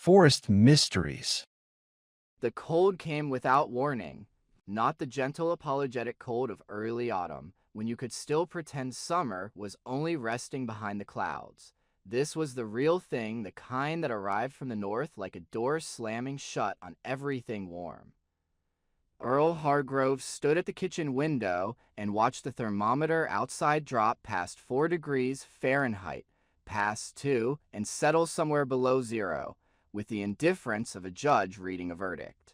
Forest mysteries. The cold came without warning, not the gentle apologetic cold of early autumn, when you could still pretend summer was only resting behind the clouds. This was the real thing, the kind that arrived from the north like a door slamming shut on everything warm. Earl Hargrove stood at the kitchen window and watched the thermometer outside drop past 4 degrees Fahrenheit, past 2, and settle somewhere below 0, with the indifference of a judge reading a verdict.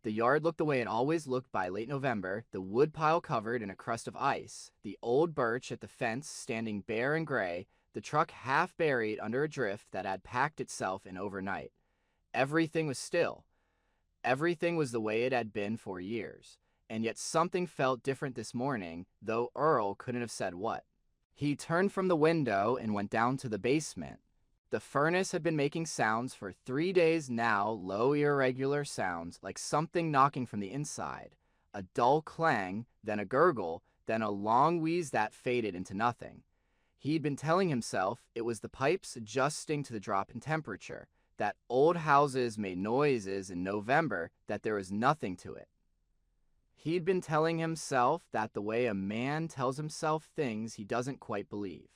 The yard looked the way it always looked by late November, the woodpile covered in a crust of ice, the old birch at the fence standing bare and gray, the truck half buried under a drift that had packed itself in overnight. Everything was still. Everything was the way it had been for years, and yet something felt different this morning, though Earl couldn't have said what. He turned from the window and went down to the basement. The furnace had been making sounds for 3 days now, low irregular sounds, like something knocking from the inside. A dull clang, then a gurgle, then a long wheeze that faded into nothing. He'd been telling himself it was the pipes adjusting to the drop in temperature, that old houses made noises in November, that there was nothing to it. He'd been telling himself that the way a man tells himself things he doesn't quite believe.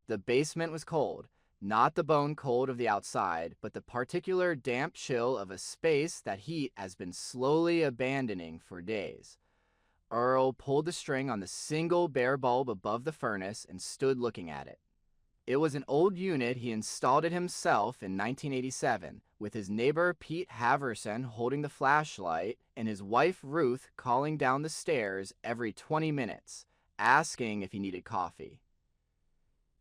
The basement was cold, not the bone cold of the outside, but the particular damp chill of a space that heat has been slowly abandoning for days. Earl pulled the string on the single bare bulb above the furnace and stood looking at it. It was an old unit he installed it himself in 1987, with his neighbor Pete Haverson holding the flashlight and his wife Ruth calling down the stairs every 20 minutes, asking if he needed coffee.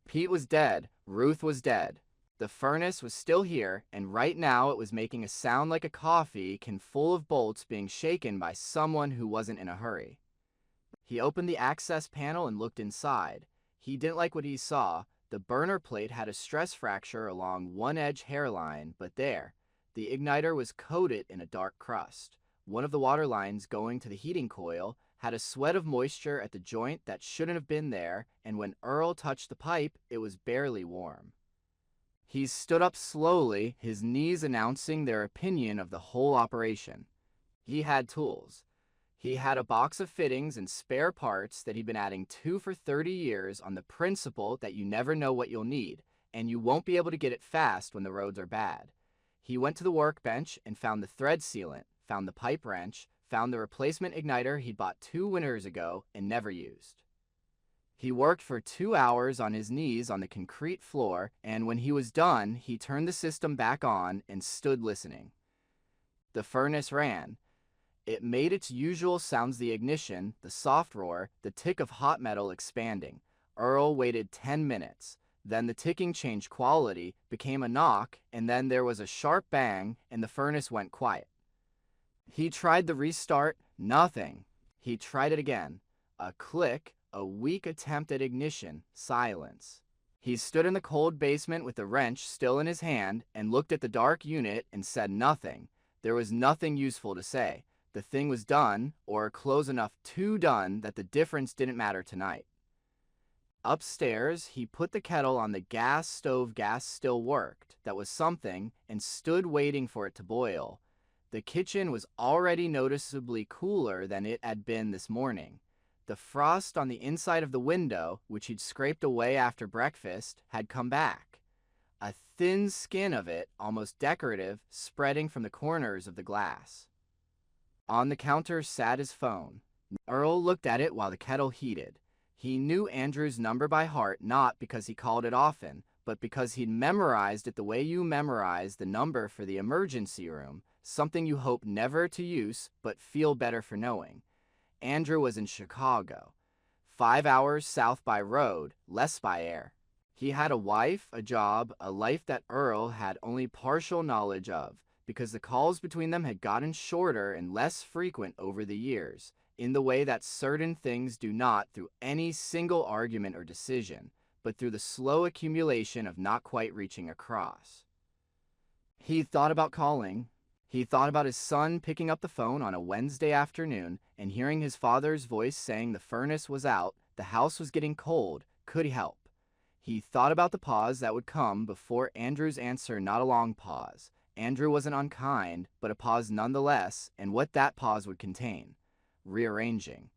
Pete was dead, Ruth was dead. The furnace was still here, and right now it was making a sound like a coffee can full of bolts being shaken by someone who wasn't in a hurry. He opened the access panel and looked inside. He didn't like what he saw. The burner plate had a stress fracture along one edge hairline, but there, the igniter was coated in a dark crust. One of the water lines going to the heating coil had a sweat of moisture at the joint that shouldn't have been there, and when Earl touched the pipe, it was barely warm. He stood up slowly, his knees announcing their opinion of the whole operation. He had tools. He had a box of fittings and spare parts that he'd been adding to for 30 years on the principle that you never know what you'll need, and you won't be able to get it fast when the roads are bad. He went to the workbench and found the thread sealant, found the pipe wrench, found the replacement igniter he'd bought 2 winters ago and never used. He worked for 2 hours on his knees on the concrete floor, and when he was done, he turned the system back on and stood listening. The furnace ran. It made its usual sounds, the ignition, the soft roar, the tick of hot metal expanding. Earl waited 10 minutes. Then the ticking changed quality, became a knock, and then there was a sharp bang, and the furnace went quiet. He tried the restart, nothing. He tried it again. A click, a weak attempt at ignition, silence. He stood in the cold basement with the wrench still in his hand and looked at the dark unit and said nothing. There was nothing useful to say. The thing was done, or close enough to done that the difference didn't matter tonight. Upstairs, he put the kettle on the gas stove. Gas still worked. That was something, and stood waiting for it to boil. The kitchen was already noticeably cooler than it had been this morning. The frost on the inside of the window, which he'd scraped away after breakfast, had come back. A thin skin of it, almost decorative, spreading from the corners of the glass. On the counter sat his phone. Earl looked at it while the kettle heated. He knew Andrew's number by heart, not because he called it often, but because he'd memorized it the way you memorize the number for the emergency room, something you hope never to use but feel better for knowing. Andrew was in Chicago, 5 hours south by road, less by air. He had a wife, a job, a life that Earl had only partial knowledge of, because the calls between them had gotten shorter and less frequent over the years, in the way that certain things do not through any single argument or decision, but through the slow accumulation of not quite reaching across. He thought about calling. He thought about his son picking up the phone on a Wednesday afternoon and hearing his father's voice saying the furnace was out, the house was getting cold, could he help? He thought about the pause that would come before Andrew's answer, not a long pause. Andrew wasn't unkind, but a pause nonetheless, and what that pause would contain. Rearranging.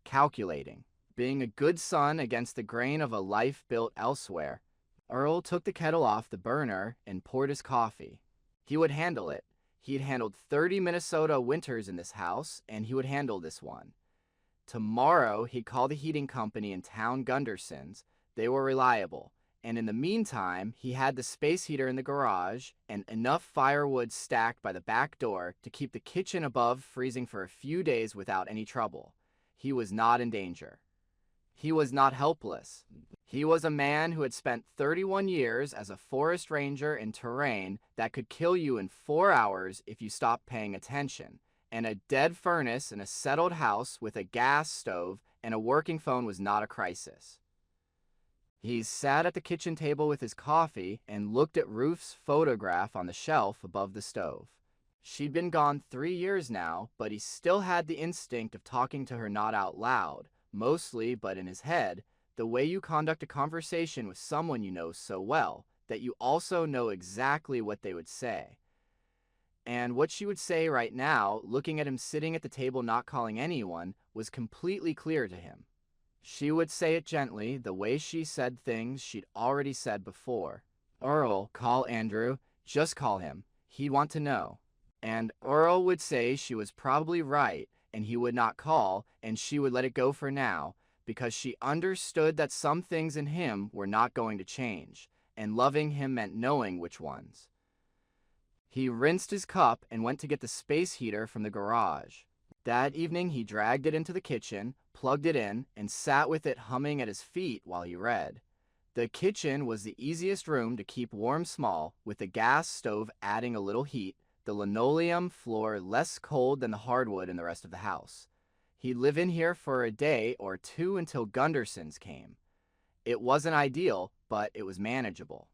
Calculating. Being a good son against the grain of a life built elsewhere. Earl took the kettle off the burner and poured his coffee. He would handle it. He'd handled 30 Minnesota winters in this house, and he would handle this one. Tomorrow, he'd call the heating company in town, Gunderson's. They were reliable. And in the meantime, he had the space heater in the garage and enough firewood stacked by the back door to keep the kitchen above freezing for a few days without any trouble. He was not in danger. He was not helpless. He was a man who had spent 31 years as a forest ranger in terrain that could kill you in 4 hours if you stopped paying attention. And a dead furnace in a settled house with a gas stove and a working phone was not a crisis. He sat at the kitchen table with his coffee and looked at Ruth's photograph on the shelf above the stove. She'd been gone 3 years now, but he still had the instinct of talking to her not out loud, mostly but in his head, the way you conduct a conversation with someone you know so well, that you also know exactly what they would say. And what she would say right now, looking at him sitting at the table not calling anyone, was completely clear to him. She would say it gently, the way she said things she'd already said before. Earl, call Andrew. Just call him. He'd want to know. And Earl would say she was probably right, and he would not call, and she would let it go for now, because she understood that some things in him were not going to change, and loving him meant knowing which ones. He rinsed his cup and went to get the space heater from the garage. That evening he dragged it into the kitchen, plugged it in, and sat with it humming at his feet while he read. The kitchen was the easiest room to keep warm small, with the gas stove adding a little heat, the linoleum floor less cold than the hardwood in the rest of the house. He'd live in here for a day or two until Gunderson's came. It wasn't ideal, but it was manageable.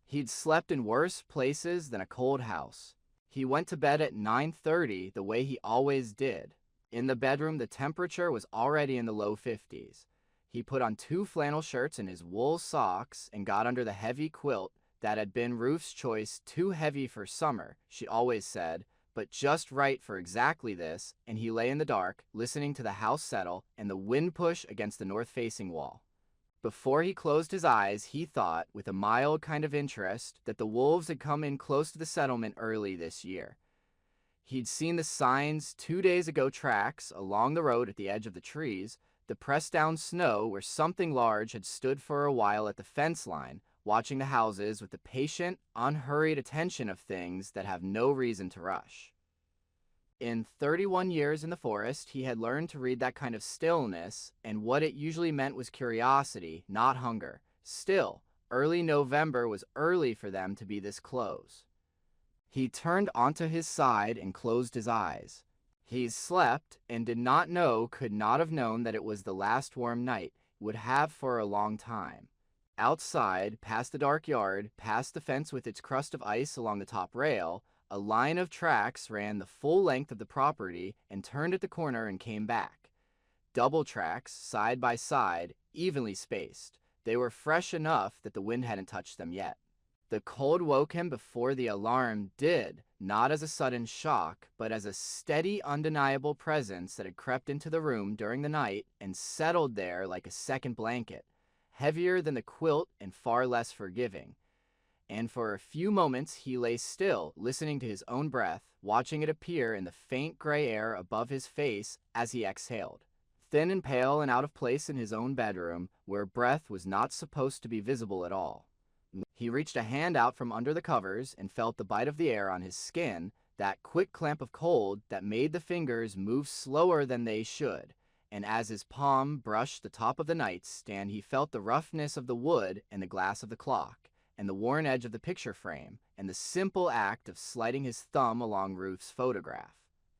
He'd slept in worse places than a cold house. He went to bed at 9:30 the way he always did. In the bedroom, the temperature was already in the low 50s. He put on 2 flannel shirts and his wool socks and got under the heavy quilt that had been Ruth's choice, too heavy for summer, she always said, but just right for exactly this, and he lay in the dark, listening to the house settle and the wind push against the north-facing wall. Before he closed his eyes, he thought, with a mild kind of interest, that the wolves had come in close to the settlement early this year. He'd seen the signs 2 days ago, tracks along the road at the edge of the trees, the pressed-down snow where something large had stood for a while at the fence line, watching the houses with the patient, unhurried attention of things that have no reason to rush. In 31 years in the forest, he had learned to read that kind of stillness, and what it usually meant was curiosity, not hunger. Still, early November was early for them to be this close. He turned onto his side and closed his eyes. He slept and did not know, could not have known that it was the last warm night, would have for a long time. Outside, past the dark yard, past the fence with its crust of ice along the top rail, a line of tracks ran the full length of the property and turned at the corner and came back. Double tracks, side by side, evenly spaced. They were fresh enough that the wind hadn't touched them yet. The cold woke him before the alarm did, not as a sudden shock, but as a steady, undeniable presence that had crept into the room during the night and settled there like a second blanket, heavier than the quilt and far less forgiving. And for a few moments he lay still, listening to his own breath, watching it appear in the faint gray air above his face as he exhaled. Thin and pale and out of place in his own bedroom, where breath was not supposed to be visible at all. He reached a hand out from under the covers and felt the bite of the air on his skin, that quick clamp of cold that made the fingers move slower than they should. And as his palm brushed the top of the nightstand, he felt the roughness of the wood and the glass of the clock, and the worn edge of the picture frame, and the simple act of sliding his thumb along Ruth's photograph.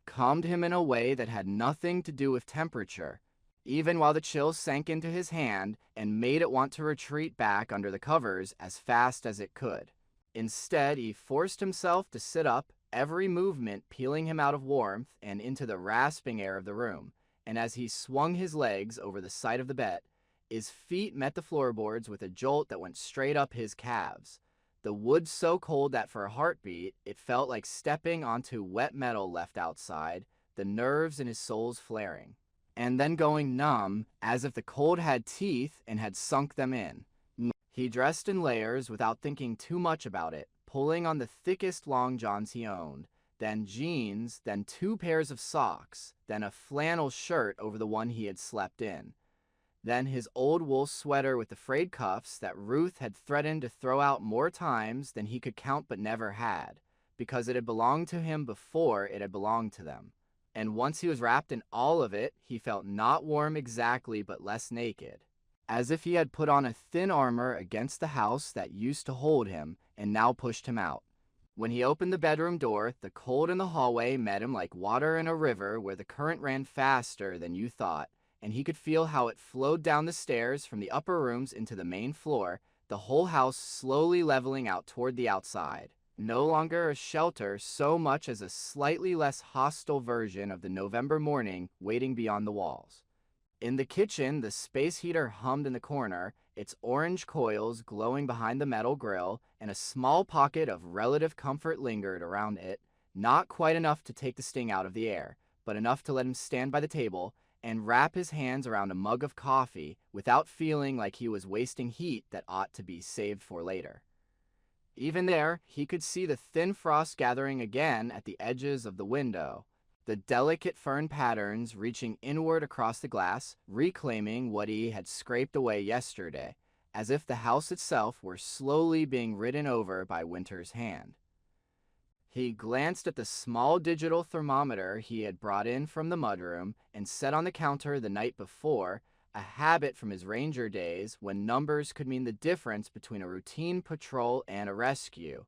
Calmed him in a way that had nothing to do with temperature, even while the chill sank into his hand and made it want to retreat back under the covers as fast as it could. Instead, he forced himself to sit up, every movement peeling him out of warmth and into the rasping air of the room, and as he swung his legs over the side of the bed, His feet met the floorboards with a jolt that went straight up his calves. The wood so cold that for a heartbeat, it felt like stepping onto wet metal left outside, the nerves in his soles flaring, and then going numb as if the cold had teeth and had sunk them in. He dressed in layers without thinking too much about it, pulling on the thickest long johns he owned, then jeans, then 2 pairs of socks, then a flannel shirt over the one he had slept in. Then his old wool sweater with the frayed cuffs that Ruth had threatened to throw out more times than he could count but never had, because it had belonged to him before it had belonged to them. And once he was wrapped in all of it, he felt not warm exactly but less naked, as if he had put on a thin armor against the house that used to hold him and now pushed him out. When he opened the bedroom door, the cold in the hallway met him like water in a river where the current ran faster than you thought, and he could feel how it flowed down the stairs from the upper rooms into the main floor, the whole house slowly leveling out toward the outside. No longer a shelter so much as a slightly less hostile version of the November morning waiting beyond the walls. In the kitchen, the space heater hummed in the corner, its orange coils glowing behind the metal grill, and a small pocket of relative comfort lingered around it, not quite enough to take the sting out of the air, but enough to let him stand by the table and wrap his hands around a mug of coffee without feeling like he was wasting heat that ought to be saved for later. Even there, he could see the thin frost gathering again at the edges of the window, the delicate fern patterns reaching inward across the glass, reclaiming what he had scraped away yesterday, as if the house itself were slowly being ridden over by winter's hand. He glanced at the small digital thermometer he had brought in from the mudroom and set on the counter the night before, a habit from his ranger days when numbers could mean the difference between a routine patrol and a rescue,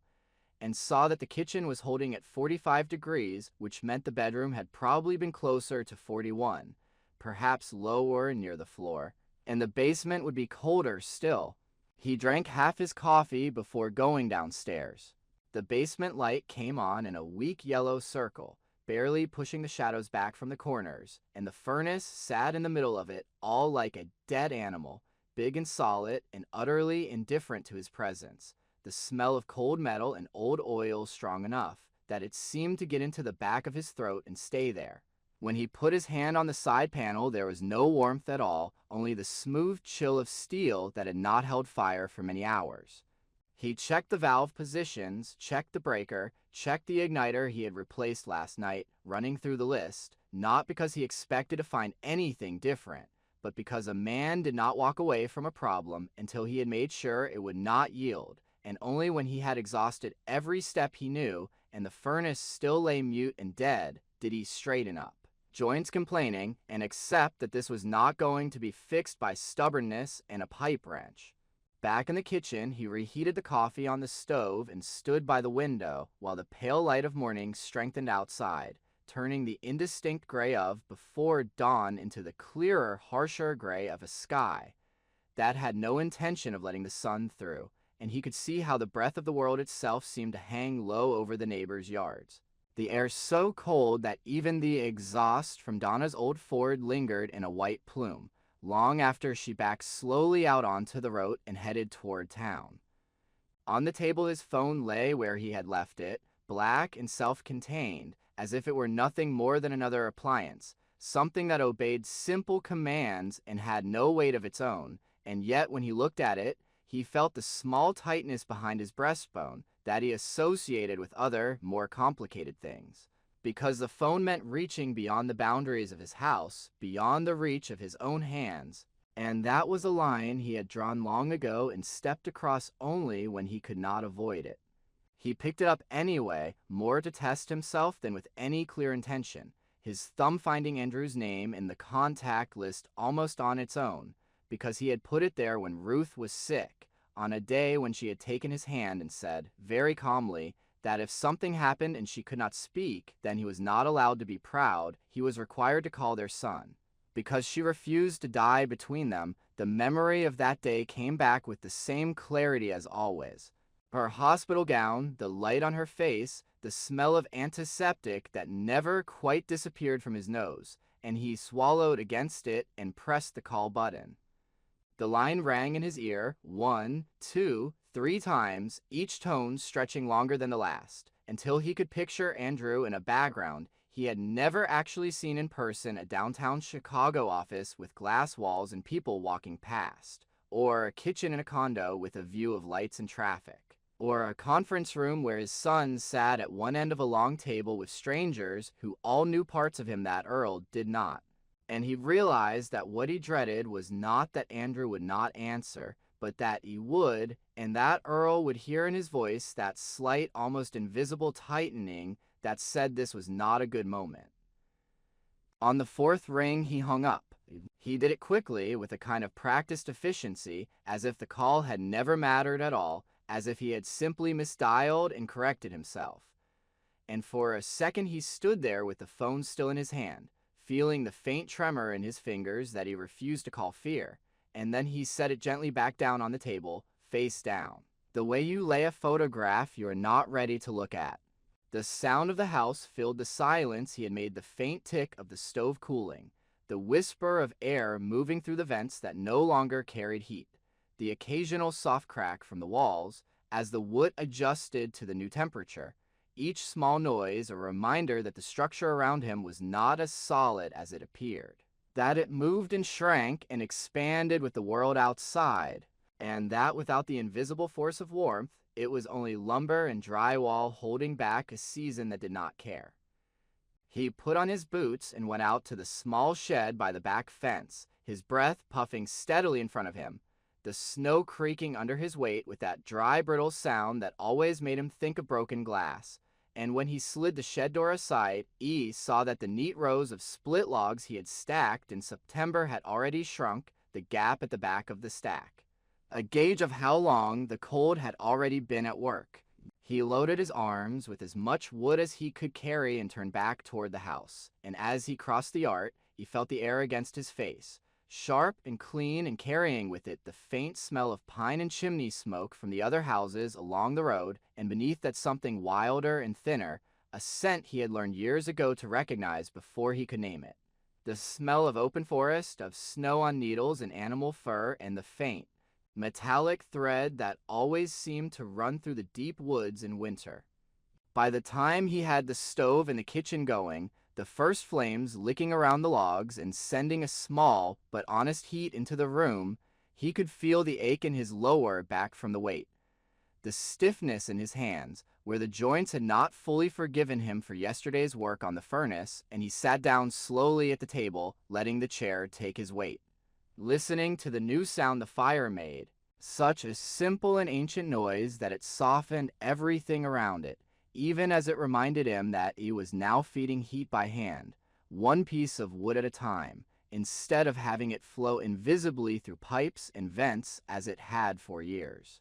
and saw that the kitchen was holding at 45 degrees, which meant the bedroom had probably been closer to 41, perhaps lower near the floor, and the basement would be colder still. He drank half his coffee before going downstairs. The basement light came on in a weak yellow circle, barely pushing the shadows back from the corners, and the furnace sat in the middle of it, all like a dead animal, big and solid and utterly indifferent to his presence, the smell of cold metal and old oil strong enough that it seemed to get into the back of his throat and stay there. When he put his hand on the side panel, there was no warmth at all, only the smooth chill of steel that had not held fire for many hours. He checked the valve positions, checked the breaker, checked the igniter he had replaced last night, running through the list, not because he expected to find anything different, but because a man did not walk away from a problem until he had made sure it would not yield, and only when he had exhausted every step he knew and the furnace still lay mute and dead did he straighten up, joints complaining, and accept that this was not going to be fixed by stubbornness and a pipe wrench. Back in the kitchen, he reheated the coffee on the stove and stood by the window while the pale light of morning strengthened outside, turning the indistinct gray of before dawn into the clearer, harsher gray of a sky that had no intention of letting the sun through, and he could see how the breath of the world itself seemed to hang low over the neighbors' yards. The air so cold that even the exhaust from Donna's old Ford lingered in a white plume, long after she backed slowly out onto the road and headed toward town. On the table his phone lay where he had left it, black and self-contained, as if it were nothing more than another appliance, something that obeyed simple commands and had no weight of its own, and yet when he looked at it, he felt the small tightness behind his breastbone that he associated with other, more complicated things. Because the phone meant reaching beyond the boundaries of his house, beyond the reach of his own hands, and that was a line he had drawn long ago and stepped across only when he could not avoid it. He picked it up anyway, more to test himself than with any clear intention, his thumb finding Andrew's name in the contact list almost on its own, because he had put it there when Ruth was sick, on a day when she had taken his hand and said, very calmly, that if something happened and she could not speak, then he was not allowed to be proud, he was required to call their son. Because she refused to die between them, the memory of that day came back with the same clarity as always. Her hospital gown, the light on her face, the smell of antiseptic that never quite disappeared from his nose, and he swallowed against it and pressed the call button. The line rang in his ear 1, 2, 3 times, each tone stretching longer than the last, until he could picture Andrew in a background he had never actually seen in person, a downtown Chicago office with glass walls and people walking past, or a kitchen in a condo with a view of lights and traffic, or a conference room where his son sat at one end of a long table with strangers who all knew parts of him that Earl did not. And he realized that what he dreaded was not that Andrew would not answer, but that he would, and that Earl would hear in his voice that slight, almost invisible tightening that said this was not a good moment. On the fourth ring, he hung up. He did it quickly, with a kind of practiced efficiency, as if the call had never mattered at all, as if he had simply misdialed and corrected himself. And for a second he stood there with the phone still in his hand, feeling the faint tremor in his fingers that he refused to call fear, and then he set it gently back down on the table, face down, the way you lay a photograph you are not ready to look at. The sound of the house filled the silence. He had made the faint tick of the stove cooling, the whisper of air moving through the vents that no longer carried heat, the occasional soft crack from the walls as the wood adjusted to the new temperature, each small noise a reminder that the structure around him was not as solid as it appeared, that it moved and shrank and expanded with the world outside, and that without the invisible force of warmth, it was only lumber and drywall holding back a season that did not care. He put on his boots and went out to the small shed by the back fence, his breath puffing steadily in front of him, the snow creaking under his weight with that dry, brittle sound that always made him think of broken glass. And when he slid the shed door aside, E saw that the neat rows of split logs he had stacked in September had already shrunk the gap at the back of the stack, a gauge of how long the cold had already been at work. He loaded his arms with as much wood as he could carry and turned back toward the house, and as he crossed the yard, he felt the air against his face, sharp and clean, and carrying with it the faint smell of pine and chimney smoke from the other houses along the road, and beneath that something wilder and thinner, a scent he had learned years ago to recognize before he could name it. The smell of open forest, of snow on needles and animal fur, and the faint, metallic thread that always seemed to run through the deep woods in winter. By the time he had the stove in the kitchen going, the first flames licking around the logs and sending a small but honest heat into the room, he could feel the ache in his lower back from the weight, the stiffness in his hands, where the joints had not fully forgiven him for yesterday's work on the furnace, and he sat down slowly at the table, letting the chair take his weight, listening to the new sound the fire made, such a simple and ancient noise that it softened everything around it, even as it reminded him that he was now feeding heat by hand, one piece of wood at a time, instead of having it flow invisibly through pipes and vents as it had for years.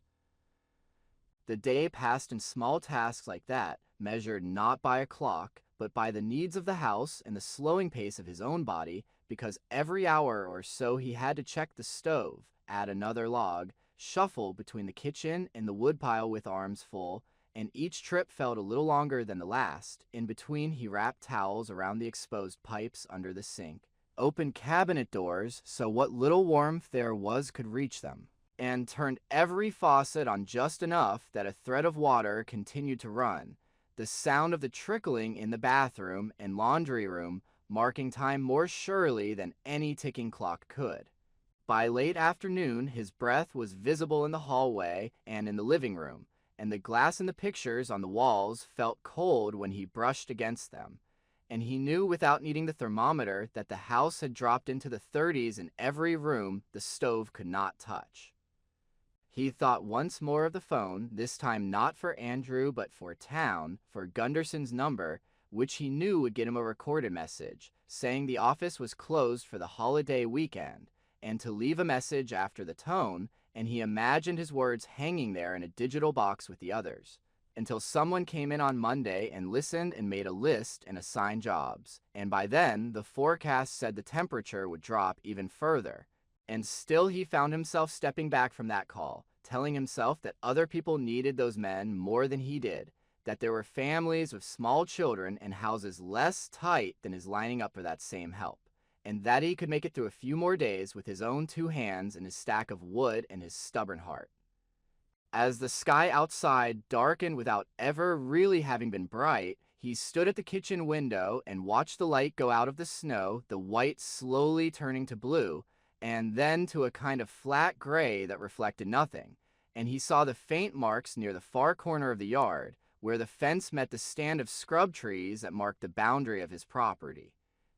The day passed in small tasks like that, measured not by a clock, but by the needs of the house and the slowing pace of his own body, because every hour or so he had to check the stove, add another log, shuffle between the kitchen and the woodpile with arms full, and each trip felt a little longer than the last. In between, he wrapped towels around the exposed pipes under the sink, opened cabinet doors so what little warmth there was could reach them, and turned every faucet on just enough that a thread of water continued to run, the sound of the trickling in the bathroom and laundry room marking time more surely than any ticking clock could. By late afternoon, his breath was visible in the hallway and in the living room, and the glass in the pictures on the walls felt cold when he brushed against them, and he knew without needing the thermometer that the house had dropped into the 30s in every room the stove could not touch. He thought once more of the phone, this time not for Andrew but for town, for Gunderson's number, which he knew would get him a recorded message, saying the office was closed for the holiday weekend, and to leave a message after the tone, and he imagined his words hanging there in a digital box with the others, until someone came in on Monday and listened and made a list and assigned jobs, and by then the forecast said the temperature would drop even further. And still he found himself stepping back from that call, telling himself that other people needed those men more than he did, that there were families with small children and houses less tight than his lining up for that same help, and that he could make it through a few more days with his own 2 hands and his stack of wood and his stubborn heart. As the sky outside darkened without ever really having been bright, he stood at the kitchen window and watched the light go out of the snow, the white slowly turning to blue, and then to a kind of flat gray that reflected nothing. And he saw the faint marks near the far corner of the yard, where the fence met the stand of scrub trees that marked the boundary of his property.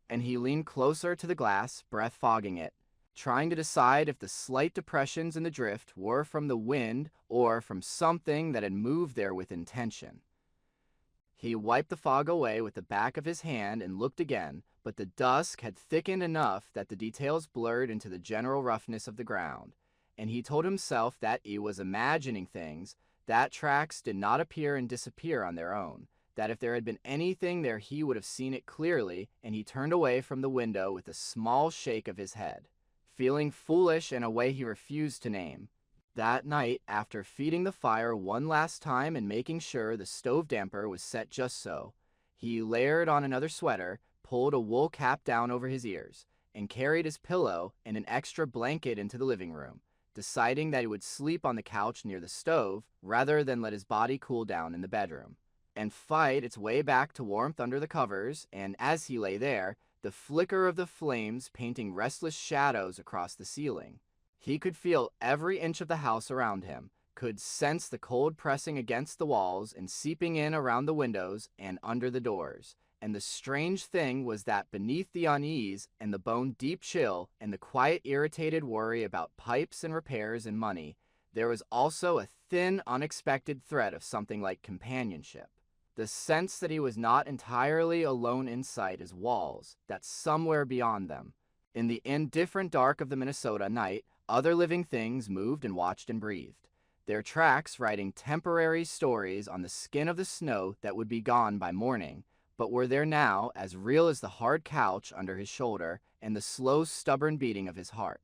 And he leaned closer to the glass, breath fogging it, trying to decide if the slight depressions in the drift were from the wind or from something that had moved there with intention. He wiped the fog away with the back of his hand and looked again, but the dusk had thickened enough that the details blurred into the general roughness of the ground, and he told himself that he was imagining things, that tracks did not appear and disappear on their own, that if there had been anything there he would have seen it clearly, and he turned away from the window with a small shake of his head, feeling foolish in a way he refused to name. That night, after feeding the fire one last time and making sure the stove damper was set just so, he layered on another sweater, pulled a wool cap down over his ears, and carried his pillow and an extra blanket into the living room, deciding that he would sleep on the couch near the stove rather than let his body cool down in the bedroom, and fight its way back to warmth under the covers. And as he lay there, the flicker of the flames painting restless shadows across the ceiling, he could feel every inch of the house around him, could sense the cold pressing against the walls and seeping in around the windows and under the doors. And the strange thing was that beneath the unease and the bone-deep chill and the quiet irritated worry about pipes and repairs and money, there was also a thin, unexpected thread of something like companionship. The sense that he was not entirely alone inside his walls, that somewhere beyond them, in the indifferent dark of the Minnesota night, other living things moved and watched and breathed, their tracks writing temporary stories on the skin of the snow that would be gone by morning, but were there now, as real as the hard couch under his shoulder and the slow, stubborn beating of his heart.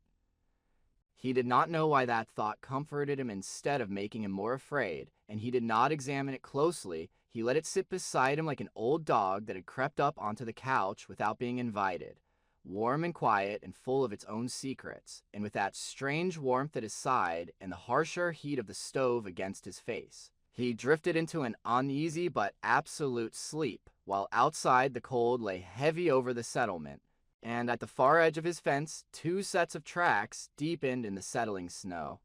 He did not know why that thought comforted him instead of making him more afraid, and he did not examine it closely. He let it sit beside him like an old dog that had crept up onto the couch without being invited, warm and quiet and full of its own secrets, and with that strange warmth at his side and the harsher heat of the stove against his face. He drifted into an uneasy but absolute sleep, while outside the cold lay heavy over the settlement, and at the far edge of his fence 2 sets of tracks deepened in the settling snow.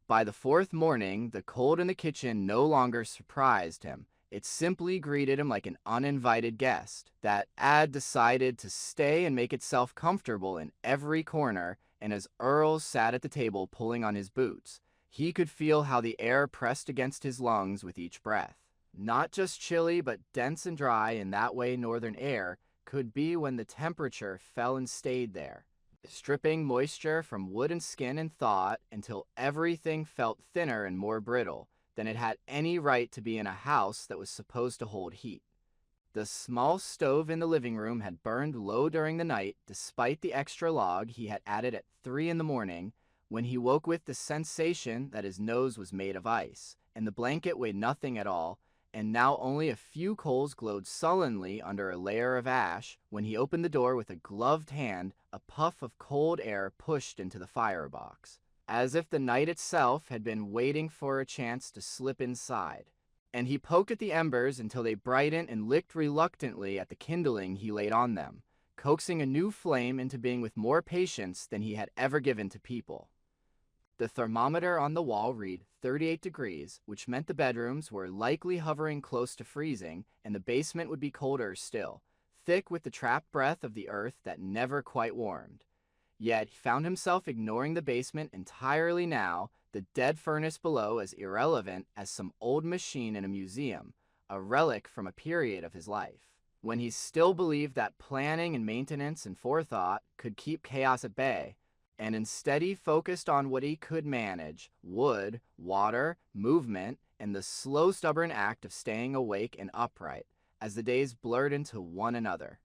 By the 4th morning, the cold in the kitchen no longer surprised him. It simply greeted him like an uninvited guest that had decided to stay and make itself comfortable in every corner, and as Earl sat at the table pulling on his boots, he could feel how the air pressed against his lungs with each breath. Not just chilly, but dense and dry in that way northern air could be when the temperature fell and stayed there, stripping moisture from wood and skin and thought until everything felt thinner and more brittle than it had any right to be in a house that was supposed to hold heat. The small stove in the living room had burned low during the night, despite the extra log he had added at 3 in the morning, when he woke with the sensation that his nose was made of ice, and the blanket weighed nothing at all, and now only a few coals glowed sullenly under a layer of ash. When he opened the door with a gloved hand, a puff of cold air pushed into the firebox, as if the night itself had been waiting for a chance to slip inside. And he poked at the embers until they brightened and licked reluctantly at the kindling he laid on them, coaxing a new flame into being with more patience than he had ever given to people. The thermometer on the wall read 38 degrees, which meant the bedrooms were likely hovering close to freezing, and the basement would be colder still, thick with the trapped breath of the earth that never quite warmed. Yet he found himself ignoring the basement entirely now, the dead furnace below as irrelevant as some old machine in a museum, a relic from a period of his life, when he still believed that planning and maintenance and forethought could keep chaos at bay, and instead he focused on what he could manage: wood, water, movement, and the slow, stubborn act of staying awake and upright as the days blurred into one another.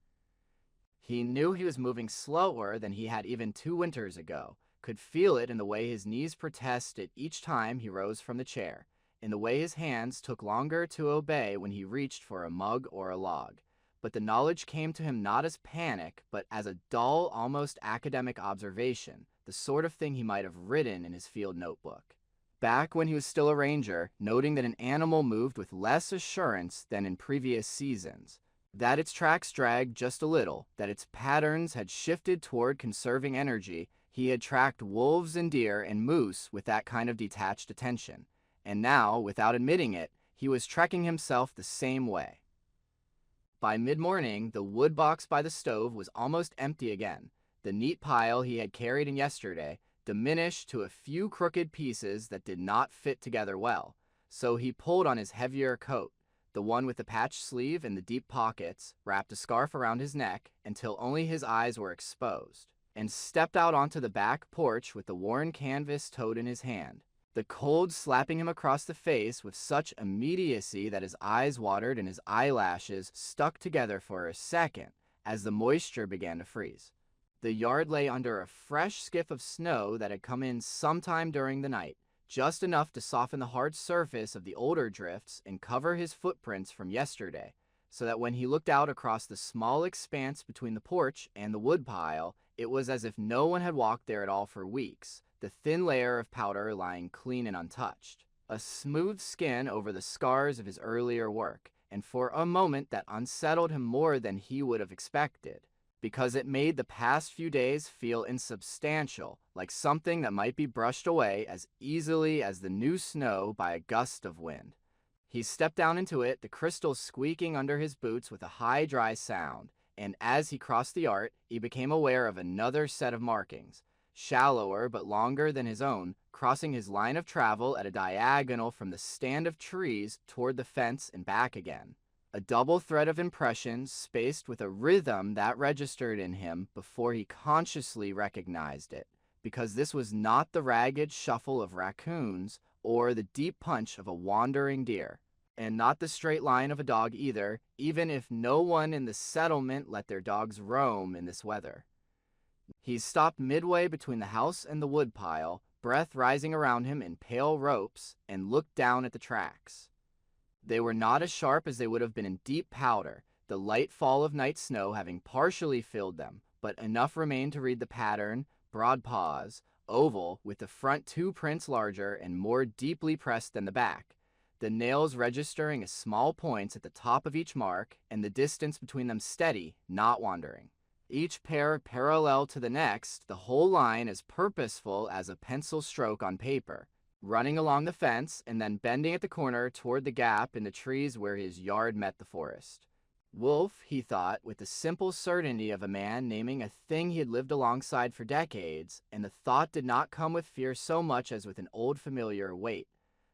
He knew he was moving slower than he had even 2 winters ago, could feel it in the way his knees protested each time he rose from the chair, in the way his hands took longer to obey when he reached for a mug or a log. but the knowledge came to him not as panic, but as a dull, almost academic observation, the sort of thing he might have written in his field notebook. Back when he was still a ranger, noting that an animal moved with less assurance than in previous seasons, that its tracks dragged just a little, that its patterns had shifted toward conserving energy, he had tracked wolves and deer and moose with that kind of detached attention. And now, without admitting it, he was trekking himself the same way. By mid-morning, the wood box by the stove was almost empty again. The neat pile he had carried in yesterday diminished to a few crooked pieces that did not fit together well, so he pulled on his heavier coat, the one with the patched sleeve and the deep pockets, wrapped a scarf around his neck until only his eyes were exposed, and stepped out onto the back porch with the worn canvas tote in his hand, the cold slapping him across the face with such immediacy that his eyes watered and his eyelashes stuck together for a second as the moisture began to freeze. The yard lay under a fresh skiff of snow that had come in sometime during the night, just enough to soften the hard surface of the older drifts and cover his footprints from yesterday, so that when he looked out across the small expanse between the porch and the woodpile, it was as if no one had walked there at all for weeks, the thin layer of powder lying clean and untouched, a smooth skin over the scars of his earlier work, and for a moment that unsettled him more than he would have expected, because it made the past few days feel insubstantial, like something that might be brushed away as easily as the new snow by a gust of wind. He stepped down into it, the crystals squeaking under his boots with a high, dry sound, and as he crossed the yard, he became aware of another set of markings, shallower but longer than his own, crossing his line of travel at a diagonal from the stand of trees toward the fence and back again. A double thread of impressions spaced with a rhythm that registered in him before he consciously recognized it, because this was not the ragged shuffle of raccoons or the deep punch of a wandering deer, and not the straight line of a dog either, even if no one in the settlement let their dogs roam in this weather. He stopped midway between the house and the woodpile, breath rising around him in pale ropes, and looked down at the tracks. They were not as sharp as they would have been in deep powder, the light fall of night snow having partially filled them, but enough remained to read the pattern, broad paws, oval, with the front 2 prints larger and more deeply pressed than the back, the nails registering as small points at the top of each mark, and the distance between them steady, not wandering. Each pair parallel to the next, the whole line as purposeful as a pencil stroke on paper, running along the fence and then bending at the corner toward the gap in the trees where his yard met the forest. Wolf, he thought, with the simple certainty of a man naming a thing he had lived alongside for decades, and the thought did not come with fear so much as with an old familiar weight,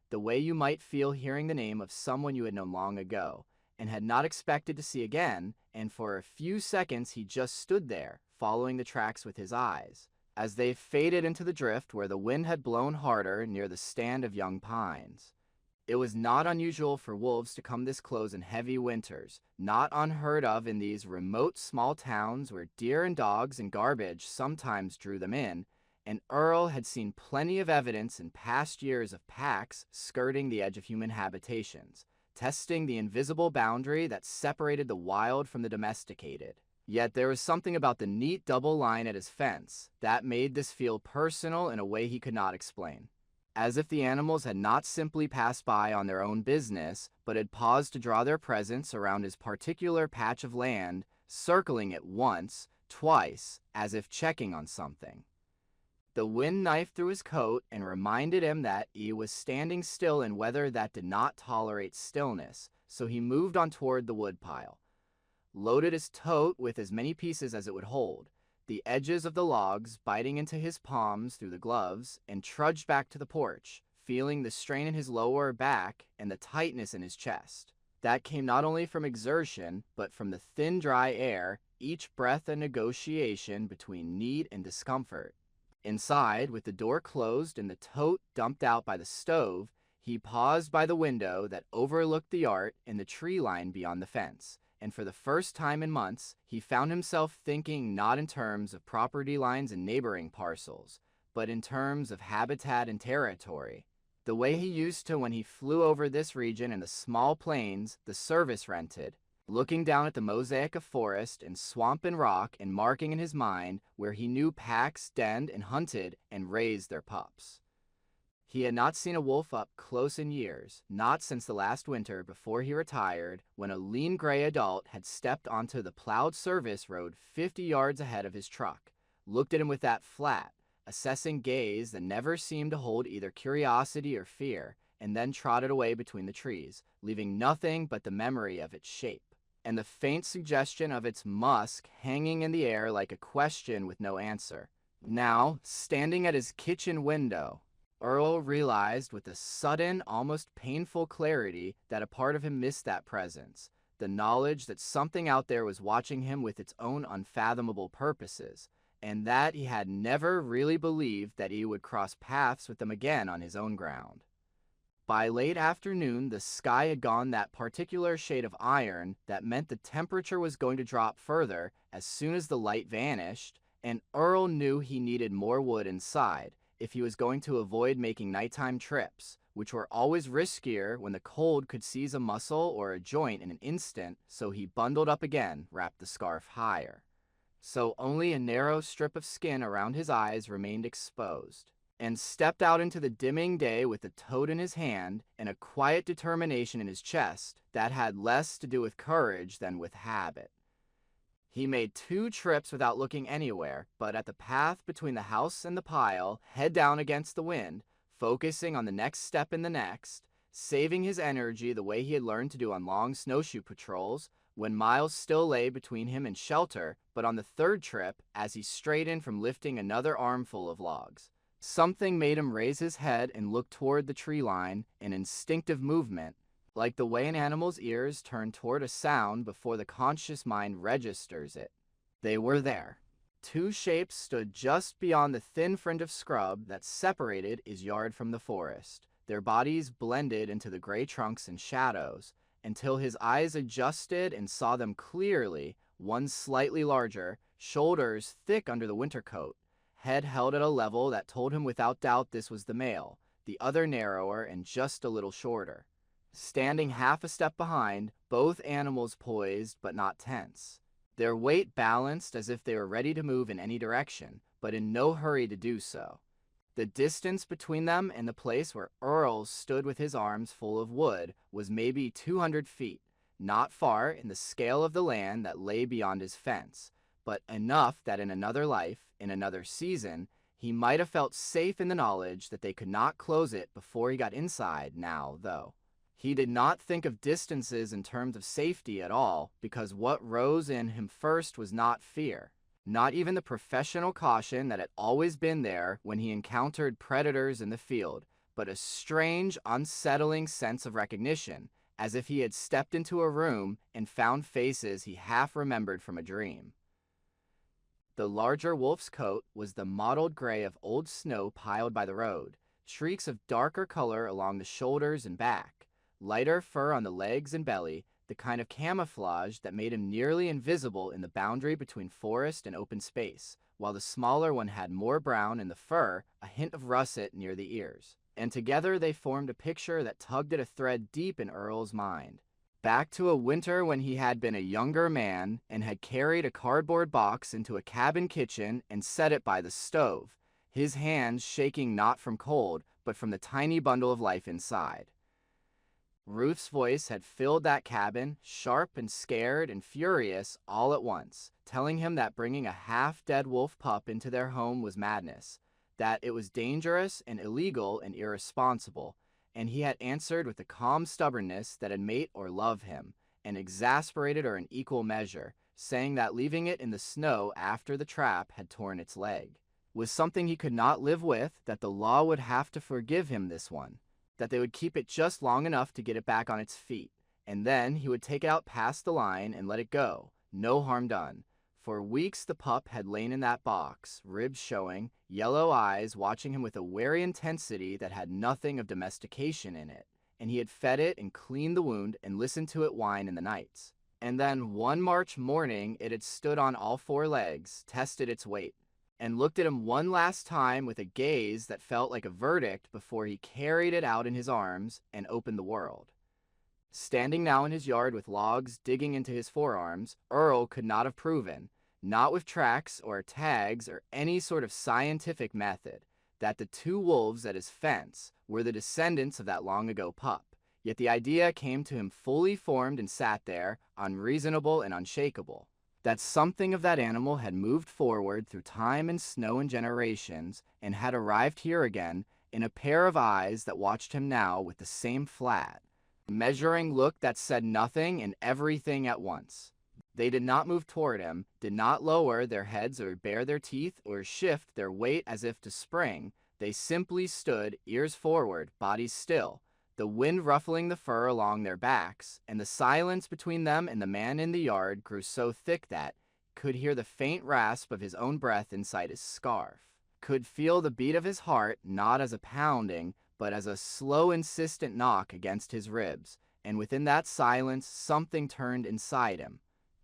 the way you might feel hearing the name of someone you had known long ago, and had not expected to see again, and for a few seconds he just stood there, following the tracks with his eyes, as they faded into the drift where the wind had blown harder near the stand of young pines. It was not unusual for wolves to come this close in heavy winters, not unheard of in these remote small towns where deer and dogs and garbage sometimes drew them in, and Earl had seen plenty of evidence in past years of packs skirting the edge of human habitations, testing the invisible boundary that separated the wild from the domesticated. Yet there was something about the neat double line at his fence that made this feel personal in a way he could not explain. As if the animals had not simply passed by on their own business, but had paused to draw their presence around his particular patch of land, circling it once, twice, as if checking on something. The wind knifed through his coat and reminded him that he was standing still in weather that did not tolerate stillness, so he moved on toward the woodpile, loaded his tote with as many pieces as it would hold, the edges of the logs biting into his palms through the gloves, and trudged back to the porch, feeling the strain in his lower back and the tightness in his chest. That came not only from exertion, but from the thin, dry air, each breath a negotiation between need and discomfort. Inside, with the door closed and the tote dumped out by the stove, he paused by the window that overlooked the yard and the tree line beyond the fence, and for the first time in months, he found himself thinking not in terms of property lines and neighboring parcels, but in terms of habitat and territory, the way he used to when he flew over this region and the small plains the service rented, looking down at the mosaic of forest and swamp and rock and marking in his mind where he knew packs denned and hunted and raised their pups. He had not seen a wolf up close in years, not since the last winter before he retired, when a lean gray adult had stepped onto the plowed service road 50 yards ahead of his truck, looked at him with that flat, assessing gaze that never seemed to hold either curiosity or fear, and then trotted away between the trees, leaving nothing but the memory of its shape and the faint suggestion of its musk hanging in the air like a question with no answer. Now, standing at his kitchen window, Earl realized with a sudden, almost painful clarity that a part of him missed that presence, the knowledge that something out there was watching him with its own unfathomable purposes, and that he had never really believed that he would cross paths with them again on his own ground. By late afternoon, the sky had gone that particular shade of iron that meant the temperature was going to drop further as soon as the light vanished, and Earl knew he needed more wood inside if he was going to avoid making nighttime trips, which were always riskier when the cold could seize a muscle or a joint in an instant, so he bundled up again, wrapped the scarf higher. So only a narrow strip of skin around his eyes remained exposed, and stepped out into the dimming day with a toad in his hand and a quiet determination in his chest that had less to do with courage than with habit. He made 2 trips without looking anywhere, but at the path between the house and the pile, head down against the wind, focusing on the next step in the next, saving his energy the way he had learned to do on long snowshoe patrols, when miles still lay between him and shelter, but on the 3rd trip, as he straightened from lifting another armful of logs, something made him raise his head and look toward the tree line, an instinctive movement, like the way an animal's ears turn toward a sound before the conscious mind registers it. They were there. 2 shapes stood just beyond the thin fringe of scrub that separated his yard from the forest, their bodies blended into the gray trunks and shadows, until his eyes adjusted and saw them clearly, one slightly larger, shoulders thick under the winter coat, head held at a level that told him without doubt this was the male, the other narrower and just a little shorter. Standing half a step behind, both animals poised but not tense, their weight balanced as if they were ready to move in any direction, but in no hurry to do so. The distance between them and the place where Earl stood with his arms full of wood was maybe 200 feet, not far in the scale of the land that lay beyond his fence, but enough that in another life, in another season, he might have felt safe in the knowledge that they could not close it before he got inside now, though. He did not think of distances in terms of safety at all, because what rose in him first was not fear, not even the professional caution that had always been there when he encountered predators in the field, but a strange, unsettling sense of recognition, as if he had stepped into a room and found faces he half remembered from a dream. The larger wolf's coat was the mottled gray of old snow piled by the road, streaks of darker color along the shoulders and back, lighter fur on the legs and belly, the kind of camouflage that made him nearly invisible in the boundary between forest and open space, while the smaller one had more brown in the fur, a hint of russet near the ears. And together they formed a picture that tugged at a thread deep in Earl's mind. Back to a winter when he had been a younger man and had carried a cardboard box into a cabin kitchen and set it by the stove, his hands shaking not from cold, but from the tiny bundle of life inside. Ruth's voice had filled that cabin, sharp and scared and furious all at once, telling him that bringing a half-dead wolf pup into their home was madness, that it was dangerous and illegal and irresponsible, and he had answered with a calm stubbornness that had mate or love him, and exasperated her in equal measure, saying that leaving it in the snow after the trap had torn its leg was something he could not live with, that the law would have to forgive him this one, that they would keep it just long enough to get it back on its feet, and then he would take it out past the line and let it go, no harm done. For weeks the pup had lain in that box, ribs showing, yellow eyes watching him with a wary intensity that had nothing of domestication in it, and he had fed it and cleaned the wound and listened to it whine in the nights. And then one March morning it had stood on all 4 legs, tested its weight, and looked at him one last time with a gaze that felt like a verdict before he carried it out in his arms and opened the world. Standing now in his yard with logs digging into his forearms, Earl could not have proven, not with tracks or tags or any sort of scientific method, that the two wolves at his fence were the descendants of that long ago pup. Yet the idea came to him fully formed and sat there, unreasonable and unshakable. That something of that animal had moved forward through time and snow and generations, and had arrived here again in a pair of eyes that watched him now with the same flat, measuring look that said nothing and everything at once. They did not move toward him, did not lower their heads or bare their teeth or shift their weight as if to spring. They simply stood, ears forward, bodies still, the wind ruffling the fur along their backs, and the silence between them and the man in the yard grew so thick that could hear the faint rasp of his own breath inside his scarf, could feel the beat of his heart not as a pounding, but as a slow, insistent knock against his ribs, and within that silence something turned inside him.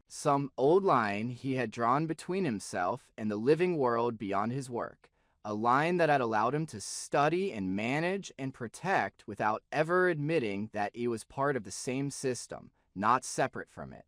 Some old line he had drawn between himself and the living world beyond his work, a line that had allowed him to study and manage and protect without ever admitting that he was part of the same system, not separate from it.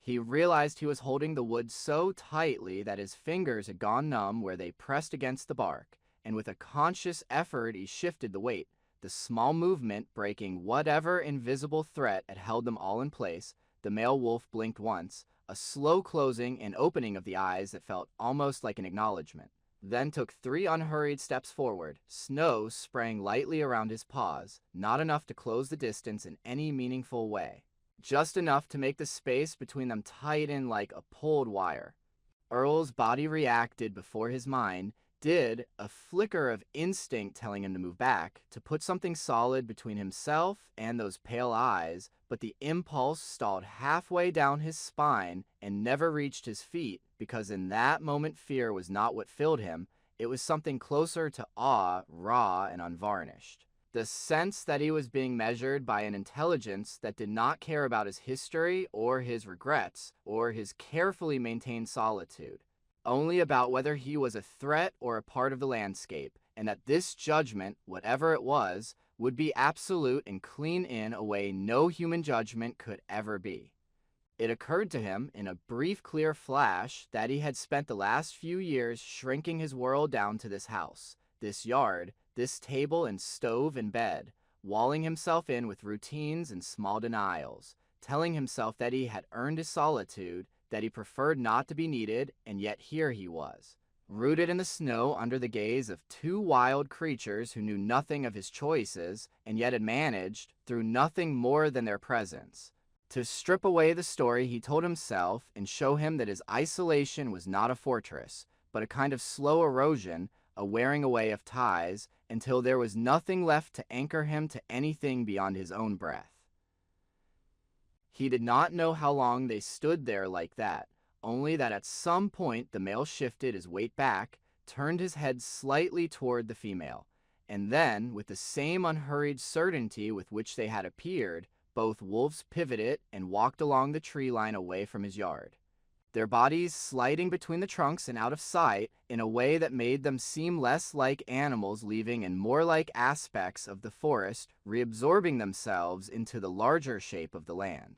He realized he was holding the wood so tightly that his fingers had gone numb where they pressed against the bark, and with a conscious effort he shifted the weight, the small movement breaking whatever invisible threat had held them all in place. The male wolf blinked once, a slow closing and opening of the eyes that felt almost like an acknowledgement, then took 3 unhurried steps forward. Snow sprang lightly around his paws, not enough to close the distance in any meaningful way, just enough to make the space between them tighten like a pulled wire. Earl's body reacted before his mind did, a flicker of instinct telling him to move back, to put something solid between himself and those pale eyes, but the impulse stalled halfway down his spine and never reached his feet, because in that moment fear was not what filled him, it was something closer to awe, raw and unvarnished. The sense that he was being measured by an intelligence that did not care about his history or his regrets or his carefully maintained solitude, only about whether he was a threat or a part of the landscape, and that this judgment, whatever it was, would be absolute and clean in a way no human judgment could ever be. It occurred to him in a brief clear flash that he had spent the last few years shrinking his world down to this house, this yard, this table and stove and bed, walling himself in with routines and small denials, telling himself that he had earned his solitude, that he preferred not to be needed, and yet here he was, rooted in the snow under the gaze of 2 wild creatures who knew nothing of his choices, and yet had managed, through nothing more than their presence, to strip away the story he told himself and show him that his isolation was not a fortress, but a kind of slow erosion, a wearing away of ties, until there was nothing left to anchor him to anything beyond his own breath. He did not know how long they stood there like that, only that at some point the male shifted his weight back, turned his head slightly toward the female, and then, with the same unhurried certainty with which they had appeared, both wolves pivoted and walked along the tree line away from his yard, their bodies sliding between the trunks and out of sight in a way that made them seem less like animals leaving and more like aspects of the forest reabsorbing themselves into the larger shape of the land.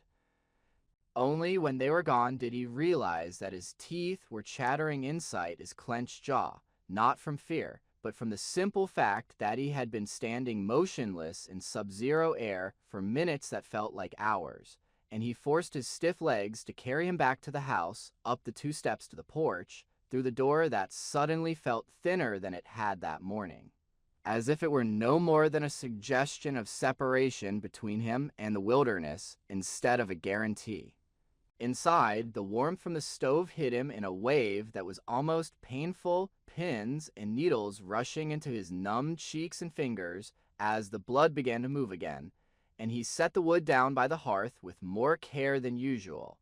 Only when they were gone did he realize that his teeth were chattering inside his clenched jaw, not from fear, but from the simple fact that he had been standing motionless in sub-zero air for minutes that felt like hours, and he forced his stiff legs to carry him back to the house, up the 2 steps to the porch, through the door that suddenly felt thinner than it had that morning, as if it were no more than a suggestion of separation between him and the wilderness instead of a guarantee. Inside, the warmth from the stove hit him in a wave that was almost painful, pins and needles rushing into his numbed cheeks and fingers as the blood began to move again, and he set the wood down by the hearth with more care than usual,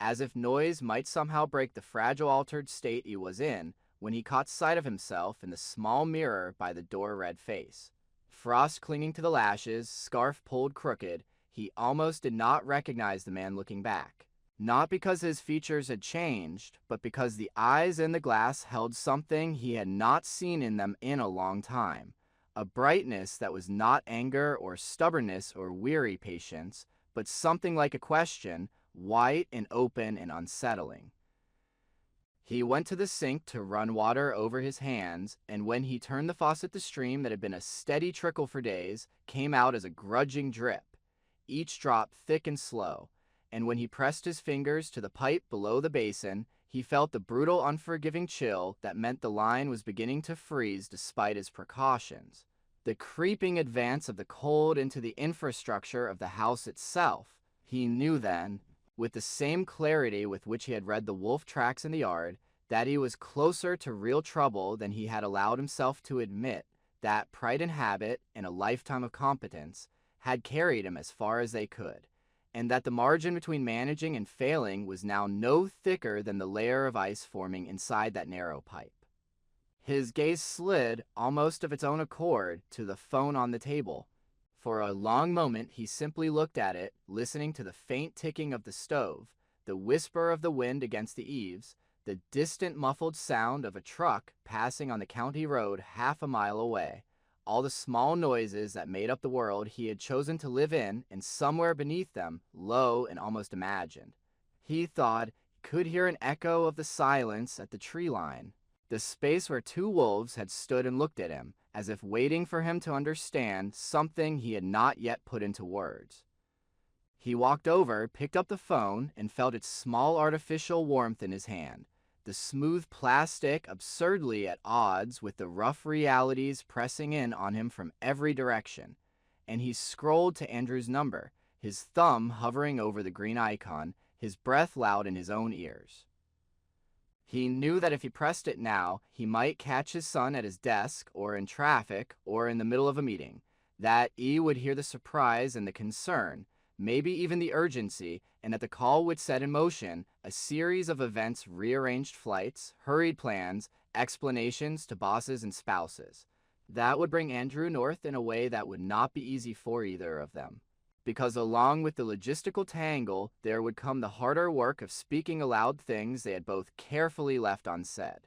as if noise might somehow break the fragile altered state he was in, when he caught sight of himself in the small mirror by the door-red face. Frost clinging to the lashes, scarf pulled crooked, he almost did not recognize the man looking back. Not because his features had changed, but because the eyes in the glass held something he had not seen in them in a long time. a brightness that was not anger or stubbornness or weary patience, but something like a question, white and open and unsettling. He went to the sink to run water over his hands, and when he turned the faucet, the stream that had been a steady trickle for days came out as a grudging drip, each drop thick and slow, and when he pressed his fingers to the pipe below the basin, he felt the brutal, unforgiving chill that meant the line was beginning to freeze despite his precautions. The creeping advance of the cold into the infrastructure of the house itself. He knew then, with the same clarity with which he had read the wolf tracks in the yard, that he was closer to real trouble than he had allowed himself to admit, that pride and habit and a lifetime of competence had carried him as far as they could, and that the margin between managing and failing was now no thicker than the layer of ice forming inside that narrow pipe. His gaze slid, almost of its own accord, to the phone on the table. For a long moment he simply looked at it, listening to the faint ticking of the stove, the whisper of the wind against the eaves, the distant muffled sound of a truck passing on the county road half a mile away, all the small noises that made up the world he had chosen to live in, and somewhere beneath them, low and almost imagined, he thought he could hear an echo of the silence at the tree line, the space where two wolves had stood and looked at him, as if waiting for him to understand something he had not yet put into words. He walked over, picked up the phone, and felt its small artificial warmth in his hand, the smooth plastic absurdly at odds with the rough realities pressing in on him from every direction, and he scrolled to Andrew's number, his thumb hovering over the green icon, his breath loud in his own ears. He knew that if he pressed it now, he might catch his son at his desk, or in traffic, or in the middle of a meeting, that E would hear the surprise and the concern, maybe even the urgency, and that the call would set in motion a series of events, rearranged flights, hurried plans, explanations to bosses and spouses. That would bring Andrew north in a way that would not be easy for either of them, because along with the logistical tangle, there would come the harder work of speaking aloud things they had both carefully left unsaid.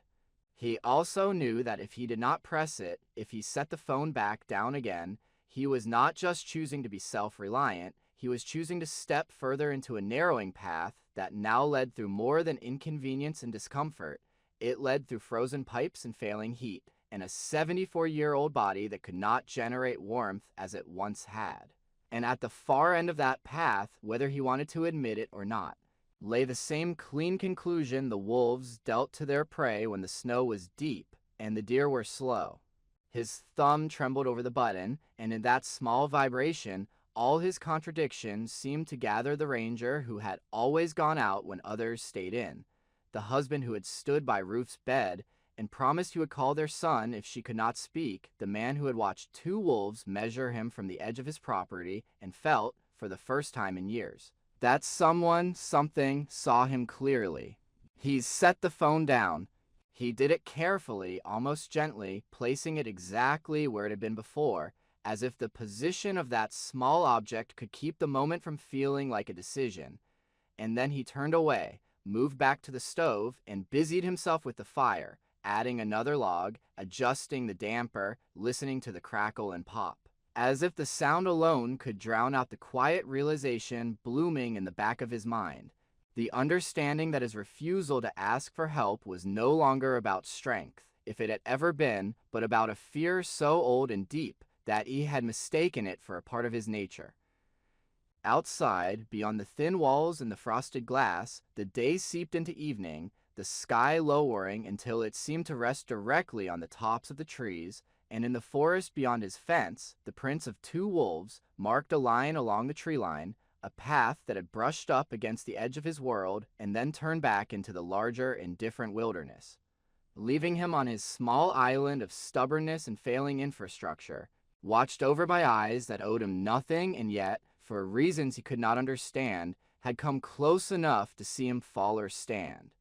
He also knew that if he did not press it, if he set the phone back down again, he was not just choosing to be self-reliant, he was choosing to step further into a narrowing path that now led through more than inconvenience and discomfort. It led through frozen pipes and failing heat, and a 74-year-old body that could not generate warmth as it once had. And at the far end of that path, whether he wanted to admit it or not, lay the same clean conclusion the wolves dealt to their prey when the snow was deep and the deer were slow. His thumb trembled over the button, and in that small vibration, all his contradictions seemed to gather. The ranger who had always gone out when others stayed in, the husband who had stood by Ruth's bed and promised he would call their son if she could not speak, the man who had watched two wolves measure him from the edge of his property and felt, for the first time in years, that someone, something, saw him clearly. He set the phone down. He did it carefully, almost gently, placing it exactly where it had been before, as if the position of that small object could keep the moment from feeling like a decision. And then he turned away, moved back to the stove, and busied himself with the fire, adding another log, adjusting the damper, listening to the crackle and pop, as if the sound alone could drown out the quiet realization blooming in the back of his mind, the understanding that his refusal to ask for help was no longer about strength, if it had ever been, but about a fear so old and deep that he had mistaken it for a part of his nature. Outside, beyond the thin walls and the frosted glass, the day seeped into evening, the sky lowering until it seemed to rest directly on the tops of the trees, and in the forest beyond his fence, the prints of two wolves marked a line along the tree line, a path that had brushed up against the edge of his world and then turned back into the larger and different wilderness, leaving him on his small island of stubbornness and failing infrastructure, watched over by eyes that owed him nothing and yet, for reasons he could not understand, had come close enough to see him fall or stand.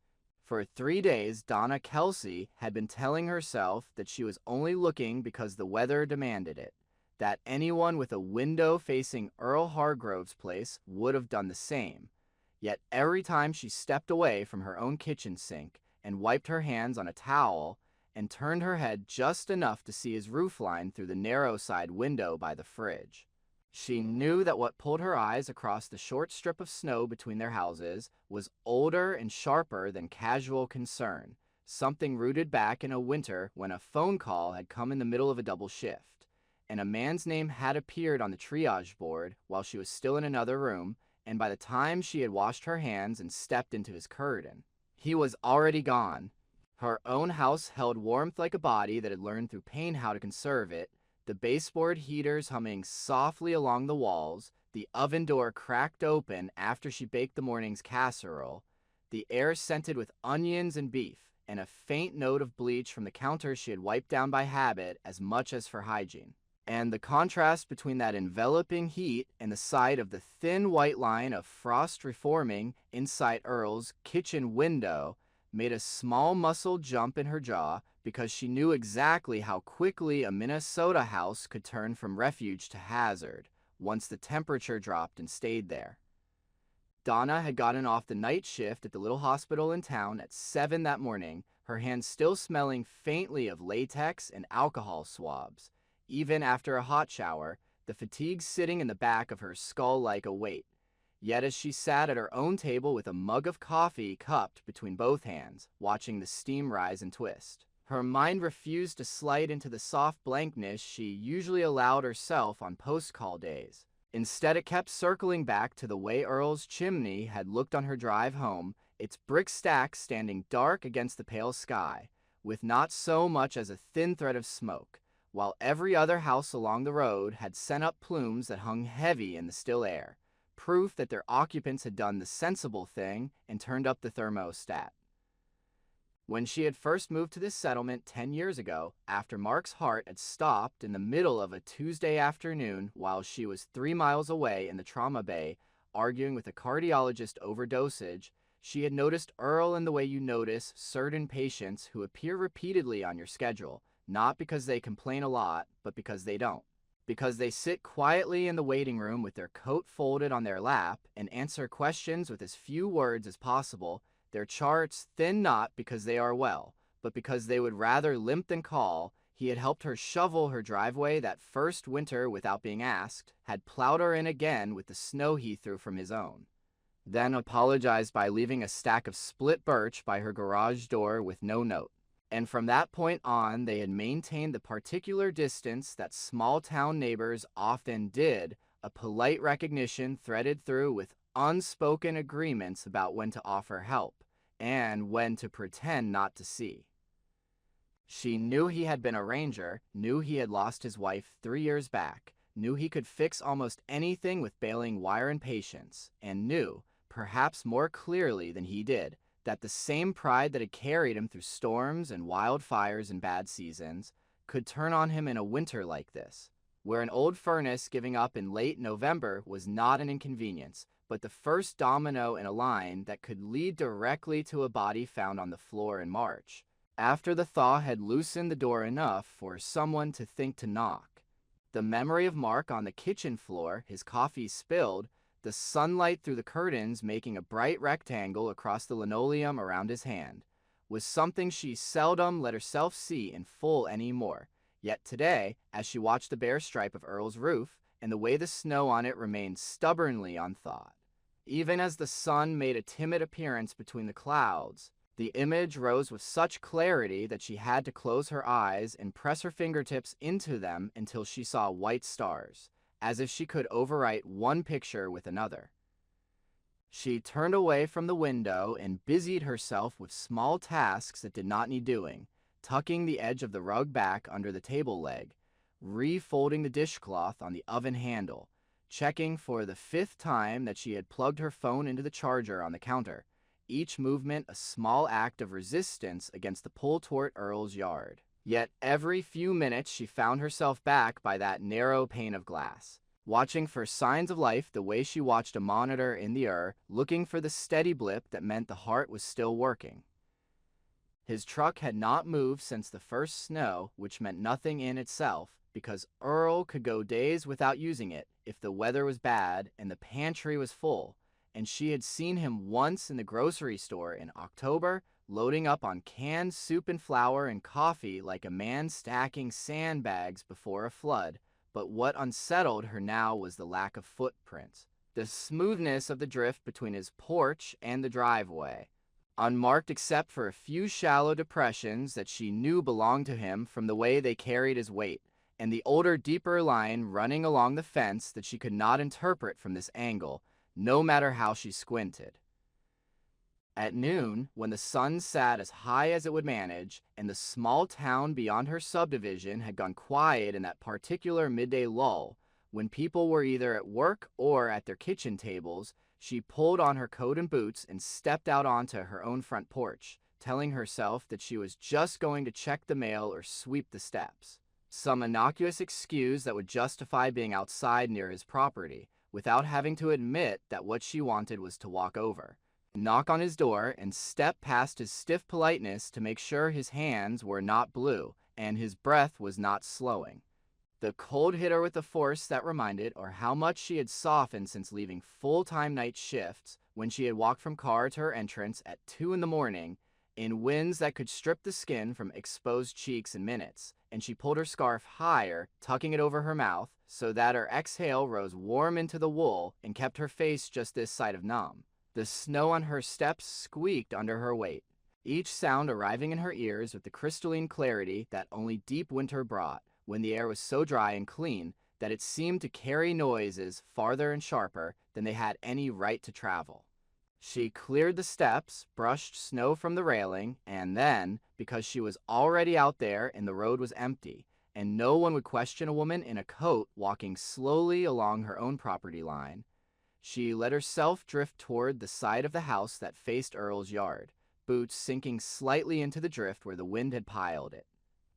For 3 days, Donna Kelsey had been telling herself that she was only looking because the weather demanded it, that anyone with a window facing Earl Hargrove's place would have done the same. Yet every time she stepped away from her own kitchen sink and wiped her hands on a towel and turned her head just enough to see his roofline through the narrow side window by the fridge. She knew that what pulled her eyes across the short strip of snow between their houses was older and sharper than casual concern, something rooted back in a winter when a phone call had come in the middle of a double shift, and a man's name had appeared on the triage board while she was still in another room, and by the time she had washed her hands and stepped into his curtain, he was already gone. Her own house held warmth like a body that had learned through pain how to conserve it, the baseboard heaters humming softly along the walls, the oven door cracked open after she baked the morning's casserole, the air scented with onions and beef, and a faint note of bleach from the counter she had wiped down by habit as much as for hygiene. And the contrast between that enveloping heat and the sight of the thin white line of frost reforming inside Earl's kitchen window made a small muscle jump in her jaw, because she knew exactly how quickly a Minnesota house could turn from refuge to hazard once the temperature dropped and stayed there. Donna had gotten off the night shift at the little hospital in town at 7 that morning, her hands still smelling faintly of latex and alcohol swabs. Even after a hot shower, the fatigue sitting in the back of her skull like a weight. Yet as she sat at her own table with a mug of coffee cupped between both hands, watching the steam rise and twist, her mind refused to slide into the soft blankness she usually allowed herself on post-call days. Instead, it kept circling back to the way Earl's chimney had looked on her drive home, its brick stacks standing dark against the pale sky, with not so much as a thin thread of smoke, while every other house along the road had sent up plumes that hung heavy in the still air, proof that their occupants had done the sensible thing and turned up the thermostat. When she had first moved to this settlement 10 years ago, after Mark's heart had stopped in the middle of a Tuesday afternoon while she was 3 miles away in the trauma bay arguing with a cardiologist over dosage, she had noticed Earl in the way you notice certain patients who appear repeatedly on your schedule, not because they complain a lot, but because they don't. Because they sit quietly in the waiting room with their coat folded on their lap and answer questions with as few words as possible, their charts thin not because they are well, but because they would rather limp than call. He had helped her shovel her driveway that first winter without being asked, had plowed her in again with the snow he threw from his own, then apologized by leaving a stack of split birch by her garage door with no note. And from that point on, they had maintained the particular distance that small-town neighbors often did, a polite recognition threaded through with unspoken agreements about when to offer help and when to pretend not to see. She knew he had been a ranger, knew he had lost his wife 3 years back, knew he could fix almost anything with baling wire and patience, and knew, perhaps more clearly than he did, that the same pride that had carried him through storms and wildfires and bad seasons could turn on him in a winter like this, where an old furnace giving up in late November was not an inconvenience, but the first domino in a line that could lead directly to a body found on the floor in March, after the thaw had loosened the door enough for someone to think to knock. The memory of Mark on the kitchen floor, his coffee spilled, the sunlight through the curtains making a bright rectangle across the linoleum around his hand, was something she seldom let herself see in full anymore. Yet today, as she watched the bare stripe of Earl's roof and the way the snow on it remained stubbornly unthawed, even as the sun made a timid appearance between the clouds, the image rose with such clarity that she had to close her eyes and press her fingertips into them until she saw white stars, as if she could overwrite one picture with another. She turned away from the window and busied herself with small tasks that did not need doing, tucking the edge of the rug back under the table leg, refolding the dishcloth on the oven handle, checking for the 5th time that she had plugged her phone into the charger on the counter, each movement a small act of resistance against the pull toward Earl's yard. Yet every few minutes she found herself back by that narrow pane of glass, watching for signs of life the way she watched a monitor in the looking for the steady blip that meant the heart was still working. His truck had not moved since the first snow, which meant nothing in itself, because Earl could go days without using it if the weather was bad and the pantry was full, and she had seen him once in the grocery store in October loading up on canned soup and flour and coffee like a man stacking sandbags before a flood. But what unsettled her now was the lack of footprints, the smoothness of the drift between his porch and the driveway, unmarked except for a few shallow depressions that she knew belonged to him from the way they carried his weight, and the older, deeper line running along the fence that she could not interpret from this angle, no matter how she squinted. At noon, when the sun sat as high as it would manage, and the small town beyond her subdivision had gone quiet in that particular midday lull, when people were either at work or at their kitchen tables, she pulled on her coat and boots and stepped out onto her own front porch, telling herself that she was just going to check the mail or sweep the steps. Some innocuous excuse that would justify being outside near his property, without having to admit that what she wanted was to walk over, knock on his door, and step past his stiff politeness to make sure his hands were not blue and his breath was not slowing. The cold hit her with a force that reminded her how much she had softened since leaving full-time night shifts when she had walked from car to her entrance at 2 in the morning in winds that could strip the skin from exposed cheeks in minutes, and she pulled her scarf higher, tucking it over her mouth so that her exhale rose warm into the wool and kept her face just this side of numb. The snow on her steps squeaked under her weight, each sound arriving in her ears with the crystalline clarity that only deep winter brought, when the air was so dry and clean that it seemed to carry noises farther and sharper than they had any right to travel. She cleared the steps, brushed snow from the railing, and then, because she was already out there and the road was empty, and no one would question a woman in a coat walking slowly along her own property line, she let herself drift toward the side of the house that faced Earl's yard, boots sinking slightly into the drift where the wind had piled it,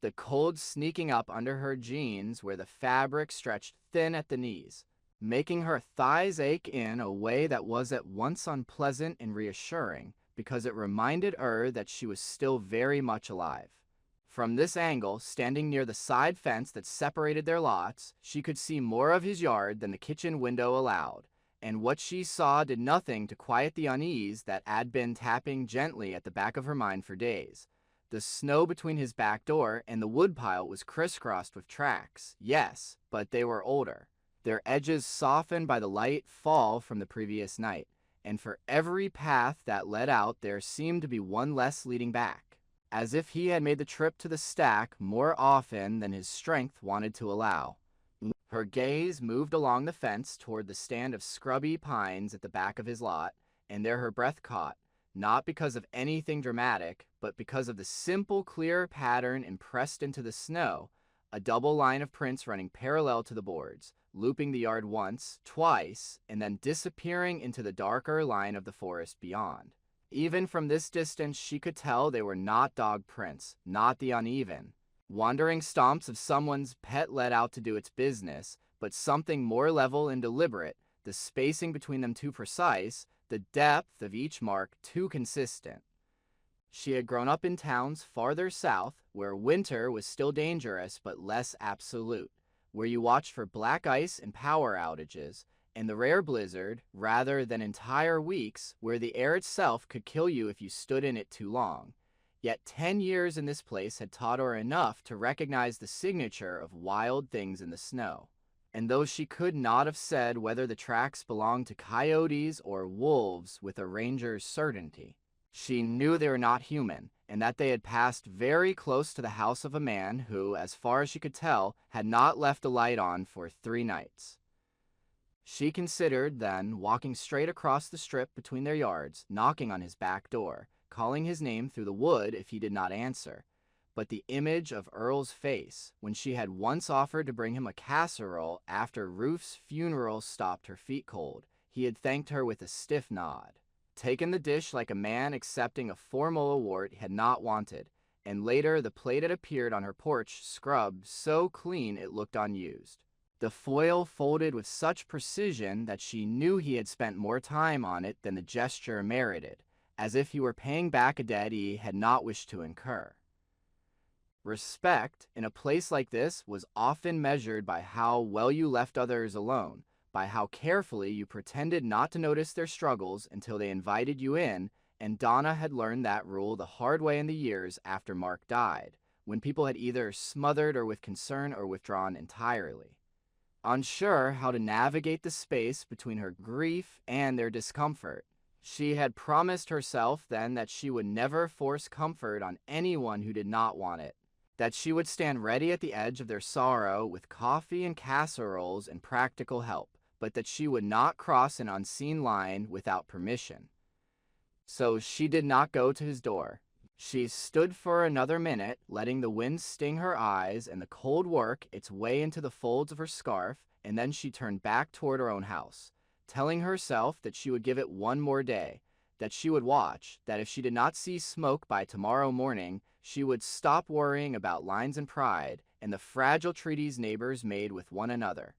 the cold sneaking up under her jeans where the fabric stretched thin at the knees, making her thighs ache in a way that was at once unpleasant and reassuring because it reminded her that she was still very much alive. From this angle, standing near the side fence that separated their lots, she could see more of his yard than the kitchen window allowed, and what she saw did nothing to quiet the unease that had been tapping gently at the back of her mind for days. The snow between his back door and the woodpile was crisscrossed with tracks, yes, but they were older, their edges softened by the light fall from the previous night, and for every path that led out there seemed to be one less leading back, as if he had made the trip to the stack more often than his strength wanted to allow. Her gaze moved along the fence toward the stand of scrubby pines at the back of his lot, and there her breath caught, not because of anything dramatic, but because of the simple, clear pattern impressed into the snow, a double line of prints running parallel to the boards, looping the yard once, twice, and then disappearing into the darker line of the forest beyond. Even from this distance, she could tell they were not dog prints, not the uneven, wandering stomps of someone's pet let out to do its business, but something more level and deliberate, the spacing between them too precise, the depth of each mark too consistent. She had grown up in towns farther south, where winter was still dangerous but less absolute, where you watched for black ice and power outages, and the rare blizzard, rather than entire weeks where the air itself could kill you if you stood in it too long. Yet 10 years in this place had taught her enough to recognize the signature of wild things in the snow. And though she could not have said whether the tracks belonged to coyotes or wolves with a ranger's certainty, she knew they were not human, and that they had passed very close to the house of a man who, as far as she could tell, had not left a light on for 3 nights. She considered, then, walking straight across the strip between their yards, knocking on his back door, calling his name through the wood if he did not answer. But the image of Earl's face, when she had once offered to bring him a casserole after Ruth's funeral stopped her feet cold, he had thanked her with a stiff nod, taken the dish like a man accepting a formal award he had not wanted, and later the plate had appeared on her porch scrubbed so clean it looked unused, the foil folded with such precision that she knew he had spent more time on it than the gesture merited, as if he were paying back a debt he had not wished to incur. Respect, in a place like this, was often measured by how well you left others alone, by how carefully you pretended not to notice their struggles until they invited you in, and Donna had learned that rule the hard way in the years after Mark died, when people had either smothered her with concern or withdrawn entirely. Unsure how to navigate the space between her grief and their discomfort, she had promised herself then that she would never force comfort on anyone who did not want it, that she would stand ready at the edge of their sorrow with coffee and casseroles and practical help, but that she would not cross an unseen line without permission. So she did not go to his door. She stood for another minute, letting the wind sting her eyes and the cold work its way into the folds of her scarf, and then she turned back toward her own house, telling herself that she would give it one more day, that she would watch, that if she did not see smoke by tomorrow morning, she would stop worrying about lines and pride and the fragile treaties neighbors made with one another,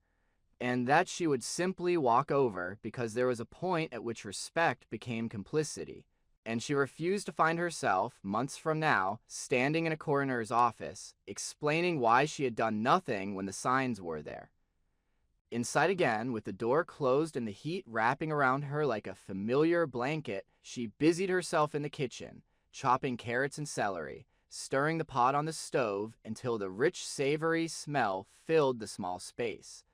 and that she would simply walk over because there was a point at which respect became complicity, and she refused to find herself, months from now, standing in a coroner's office, explaining why she had done nothing when the signs were there. Inside again, with the door closed and the heat wrapping around her like a familiar blanket, she busied herself in the kitchen, chopping carrots and celery, stirring the pot on the stove until the rich, savory smell filled the small space.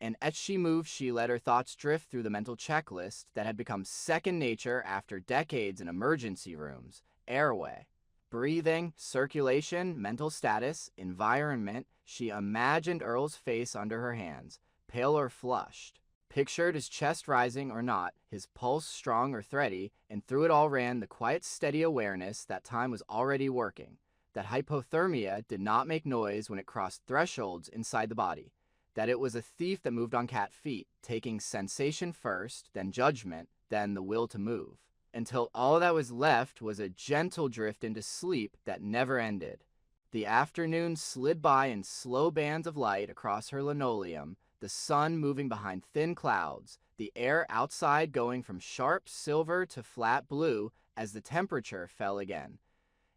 And as she moved, she let her thoughts drift through the mental checklist that had become second nature after decades in emergency rooms: airway, breathing, circulation, mental status, environment. She imagined Earl's face under her hands, pale or flushed, pictured his chest rising or not, his pulse strong or thready, and through it all ran the quiet, steady awareness that time was already working, that hypothermia did not make noise when it crossed thresholds inside the body, that it was a thief that moved on cat feet, taking sensation first, then judgment, then the will to move, until all that was left was a gentle drift into sleep that never ended. The afternoon slid by in slow bands of light across her linoleum, the sun moving behind thin clouds, the air outside going from sharp silver to flat blue as the temperature fell again.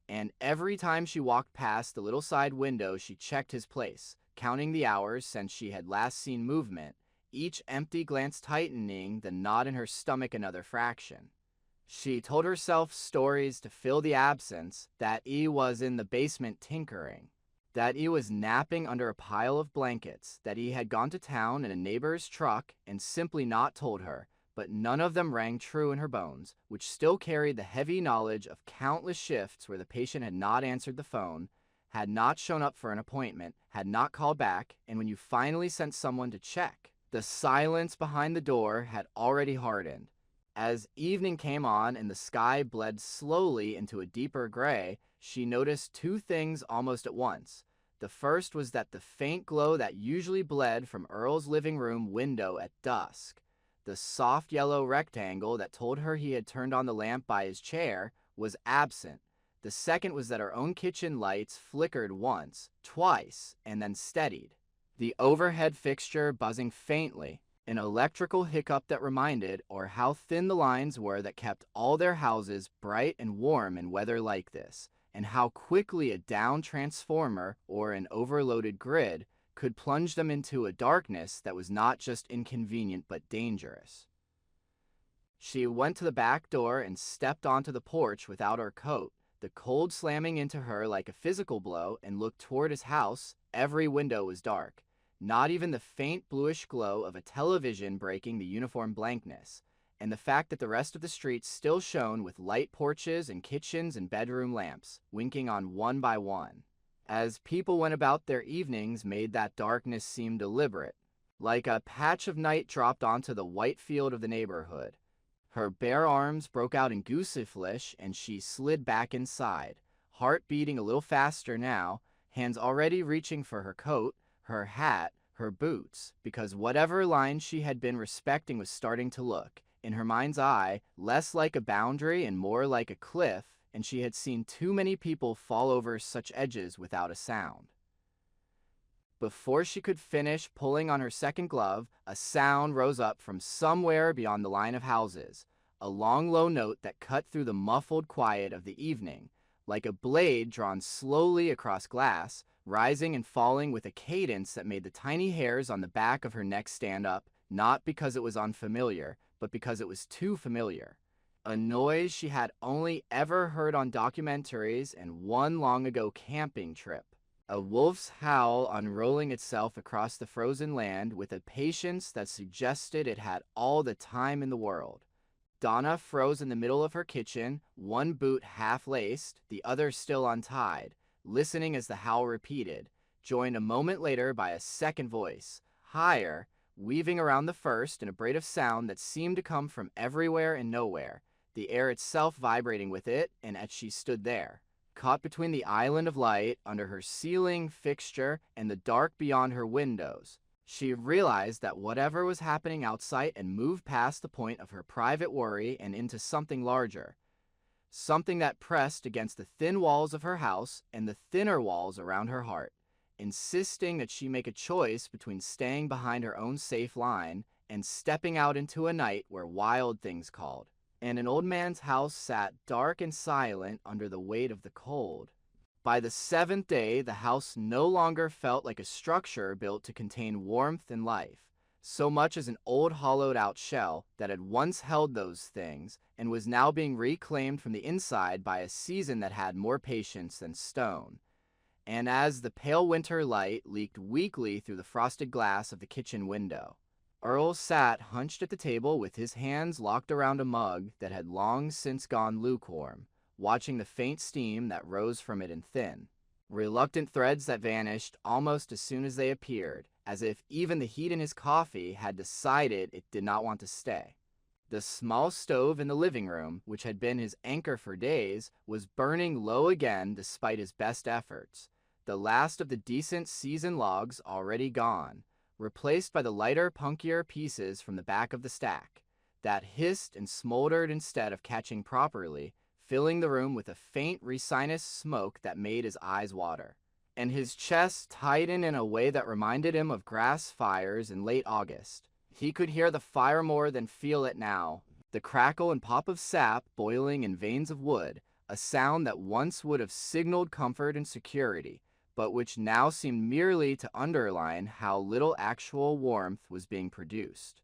And every time she walked past the little side window, she checked his place, counting the hours since she had last seen movement, each empty glance tightening the knot in her stomach another fraction. She told herself stories to fill the absence, that he was in the basement tinkering, that he was napping under a pile of blankets, that he had gone to town in a neighbor's truck and simply not told her, but none of them rang true in her bones, which still carried the heavy knowledge of countless shifts where the patient had not answered the phone, had not shown up for an appointment, had not called back, and when you finally sent someone to check, the silence behind the door had already hardened. As evening came on and the sky bled slowly into a deeper gray, she noticed two things almost at once. The first was that the faint glow that usually bled from Earl's living room window at dusk, the soft yellow rectangle that told her he had turned on the lamp by his chair, was absent. The second was that her own kitchen lights flickered once, twice, and then steadied, the overhead fixture buzzing faintly, an electrical hiccup that reminded or how thin the lines were that kept all their houses bright and warm in weather like this, and how quickly a down transformer or an overloaded grid could plunge them into a darkness that was not just inconvenient but dangerous. She went to the back door and stepped onto the porch without her coat, the cold slamming into her like a physical blow, and looked toward his house. Every window was dark, not even the faint bluish glow of a television breaking the uniform blankness, and the fact that the rest of the street still shone with light porches and kitchens and bedroom lamps, winking on one by one, as people went about their evenings, made that darkness seem deliberate, like a patch of night dropped onto the white field of the neighborhood. Her bare arms broke out in gooseflesh, and she slid back inside, heart beating a little faster now, hands already reaching for her coat, her hat, her boots, because whatever line she had been respecting was starting to look, in her mind's eye, less like a boundary and more like a cliff, and she had seen too many people fall over such edges without a sound. Before she could finish pulling on her second glove, a sound rose up from somewhere beyond the line of houses, a long low note that cut through the muffled quiet of the evening, like a blade drawn slowly across glass, rising and falling with a cadence that made the tiny hairs on the back of her neck stand up, not because it was unfamiliar, but because it was too familiar. a noise she had only ever heard on documentaries and one long ago camping trip. A wolf's howl unrolling itself across the frozen land with a patience that suggested it had all the time in the world. Donna froze in the middle of her kitchen, one boot half laced, the other still untied, listening as the howl repeated, joined a moment later by a second voice, higher, weaving around the first in a braid of sound that seemed to come from everywhere and nowhere, the air itself vibrating with it, and as she stood there, caught between the island of light under her ceiling fixture and the dark beyond her windows. She realized that whatever was happening outside had moved past the point of her private worry and into something larger, something that pressed against the thin walls of her house and the thinner walls around her heart, insisting that she make a choice between staying behind her own safe line and stepping out into a night where wild things called. And an old man's house sat dark and silent under the weight of the cold. By the seventh day, the house no longer felt like a structure built to contain warmth and life, so much as an old hollowed out shell that had once held those things and was now being reclaimed from the inside by a season that had more patience than stone. And as the pale winter light leaked weakly through the frosted glass of the kitchen window, Earl sat hunched at the table with his hands locked around a mug that had long since gone lukewarm, watching the faint steam that rose from it in thin, reluctant threads that vanished almost as soon as they appeared, as if even the heat in his coffee had decided it did not want to stay. The small stove in the living room, which had been his anchor for days, was burning low again despite his best efforts, the last of the decent seasoned logs already gone, replaced by the lighter, punkier pieces from the back of the stack, that hissed and smoldered instead of catching properly, filling the room with a faint resinous smoke that made his eyes water. And his chest tightened in a way that reminded him of grass fires in late August. He could hear the fire more than feel it now, the crackle and pop of sap boiling in veins of wood, a sound that once would have signaled comfort and security, but which now seemed merely to underline how little actual warmth was being produced.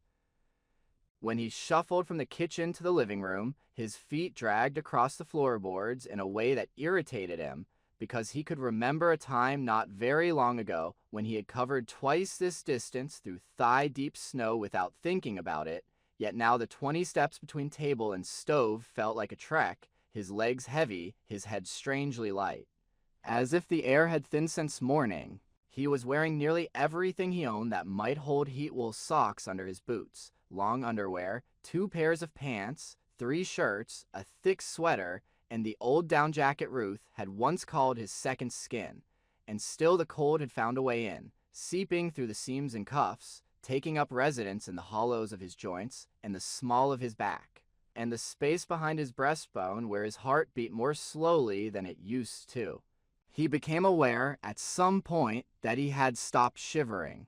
When he shuffled from the kitchen to the living room, his feet dragged across the floorboards in a way that irritated him, because he could remember a time not very long ago when he had covered twice this distance through thigh-deep snow without thinking about it, yet now the 20 steps between table and stove felt like a trek, his legs heavy, his head strangely light. As if the air had thinned since morning, he was wearing nearly everything he owned that might hold heat wool socks under his boots, long underwear, 2 pairs of pants, 3 shirts, a thick sweater, and the old down jacket Ruth had once called his second skin, and still the cold had found a way in, seeping through the seams and cuffs, taking up residence in the hollows of his joints and the small of his back, and the space behind his breastbone where his heart beat more slowly than it used to. He became aware at some point that he had stopped shivering.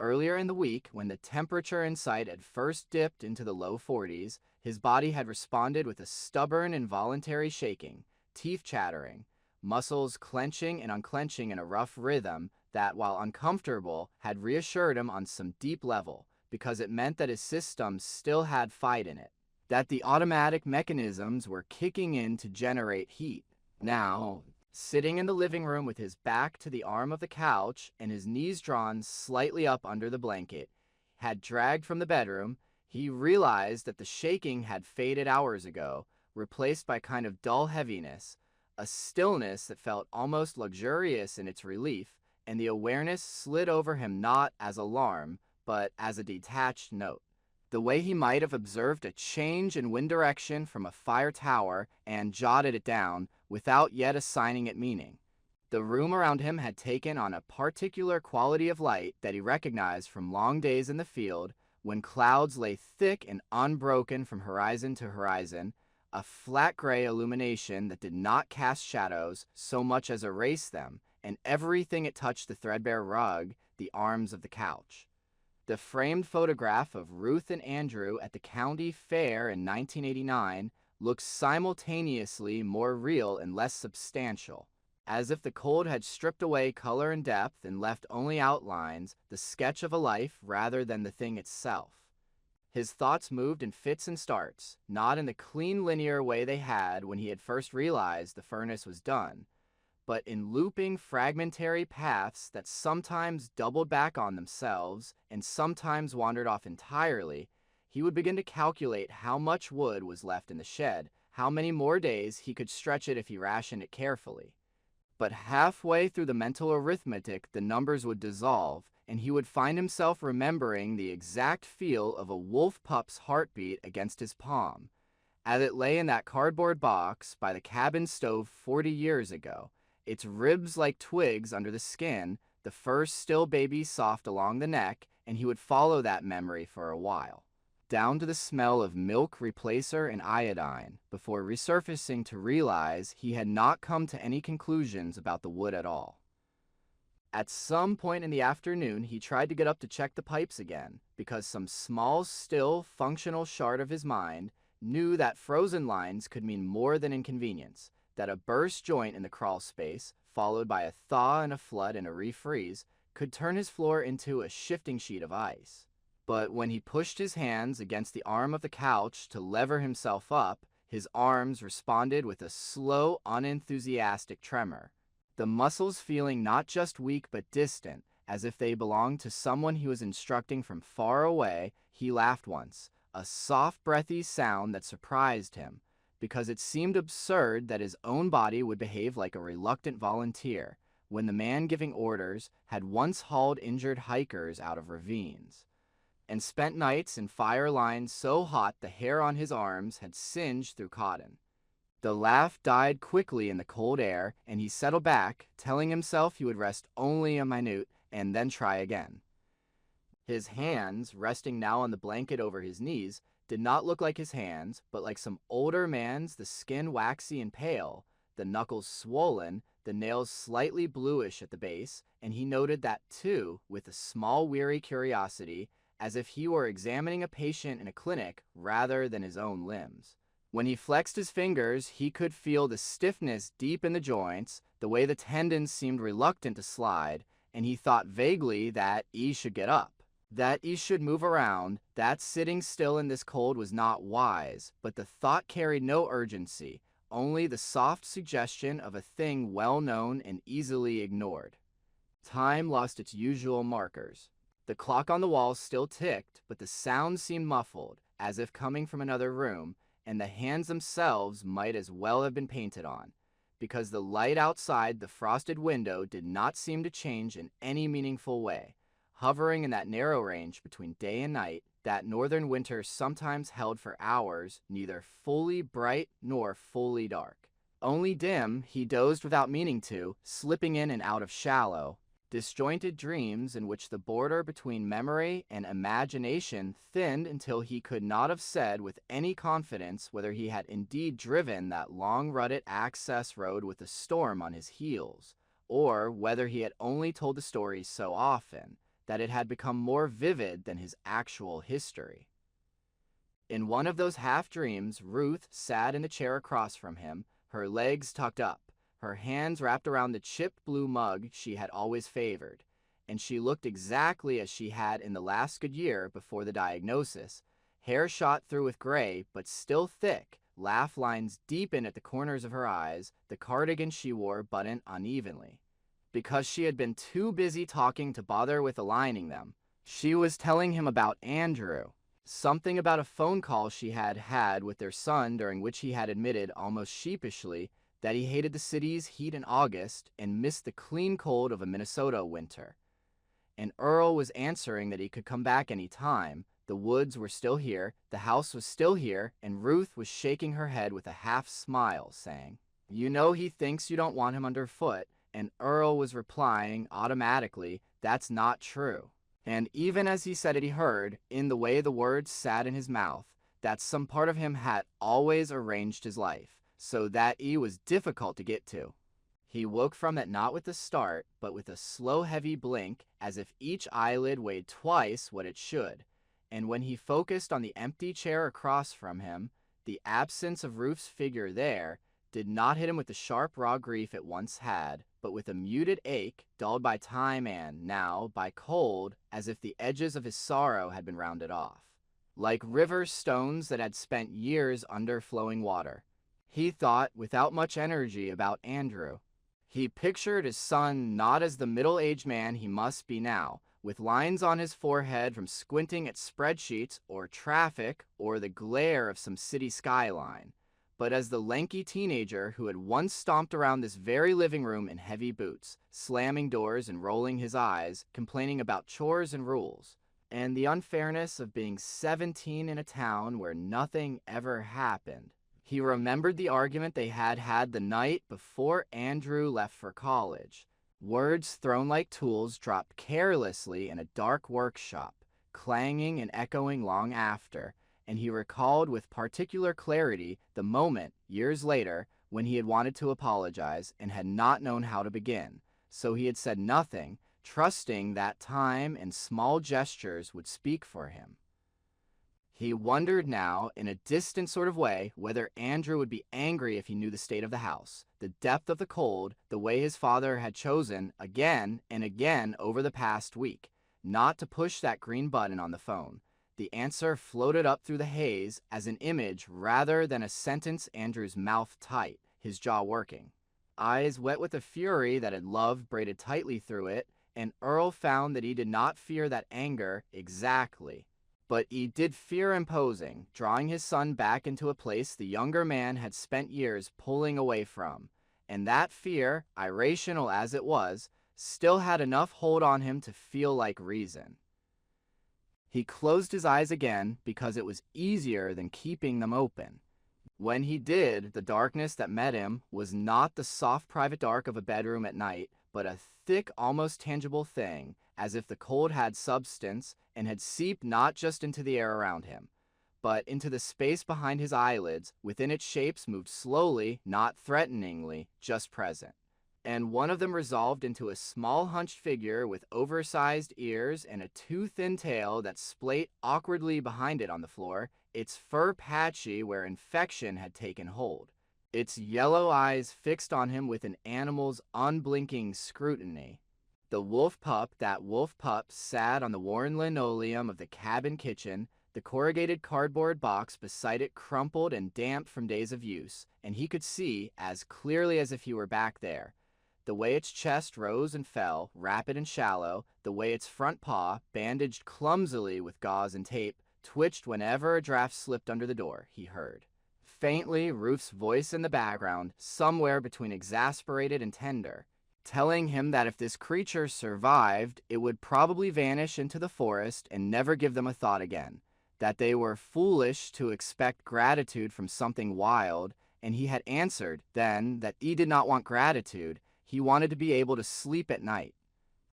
Earlier in the week, when the temperature inside had first dipped into the low 40s, his body had responded with a stubborn involuntary shaking, teeth chattering, muscles clenching and unclenching in a rough rhythm that, while uncomfortable, had reassured him on some deep level, because it meant that his system still had fight in it, that the automatic mechanisms were kicking in to generate heat. Now, sitting in the living room with his back to the arm of the couch and his knees drawn slightly up under the blanket, had dragged from the bedroom, he realized that the shaking had faded hours ago, replaced by a kind of dull heaviness, a stillness that felt almost luxurious in its relief, and the awareness slid over him not as alarm, but as a detached note. The way he might have observed a change in wind direction from a fire tower and jotted it down, without yet assigning it meaning. The room around him had taken on a particular quality of light that he recognized from long days in the field, when clouds lay thick and unbroken from horizon to horizon, a flat gray illumination that did not cast shadows so much as erase them, and everything it touched the threadbare rug, the arms of the couch. The framed photograph of Ruth and Andrew at the county fair in 1989 looked simultaneously more real and less substantial, as if the cold had stripped away color and depth and left only outlines, the sketch of a life rather than the thing itself. His thoughts moved in fits and starts, not in the clean linear way they had when he had first realized the furnace was done, but in looping fragmentary paths that sometimes doubled back on themselves and sometimes wandered off entirely. He would begin to calculate how much wood was left in the shed, how many more days he could stretch it if he rationed it carefully. But halfway through the mental arithmetic, the numbers would dissolve, and he would find himself remembering the exact feel of a wolf pup's heartbeat against his palm, as it lay in that cardboard box by the cabin stove 40 years ago, its ribs like twigs under the skin, the first still baby soft along the neck, and he would follow that memory for a while, down to the smell of milk replacer and iodine, before resurfacing to realize he had not come to any conclusions about the wood at all. At some point in the afternoon, he tried to get up to check the pipes again, because some small, still, functional shard of his mind knew that frozen lines could mean more than inconvenience, that a burst joint in the crawl space, followed by a thaw and a flood and a refreeze, could turn his floor into a shifting sheet of ice. But when he pushed his hands against the arm of the couch to lever himself up, his arms responded with a slow, unenthusiastic tremor, the muscles feeling not just weak but distant, as if they belonged to someone he was instructing from far away. He laughed once, a soft, breathy sound that surprised him, because it seemed absurd that his own body would behave like a reluctant volunteer, when the man giving orders had once hauled injured hikers out of ravines, and spent nights in fire lines so hot the hair on his arms had singed through cotton. The laugh died quickly in the cold air, and he settled back, telling himself he would rest only a minute and then try again. His hands, resting now on the blanket over his knees, did not look like his hands, but like some older man's, the skin waxy and pale, the knuckles swollen, the nails slightly bluish at the base, and he noted that too, with a small weary curiosity, as if he were examining a patient in a clinic rather than his own limbs. When he flexed his fingers, he could feel the stiffness deep in the joints, the way the tendons seemed reluctant to slide, and he thought vaguely that he should get up, that he should move around, that sitting still in this cold was not wise, but the thought carried no urgency, only the soft suggestion of a thing well known and easily ignored. Time lost its usual markers. The clock on the wall still ticked, but the sound seemed muffled, as if coming from another room, and the hands themselves might as well have been painted on, because the light outside the frosted window did not seem to change in any meaningful way, hovering in that narrow range between day and night that northern winter sometimes held for hours, neither fully bright nor fully dark. Only dim, he dozed without meaning to, slipping in and out of shallow, disjointed dreams in which the border between memory and imagination thinned until he could not have said with any confidence whether he had indeed driven that long-rutted access road with a storm on his heels, or whether he had only told the story so often that it had become more vivid than his actual history. In one of those half-dreams, Ruth sat in the chair across from him, her legs tucked up, her hands wrapped around the chipped blue mug she had always favored, and she looked exactly as she had in the last good year before the diagnosis, hair shot through with gray but still thick, laugh lines deep in at the corners of her eyes, the cardigan she wore buttoned unevenly. Because she had been too busy talking to bother with aligning them, she was telling him about Andrew, something about a phone call she had had with their son during which he had admitted almost sheepishly that he hated the city's heat in August and missed the clean cold of a Minnesota winter. And Earl was answering that he could come back any time. The woods were still here, the house was still here, and Ruth was shaking her head with a half smile, saying, "You know he thinks you don't want him underfoot," and Earl was replying automatically, "That's not true." And even as he said it, he heard, in the way the words sat in his mouth, that some part of him had always arranged his life, so that he was difficult to get to. He woke from it not with a start, but with a slow heavy blink, as if each eyelid weighed twice what it should, and when he focused on the empty chair across from him, the absence of Ruth's figure there did not hit him with the sharp raw grief it once had, but with a muted ache, dulled by time and, now, by cold, as if the edges of his sorrow had been rounded off. like river stones that had spent years under flowing water. He thought without much energy about Andrew. He pictured his son not as the middle-aged man he must be now, with lines on his forehead from squinting at spreadsheets or traffic or the glare of some city skyline, but as the lanky teenager who had once stomped around this very living room in heavy boots, slamming doors and rolling his eyes, complaining about chores and rules, and the unfairness of being 17 in a town where nothing ever happened. He remembered the argument they had had the night before Andrew left for college. Words thrown like tools dropped carelessly in a dark workshop, clanging and echoing long after, and he recalled with particular clarity the moment, years later, when he had wanted to apologize and had not known how to begin. So he had said nothing, trusting that time and small gestures would speak for him. He wondered now, in a distant sort of way, whether Andrew would be angry if he knew the state of the house, the depth of the cold, the way his father had chosen, again and again over the past week, not to push that green button on the phone. The answer floated up through the haze as an image rather than a sentence. Andrew's mouth tight, his jaw working. Eyes wet with a fury that had love braided tightly through it, and Earl found that he did not fear that anger exactly. But he did fear imposing, drawing his son back into a place the younger man had spent years pulling away from. And that fear, irrational as it was, still had enough hold on him to feel like reason. He closed his eyes again because it was easier than keeping them open. When he did, the darkness that met him was not the soft private dark of a bedroom at night, but a thick, almost tangible thing, as if the cold had substance and had seeped not just into the air around him, but into the space behind his eyelids. Within its shapes moved slowly, not threateningly, just present. And one of them resolved into a small hunched figure with oversized ears and a too thin tail that splayed awkwardly behind it on the floor, its fur patchy where infection had taken hold, its yellow eyes fixed on him with an animal's unblinking scrutiny. The wolf pup sat on the worn linoleum of the cabin kitchen, the corrugated cardboard box beside it crumpled and damp from days of use, and he could see, as clearly as if he were back there, the way its chest rose and fell, rapid and shallow, the way its front paw, bandaged clumsily with gauze and tape, twitched whenever a draft slipped under the door, he heard. Faintly, Ruth's voice in the background, somewhere between exasperated and tender, telling him that if this creature survived, it would probably vanish into the forest and never give them a thought again, that they were foolish to expect gratitude from something wild, and he had answered then that he did not want gratitude. He wanted to be able to sleep at night.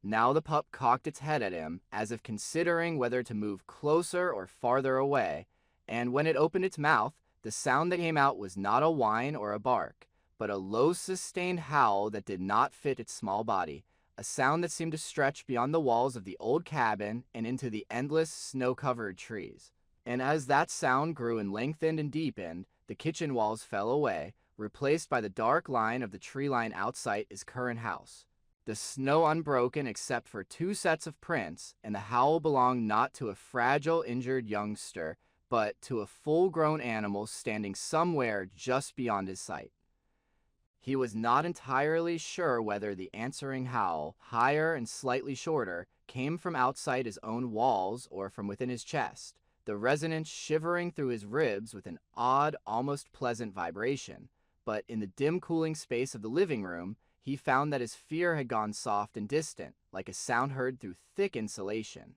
Now the pup cocked its head at him, as if considering whether to move closer or farther away, and when it opened its mouth, the sound that came out was not a whine or a bark, but a low sustained howl that did not fit its small body, a sound that seemed to stretch beyond the walls of the old cabin and into the endless snow-covered trees. And as that sound grew and lengthened and deepened, the kitchen walls fell away, replaced by the dark line of the tree line outside his current house. The snow unbroken except for 2 sets of prints, and the howl belonged not to a fragile, injured youngster, but to a full-grown animal standing somewhere just beyond his sight. He was not entirely sure whether the answering howl, higher and slightly shorter, came from outside his own walls or from within his chest, the resonance shivering through his ribs with an odd, almost pleasant vibration. But in the dim cooling space of the living room, he found that his fear had gone soft and distant, like a sound heard through thick insulation.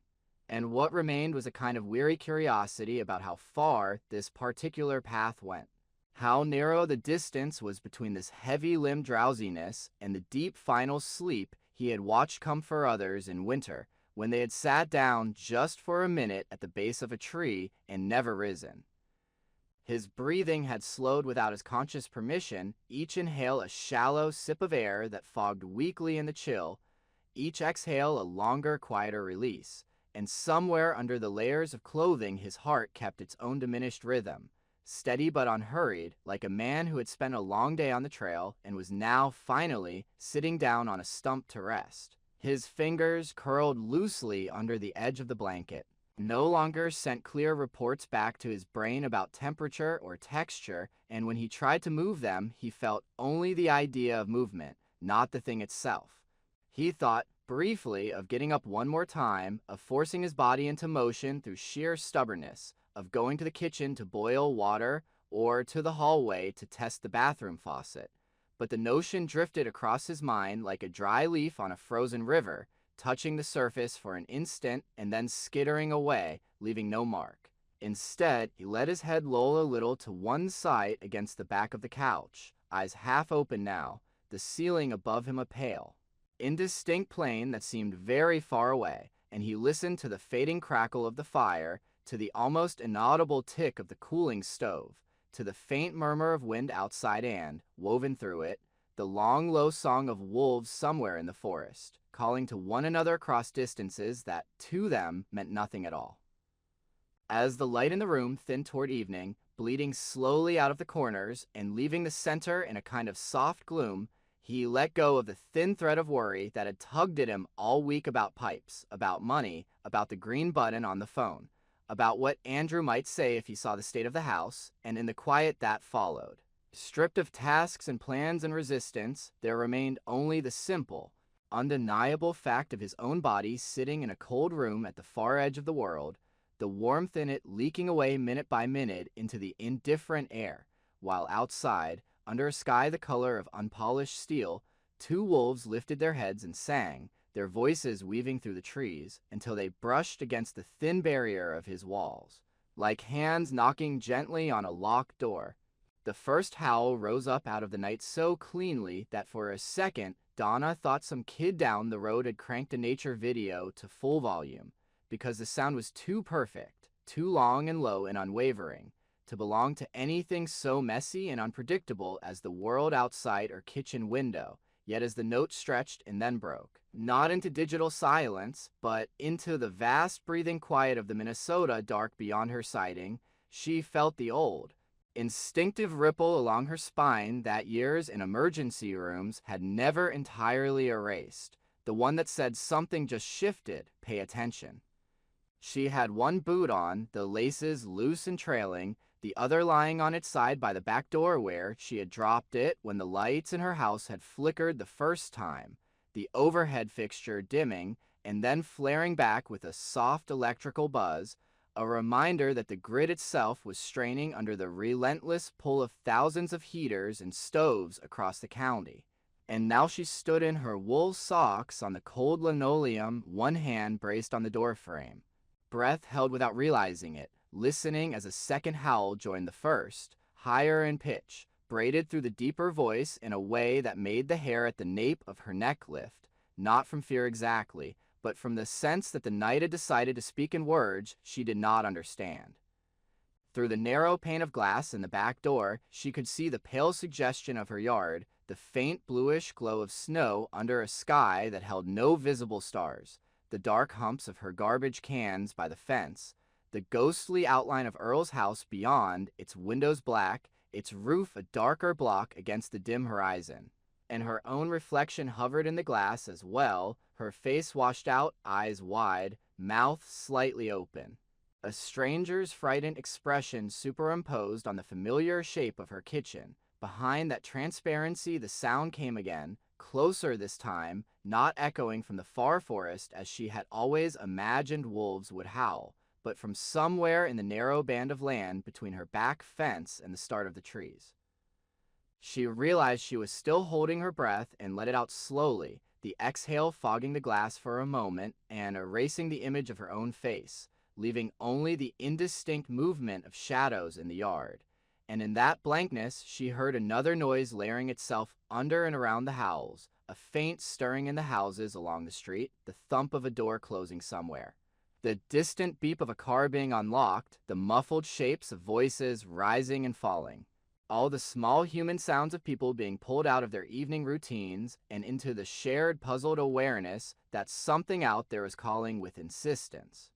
And what remained was a kind of weary curiosity about how far this particular path went. How narrow the distance was between this heavy-limbed drowsiness and the deep final sleep he had watched come for others in winter, when they had sat down just for a minute at the base of a tree and never risen. His breathing had slowed without his conscious permission, each inhale a shallow sip of air that fogged weakly in the chill, each exhale a longer, quieter release, and somewhere under the layers of clothing his heart kept its own diminished rhythm, steady but unhurried, like a man who had spent a long day on the trail and was now, finally, sitting down on a stump to rest. His fingers curled loosely under the edge of the blanket. no longer sent clear reports back to his brain about temperature or texture, and when he tried to move them, he felt only the idea of movement, not the thing itself. He thought, briefly, of getting up one more time, of forcing his body into motion through sheer stubbornness, of going to the kitchen to boil water, or to the hallway to test the bathroom faucet. But the notion drifted across his mind like a dry leaf on a frozen river, touching the surface for an instant and then skittering away, leaving no mark. Instead, he let his head loll a little to one side against the back of the couch, eyes half open now, the ceiling above him a pale, indistinct plane that seemed very far away, and he listened to the fading crackle of the fire, to the almost inaudible tick of the cooling stove, to the faint murmur of wind outside and, woven through it, the long low song of wolves somewhere in the forest, calling to one another across distances that to them meant nothing at all. As the light in the room thinned toward evening, bleeding slowly out of the corners and leaving the center in a kind of soft gloom, he let go of the thin thread of worry that had tugged at him all week about pipes, about money, about the green button on the phone, about what Andrew might say if he saw the state of the house, and in the quiet that followed. Stripped of tasks and plans and resistance, there remained only the simple, undeniable fact of his own body sitting in a cold room at the far edge of the world, the warmth in it leaking away minute by minute into the indifferent air, while outside, under a sky the color of unpolished steel, two wolves lifted their heads and sang, their voices weaving through the trees, until they brushed against the thin barrier of his walls, like hands knocking gently on a locked door. The first howl rose up out of the night so cleanly that for a second Donna thought some kid down the road had cranked a nature video to full volume, because the sound was too perfect, too long and low and unwavering, to belong to anything so messy and unpredictable as the world outside or kitchen window, yet as the note stretched and then broke, not into digital silence, but into the vast breathing quiet of the Minnesota dark beyond her siding, she felt the old, instinctive ripple along her spine that years in emergency rooms had never entirely erased, the one that said something just shifted, pay attention. She had one boot on, the laces loose and trailing, the other lying on its side by the back door where she had dropped it when the lights in her house had flickered the first time, the overhead fixture dimming and then flaring back with a soft electrical buzz, a reminder that the grid itself was straining under the relentless pull of thousands of heaters and stoves across the county. And now she stood in her wool socks on the cold linoleum, one hand braced on the doorframe, breath held without realizing it, listening as a second howl joined the first, higher in pitch, braided through the deeper voice in a way that made the hair at the nape of her neck lift, not from fear exactly, but from the sense that the night had decided to speak in words she did not understand. Through the narrow pane of glass in the back door, she could see the pale suggestion of her yard, the faint bluish glow of snow under a sky that held no visible stars, the dark humps of her garbage cans by the fence, the ghostly outline of Earl's house beyond, its windows black, its roof a darker block against the dim horizon. And her own reflection hovered in the glass as well, her face washed out, eyes wide, mouth slightly open. A stranger's frightened expression superimposed on the familiar shape of her kitchen. Behind that transparency the sound came again, closer this time, not echoing from the far forest as she had always imagined wolves would howl, but from somewhere in the narrow band of land between her back fence and the start of the trees. She realized she was still holding her breath and let it out slowly, the exhale fogging the glass for a moment and erasing the image of her own face, leaving only the indistinct movement of shadows in the yard. And in that blankness she heard another noise layering itself under and around the howls, a faint stirring in the houses along the street, the thump of a door closing somewhere, the distant beep of a car being unlocked, the muffled shapes of voices rising and falling. All the small human sounds of people being pulled out of their evening routines and into the shared puzzled awareness that something out there is calling with insistence.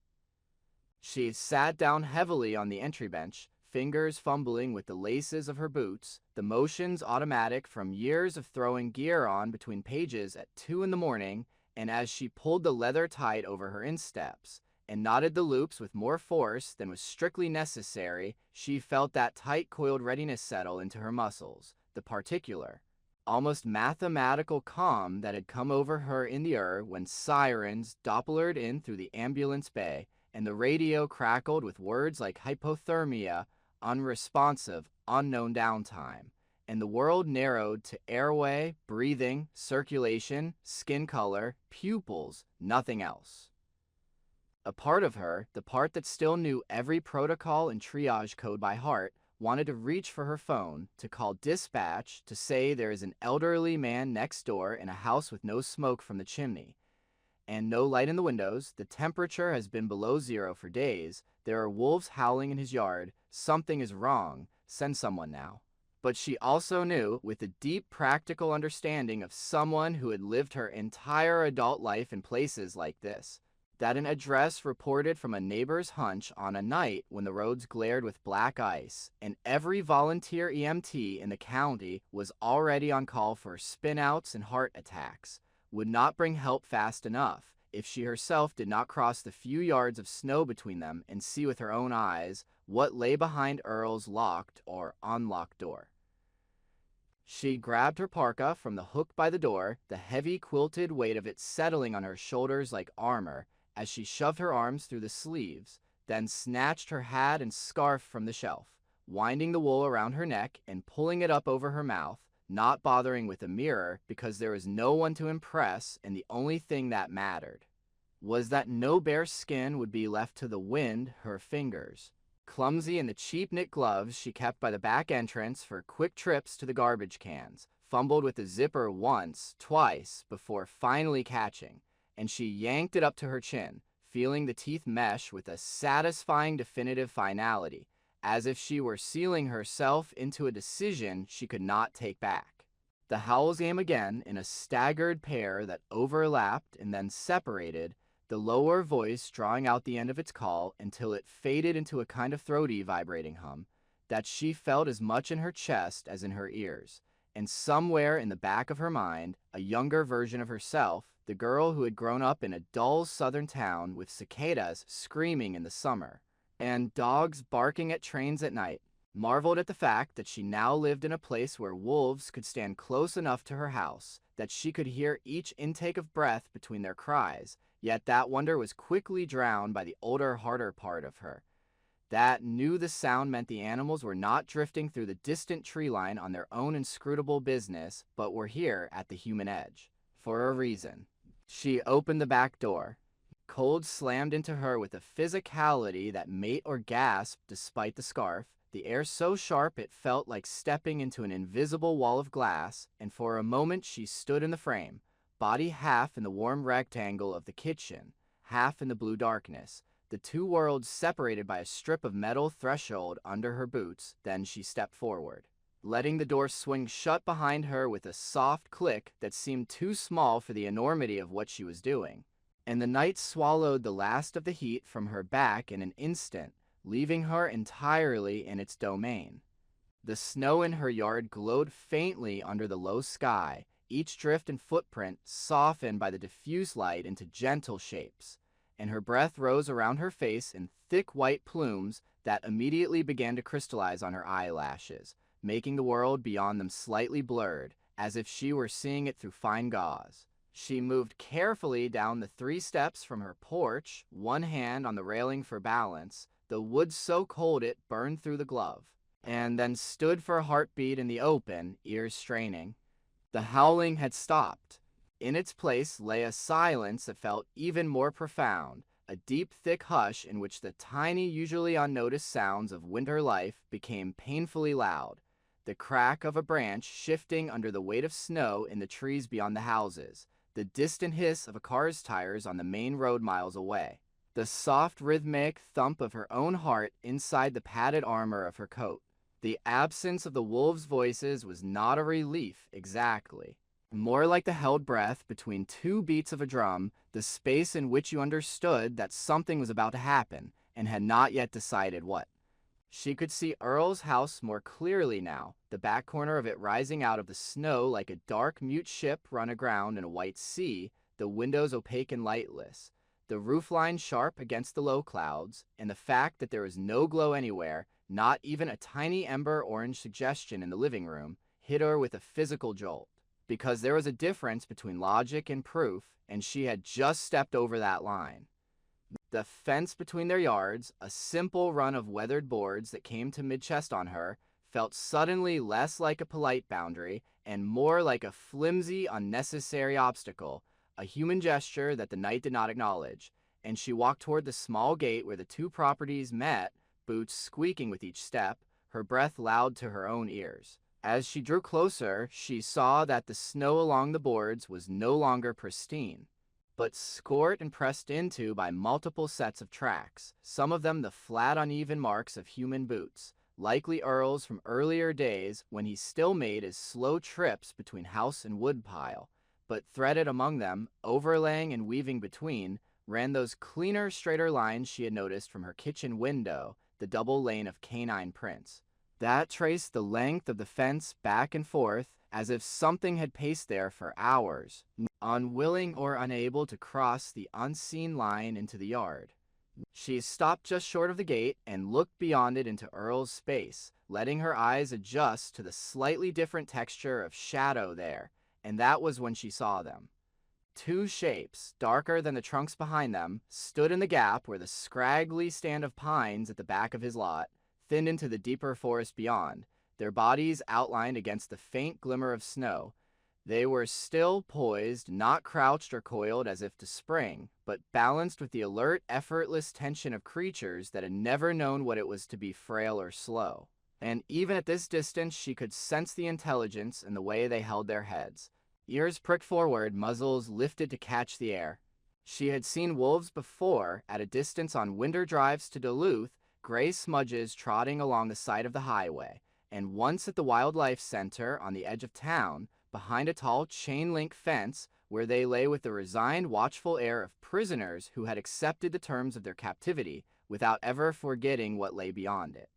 She sat down heavily on the entry bench, fingers fumbling with the laces of her boots, the motions automatic from years of throwing gear on between pages at 2 in the morning, and as she pulled the leather tight over her insteps, and knotted the loops with more force than was strictly necessary. She felt that tight-coiled readiness settle into her muscles, the particular, almost mathematical calm that had come over her in the when sirens dopplered in through the ambulance bay, and the radio crackled with words like hypothermia, unresponsive, unknown downtime, and the world narrowed to airway, breathing, circulation, skin color, pupils, nothing else. A part of her, the part that still knew every protocol and triage code by heart, wanted to reach for her phone, to call dispatch, to say there is an elderly man next door in a house with no smoke from the chimney, and no light in the windows. The temperature has been below zero for days. There are wolves howling in his yard. Something is wrong. Send someone now. But she also knew, with a deep practical understanding of someone who had lived her entire adult life in places like this, that an address reported from a neighbor's hunch on a night when the roads glared with black ice, and every volunteer EMT in the county was already on call for spinouts and heart attacks, would not bring help fast enough if she herself did not cross the few yards of snow between them and see with her own eyes what lay behind Earl's locked or unlocked door. She grabbed her parka from the hook by the door, the heavy quilted weight of it settling on her shoulders like armor as she shoved her arms through the sleeves, then snatched her hat and scarf from the shelf, winding the wool around her neck and pulling it up over her mouth, not bothering with a mirror because there was no one to impress, and the only thing that mattered was that no bare skin would be left to the wind. Her fingers, clumsy in the cheap knit gloves she kept by the back entrance for quick trips to the garbage cans, fumbled with the zipper once, twice, before finally catching, and she yanked it up to her chin, feeling the teeth mesh with a satisfying definitive finality, as if she were sealing herself into a decision she could not take back. The howls came again in a staggered pair that overlapped and then separated, the lower voice drawing out the end of its call until it faded into a kind of throaty vibrating hum that she felt as much in her chest as in her ears, and somewhere in the back of her mind, a younger version of herself, the girl who had grown up in a dull southern town with cicadas screaming in the summer and dogs barking at trains at night, marveled at the fact that she now lived in a place where wolves could stand close enough to her house that she could hear each intake of breath between their cries, yet that wonder was quickly drowned by the older, harder part of her that knew the sound meant the animals were not drifting through the distant tree line on their own inscrutable business, but were here at the human edge, for a reason. She opened the back door. Cold slammed into her with a physicality that made or gasped despite the scarf, the air so sharp it felt like stepping into an invisible wall of glass, and for a moment she stood in the frame, body half in the warm rectangle of the kitchen, half in the blue darkness, the two worlds separated by a strip of metal threshold under her boots. Then she stepped forward, letting the door swing shut behind her with a soft click that seemed too small for the enormity of what she was doing. And the night swallowed the last of the heat from her back in an instant, leaving her entirely in its domain. The snow in her yard glowed faintly under the low sky, each drift and footprint softened by the diffuse light into gentle shapes, and her breath rose around her face in thick white plumes that immediately began to crystallize on her eyelashes, making the world beyond them slightly blurred, as if she were seeing it through fine gauze. She moved carefully down the 3 steps from her porch, one hand on the railing for balance, the wood so cold it burned through the glove, and then stood for a heartbeat in the open, ears straining. The howling had stopped. In its place lay a silence that felt even more profound, a deep, thick hush in which the tiny, usually unnoticed sounds of winter life became painfully loud, the crack of a branch shifting under the weight of snow in the trees beyond the houses, the distant hiss of a car's tires on the main road miles away, the soft, rhythmic thump of her own heart inside the padded armor of her coat. The absence of the wolves' voices was not a relief exactly. More like the held breath between 2 beats of a drum, the space in which you understood that something was about to happen and had not yet decided what. She could see Earl's house more clearly now, the back corner of it rising out of the snow like a dark, mute ship run aground in a white sea, the windows opaque and lightless, The roofline sharp against the low clouds, and the fact that there was no glow anywhere, not even a tiny ember orange suggestion in the living room, hit her with a physical jolt. Because there was a difference between logic and proof, and she had just stepped over that line. The fence between their yards, a simple run of weathered boards that came to mid-chest on her, felt suddenly less like a polite boundary and more like a flimsy, unnecessary obstacle, a human gesture that the night did not acknowledge, and she walked toward the small gate where the two properties met, boots squeaking with each step, her breath loud to her own ears. As she drew closer, she saw that the snow along the boards was no longer pristine, but scored and pressed into by multiple sets of tracks, some of them the flat uneven marks of human boots, likely Earl's from earlier days when he still made his slow trips between house and woodpile, but threaded among them, overlaying and weaving between, ran those cleaner, straighter lines she had noticed from her kitchen window, the double lane of canine prints. That traced the length of the fence back and forth, as if something had paced there for hours, unwilling or unable to cross the unseen line into the yard. She stopped just short of the gate and looked beyond it into Earl's space, letting her eyes adjust to the slightly different texture of shadow there, and that was when she saw them. Two shapes, darker than the trunks behind them, stood in the gap where the scraggly stand of pines at the back of his lot thinned into the deeper forest beyond, their bodies outlined against the faint glimmer of snow. They were still poised, not crouched or coiled as if to spring, but balanced with the alert, effortless tension of creatures that had never known what it was to be frail or slow. And even at this distance, she could sense the intelligence in the way they held their heads. Ears pricked forward, muzzles lifted to catch the air. She had seen wolves before, at a distance on winter drives to Duluth, gray smudges trotting along the side of the highway, and once at the wildlife center on the edge of town, behind a tall chain-link fence where they lay with the resigned, watchful air of prisoners who had accepted the terms of their captivity without ever forgetting what lay beyond it.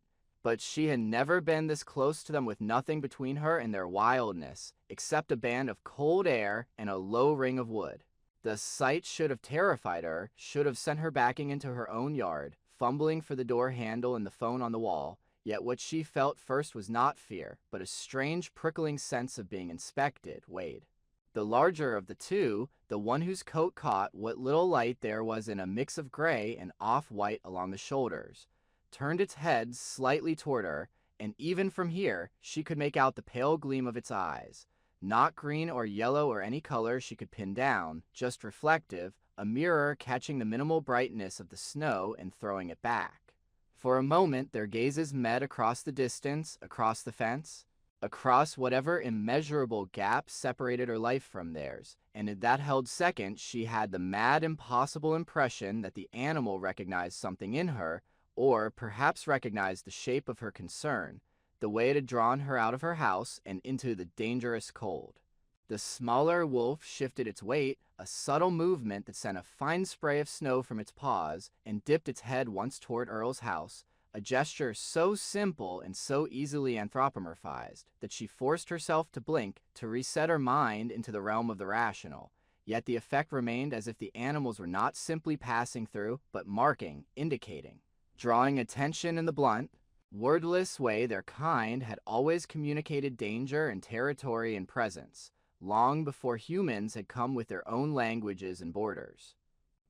But she had never been this close to them with nothing between her and their wildness, except a band of cold air and a low ring of wood. The sight should have terrified her, should have sent her backing into her own yard, fumbling for the door handle and the phone on the wall, yet what she felt first was not fear, but a strange prickling sense of being inspected, weighed. The larger of the two, the one whose coat caught what little light there was in a mix of gray and off-white along the shoulders, turned its head slightly toward her, and even from here she could make out the pale gleam of its eyes. Not green or yellow or any color she could pin down, just reflective, a mirror catching the minimal brightness of the snow and throwing it back. For a moment their gazes met across the distance, across the fence, across whatever immeasurable gap separated her life from theirs, and in that held second she had the mad, impossible impression that the animal recognized something in her, or perhaps recognized the shape of her concern, the way it had drawn her out of her house and into the dangerous cold. The smaller wolf shifted its weight, a subtle movement that sent a fine spray of snow from its paws, and dipped its head once toward Earl's house, a gesture so simple and so easily anthropomorphized that she forced herself to blink to reset her mind into the realm of the rational. Yet the effect remained as if the animals were not simply passing through, but marking, indicating, drawing attention in the blunt, wordless way their kind had always communicated danger and territory and presence, long before humans had come with their own languages and borders.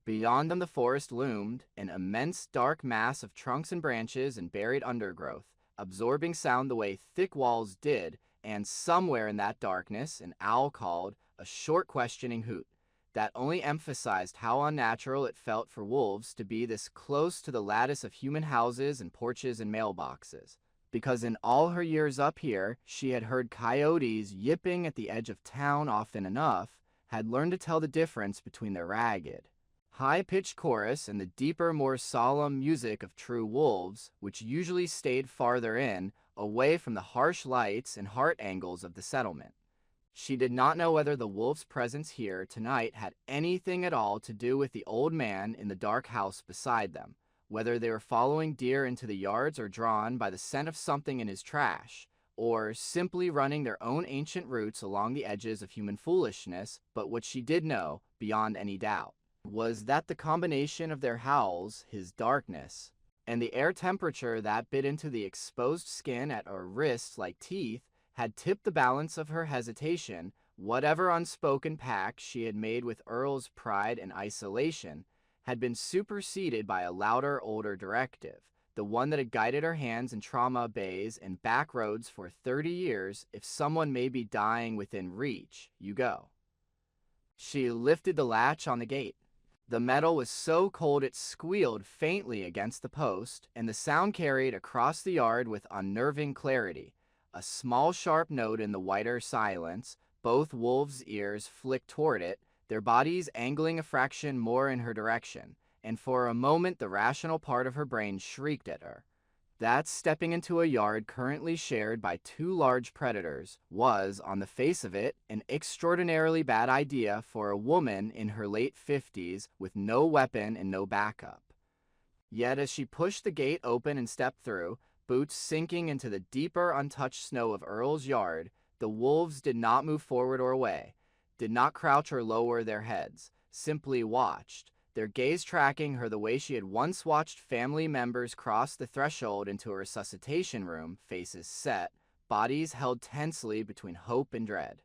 Beyond them the forest loomed, an immense dark mass of trunks and branches and buried undergrowth, absorbing sound the way thick walls did, and somewhere in that darkness an owl called, a short questioning hoot, that only emphasized how unnatural it felt for wolves to be this close to the lattice of human houses and porches and mailboxes. Because in all her years up here, she had heard coyotes yipping at the edge of town often enough, had learned to tell the difference between their ragged, high-pitched chorus and the deeper, more solemn music of true wolves, which usually stayed farther in, away from the harsh lights and heart angles of the settlement. She did not know whether the wolf's presence here tonight had anything at all to do with the old man in the dark house beside them, whether they were following deer into the yards or drawn by the scent of something in his trash, or simply running their own ancient roots along the edges of human foolishness, but what she did know, beyond any doubt, was that the combination of their howls, his darkness, and the air temperature that bit into the exposed skin at her wrists like teeth had tipped the balance of her hesitation. Whatever unspoken pact she had made with Earl's pride and isolation had been superseded by a louder, older directive, the one that had guided her hands in trauma bays and back roads for 30 years. If someone may be dying within reach, you go. She lifted the latch on the gate. The metal was so cold it squealed faintly against the post, and the sound carried across the yard with unnerving clarity. A small sharp note in the whiter silence. Both wolves' ears flicked toward it, their bodies angling a fraction more in her direction, and for a moment the rational part of her brain shrieked at her. That stepping into a yard currently shared by two large predators was, on the face of it, an extraordinarily bad idea for a woman in her late 50s with no weapon and no backup. Yet as she pushed the gate open and stepped through, boots sinking into the deeper untouched snow of Earl's yard, the wolves did not move forward or away, did not crouch or lower their heads, simply watched, their gaze tracking her the way she had once watched family members cross the threshold into a resuscitation room, faces set, bodies held tensely between hope and dread.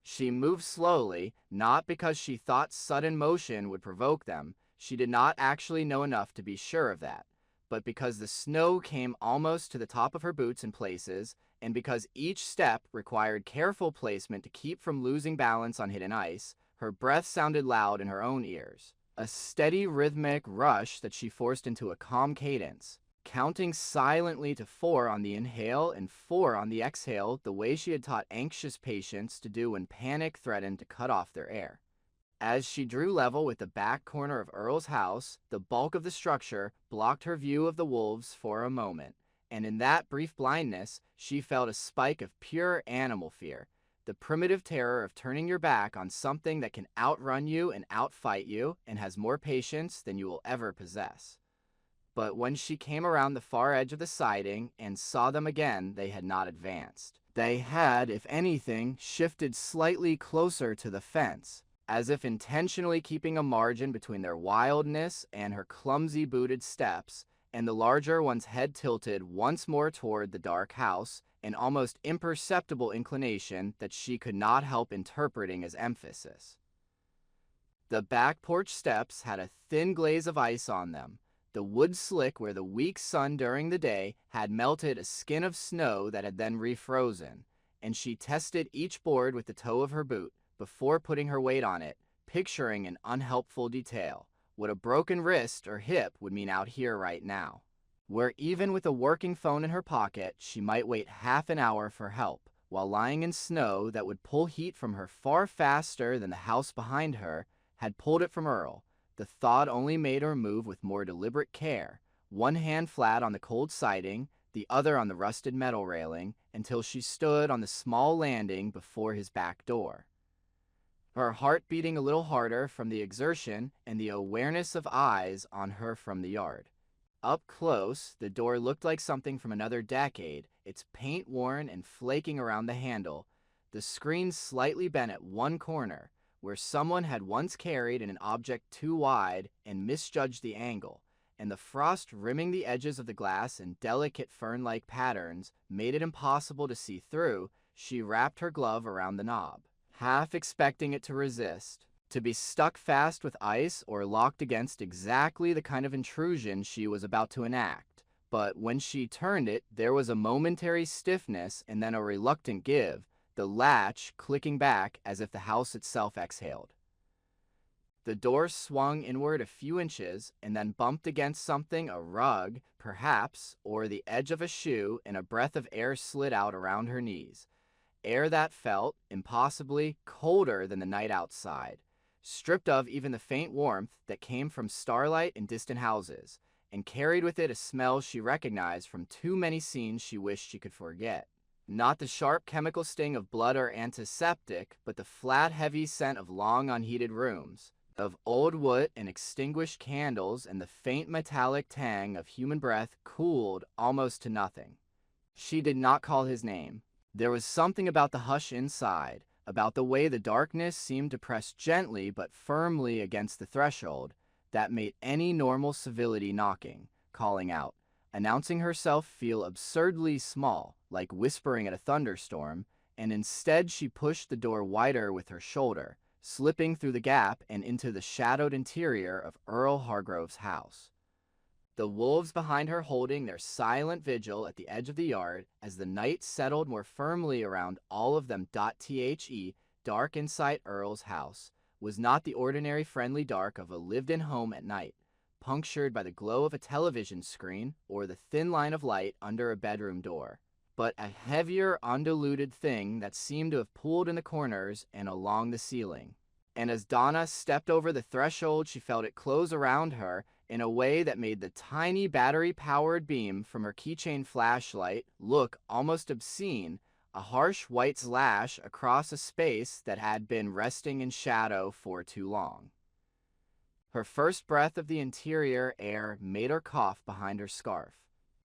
She moved slowly, not because she thought sudden motion would provoke them, she did not actually know enough to be sure of that, but because the snow came almost to the top of her boots in places, and because each step required careful placement to keep from losing balance on hidden ice, her breath sounded loud in her own ears. A steady rhythmic rush that she forced into a calm cadence, counting silently to 4 on the inhale and 4 on the exhale, the way she had taught anxious patients to do when panic threatened to cut off their air. As she drew level with the back corner of Earl's house, the bulk of the structure blocked her view of the wolves for a moment, and in that brief blindness, she felt a spike of pure animal fear, the primitive terror of turning your back on something that can outrun you and outfight you and has more patience than you will ever possess. But when she came around the far edge of the siding and saw them again, they had not advanced. They had, if anything, shifted slightly closer to the fence, as if intentionally keeping a margin between their wildness and her clumsy booted steps, and the larger one's head tilted once more toward the dark house, an almost imperceptible inclination that she could not help interpreting as emphasis. The back porch steps had a thin glaze of ice on them. The wood slick where the weak sun during the day had melted a skin of snow that had then refrozen, and she tested each board with the toe of her boot before putting her weight on it, picturing an unhelpful detail, what a broken wrist or hip would mean out here right now, where even with a working phone in her pocket, she might wait half an hour for help, while lying in snow that would pull heat from her far faster than the house behind her had pulled it from Earl. The thought only made her move with more deliberate care, one hand flat on the cold siding, the other on the rusted metal railing, until she stood on the small landing before his back door. Her heart beating a little harder from the exertion and the awareness of eyes on her from the yard. Up close, the door looked like something from another decade, its paint worn and flaking around the handle, the screen slightly bent at one corner, where someone had once carried an object too wide and misjudged the angle, and the frost rimming the edges of the glass in delicate fern-like patterns made it impossible to see through. She wrapped her glove around the knob, half expecting it to resist, to be stuck fast with ice or locked against exactly the kind of intrusion she was about to enact. But when she turned it, there was a momentary stiffness and then a reluctant give, the latch clicking back as if the house itself exhaled. The door swung inward a few inches and then bumped against something, a rug, perhaps, or the edge of a shoe, and a breath of air slid out around her knees. Air that felt, impossibly, colder than the night outside, stripped of even the faint warmth that came from starlight in distant houses, and carried with it a smell she recognized from too many scenes she wished she could forget. Not the sharp chemical sting of blood or antiseptic, but the flat, heavy scent of long, unheated rooms, of old wood and extinguished candles, and the faint metallic tang of human breath cooled almost to nothing. She did not call his name. There was something about the hush inside, about the way the darkness seemed to press gently but firmly against the threshold that made any normal civility knocking, calling out, announcing herself feel absurdly small, like whispering at a thunderstorm, and instead she pushed the door wider with her shoulder, slipping through the gap and into the shadowed interior of Earl Hargrove's house. The wolves behind her holding their silent vigil at the edge of the yard as the night settled more firmly around all of them. The dark inside Earl's house was not the ordinary friendly dark of a lived-in home at night, punctured by the glow of a television screen or the thin line of light under a bedroom door, but a heavier, undiluted thing that seemed to have pooled in the corners and along the ceiling. And as Donna stepped over the threshold, she felt it close around her in a way that made the tiny battery-powered beam from her keychain flashlight look almost obscene, a harsh white slash across a space that had been resting in shadow for too long. Her first breath of the interior air made her cough behind her scarf.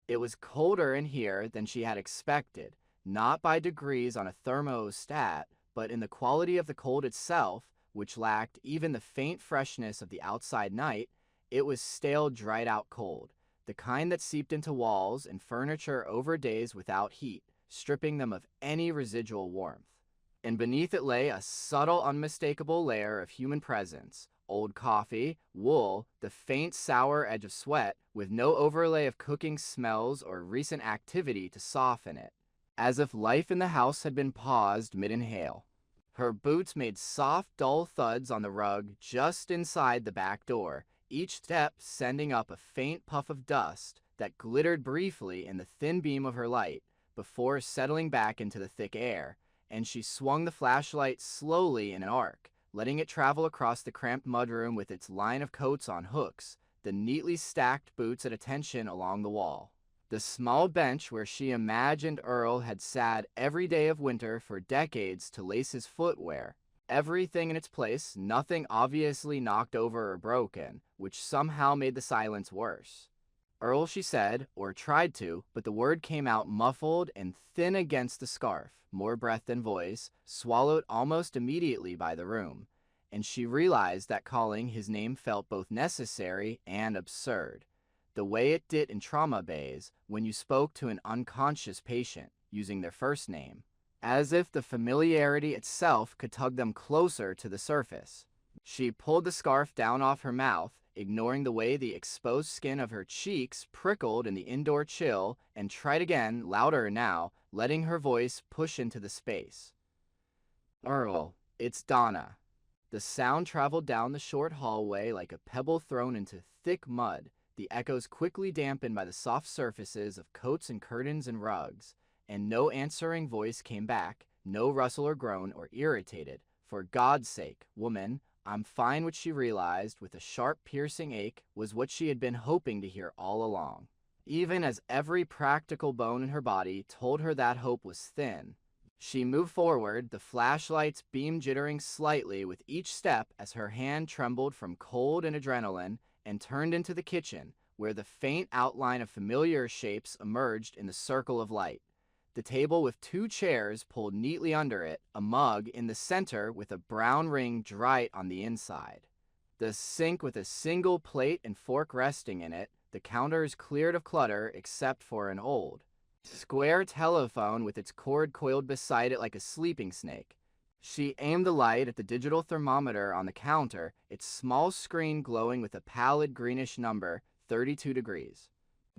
It was colder in here than she had expected, not by degrees on a thermostat, but in the quality of the cold itself, which lacked even the faint freshness of the outside night. It was stale, dried-out cold, the kind that seeped into walls and furniture over days without heat, stripping them of any residual warmth. And beneath it lay a subtle, unmistakable layer of human presence, old coffee, wool, the faint sour edge of sweat, with no overlay of cooking smells or recent activity to soften it, as if life in the house had been paused mid-inhale. Her boots made soft, dull thuds on the rug just inside the back door, each step sending up a faint puff of dust that glittered briefly in the thin beam of her light before settling back into the thick air, and she swung the flashlight slowly in an arc, letting it travel across the cramped mudroom with its line of coats on hooks, the neatly stacked boots at attention along the wall. The small bench where she imagined Earl had sat every day of winter for decades to lace his footwear. Everything in its place, nothing obviously knocked over or broken, which somehow made the silence worse. Earl, she said, or tried to, but the word came out muffled and thin against the scarf, more breath than voice, swallowed almost immediately by the room, and she realized that calling his name felt both necessary and absurd, the way it did in trauma bays when you spoke to an unconscious patient, using their first name, as if the familiarity itself could tug them closer to the surface. She pulled the scarf down off her mouth, ignoring the way the exposed skin of her cheeks prickled in the indoor chill, and tried again, louder now, letting her voice push into the space. "Earl, it's Donna." The sound traveled down the short hallway like a pebble thrown into thick mud, the echoes quickly dampened by the soft surfaces of coats and curtains and rugs, and no answering voice came back, no rustle or groan or irritated. "For God's sake, woman, I'm fine," which she realized, with a sharp piercing ache, was what she had been hoping to hear all along, even as every practical bone in her body told her that hope was thin. She moved forward, the flashlight's beam jittering slightly with each step as her hand trembled from cold and adrenaline, and turned into the kitchen, where the faint outline of familiar shapes emerged in the circle of light. The table with two chairs pulled neatly under it, a mug in the center with a brown ring right on the inside. The sink with a single plate and fork resting in it, the counters cleared of clutter except for an old, square telephone with its cord coiled beside it like a sleeping snake. She aimed the light at the digital thermometer on the counter, its small screen glowing with a pallid greenish number, 32 degrees.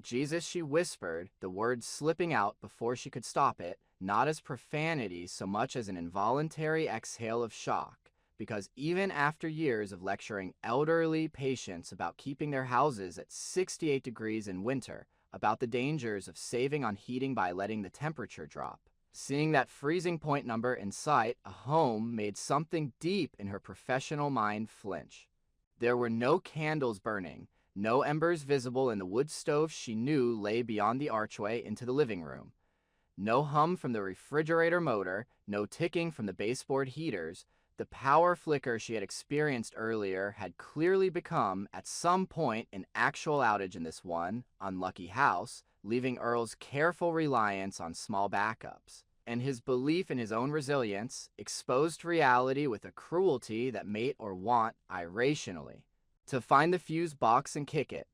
"Jesus," she whispered, the words slipping out before she could stop it, not as profanity so much as an involuntary exhale of shock, because even after years of lecturing elderly patients about keeping their houses at 68 degrees in winter, about the dangers of saving on heating by letting the temperature drop, seeing that freezing point number in sight, a home, made something deep in her professional mind flinch. There were no candles burning, no embers visible in the wood stove she knew lay beyond the archway into the living room. No hum from the refrigerator motor, no ticking from the baseboard heaters. The power flicker she had experienced earlier had clearly become, at some point, an actual outage in this one unlucky house, leaving Earl's careful reliance on small backups. and his belief in his own resilience exposed reality with a cruelty that mate or want irrationally. To find the fuse box and kick it.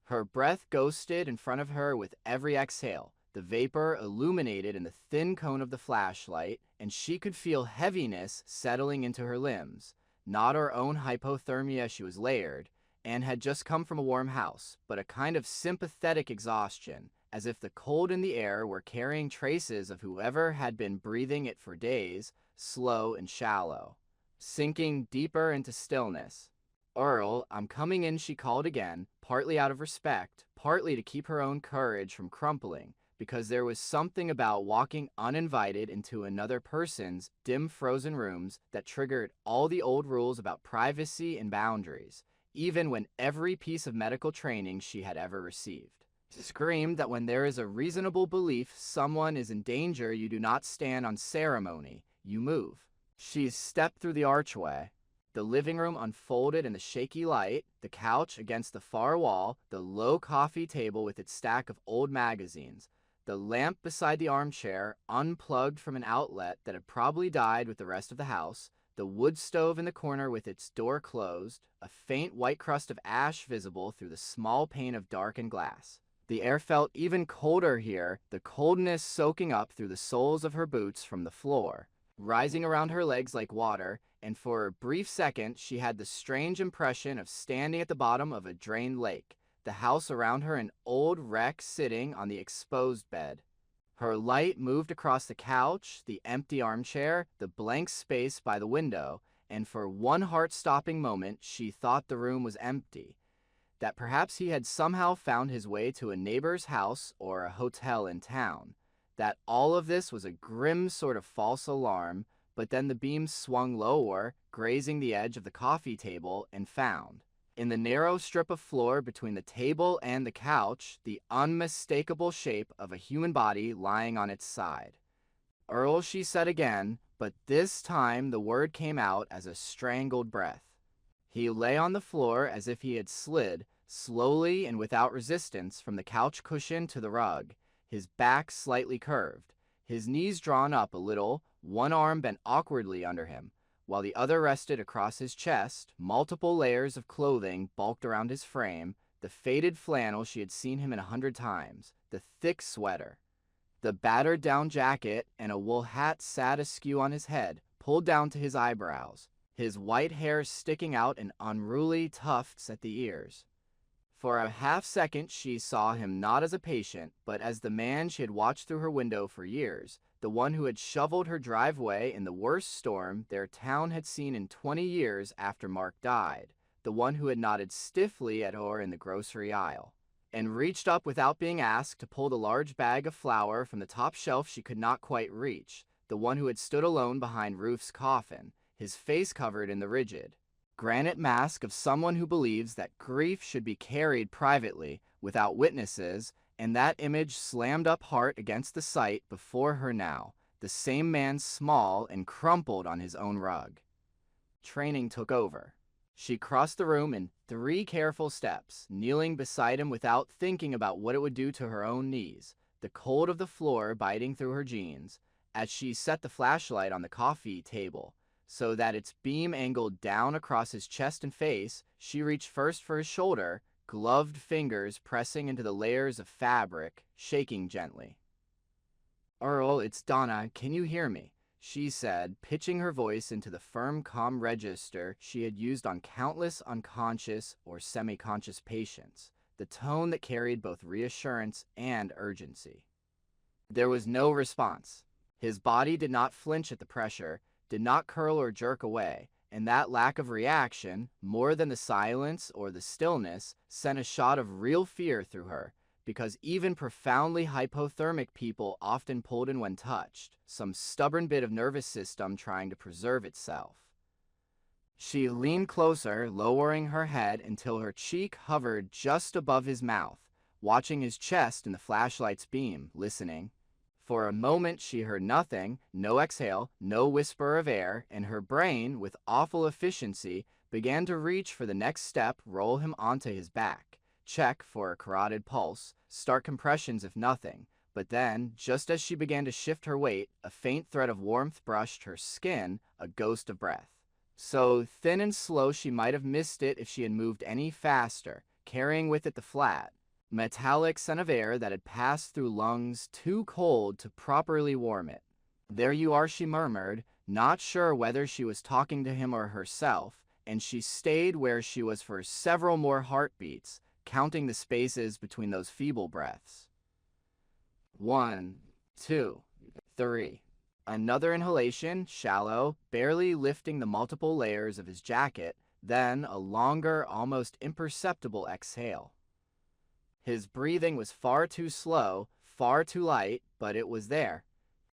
Her breath ghosted in front of her with every exhale. The vapor illuminated in the thin cone of the flashlight, and she could feel heaviness settling into her limbs. Not her own hypothermia, she was layered, and had just come from a warm house, but a kind of sympathetic exhaustion, as if the cold in the air were carrying traces of whoever had been breathing it for days, slow and shallow. Sinking deeper into stillness. "Earl, I'm coming in," she called again, partly out of respect, partly to keep her own courage from crumpling, because there was something about walking uninvited into another person's dim frozen rooms that triggered all the old rules about privacy and boundaries, even when every piece of medical training she had ever received screamed that when there is a reasonable belief someone is in danger, you do not stand on ceremony, you move. She stepped through the archway. The living room unfolded in the shaky light, the couch against the far wall, the low coffee table with its stack of old magazines, the lamp beside the armchair, unplugged from an outlet that had probably died with the rest of the house, the wood stove in the corner with its door closed, a faint white crust of ash visible through the small pane of darkened glass. The air felt even colder here, the coldness soaking up through the soles of her boots from the floor, rising around her legs like water, and for a brief second she had the strange impression of standing at the bottom of a drained lake, the house around her an old wreck sitting on the exposed bed. Her light moved across the couch, the empty armchair, the blank space by the window, and for one heart-stopping moment she thought the room was empty, that perhaps he had somehow found his way to a neighbor's house or a hotel in town, that all of this was a grim sort of false alarm. But then the beam swung lower, grazing the edge of the coffee table, and found, in the narrow strip of floor between the table and the couch, the unmistakable shape of a human body lying on its side. "Earl," she said again, but this time the word came out as a strangled breath. He lay on the floor as if he had slid, slowly and without resistance, from the couch cushion to the rug, his back slightly curved, his knees drawn up a little, one arm bent awkwardly under him, while the other rested across his chest. Multiple layers of clothing bulked around his frame, the faded flannel she had seen him in 100 times, the thick sweater. The battered down jacket and a wool hat sat askew on his head, pulled down to his eyebrows, his white hair sticking out in unruly tufts at the ears. For a half-second she saw him not as a patient, but as the man she had watched through her window for years, the one who had shoveled her driveway in the worst storm their town had seen in 20 years after Mark died, the one who had nodded stiffly at her in the grocery aisle, and reached up without being asked to pull the large bag of flour from the top shelf she could not quite reach, the one who had stood alone behind Ruth's coffin, his face covered in the rigid, granite mask of someone who believes that grief should be carried privately, without witnesses, and that image slammed up hard against the sight before her now, the same man small and crumpled on his own rug. Training took over. She crossed the room in 3 careful steps, kneeling beside him without thinking about what it would do to her own knees, the cold of the floor biting through her jeans, as she set the flashlight on the coffee table, so that its beam angled down across his chest and face. She reached first for his shoulder, gloved fingers pressing into the layers of fabric, shaking gently. "Earl, it's Donna. Can you hear me?" she said, pitching her voice into the firm, calm register she had used on countless unconscious or semi-conscious patients, the tone that carried both reassurance and urgency. There was no response. His body did not flinch at the pressure, did not curl or jerk away, and that lack of reaction, more than the silence or the stillness, sent a shot of real fear through her, because even profoundly hypothermic people often pulled in when touched, some stubborn bit of nervous system trying to preserve itself. She leaned closer, lowering her head until her cheek hovered just above his mouth, watching his chest in the flashlight's beam, listening. For a moment she heard nothing, no exhale, no whisper of air, and her brain, with awful efficiency, began to reach for the next step, roll him onto his back, check for a carotid pulse, start compressions if nothing, But then, just as she began to shift her weight, a faint thread of warmth brushed her skin, a ghost of breath. So thin and slow she might have missed it if she had moved any faster, carrying with it the flat, metallic scent of air that had passed through lungs too cold to properly warm it. "There you are," she murmured, not sure whether she was talking to him or herself, and she stayed where she was for several more heartbeats, counting the spaces between those feeble breaths. 1, 2, 3. Another inhalation, shallow, barely lifting the multiple layers of his jacket, then a longer, almost imperceptible exhale. His breathing was far too slow, far too light, but it was there.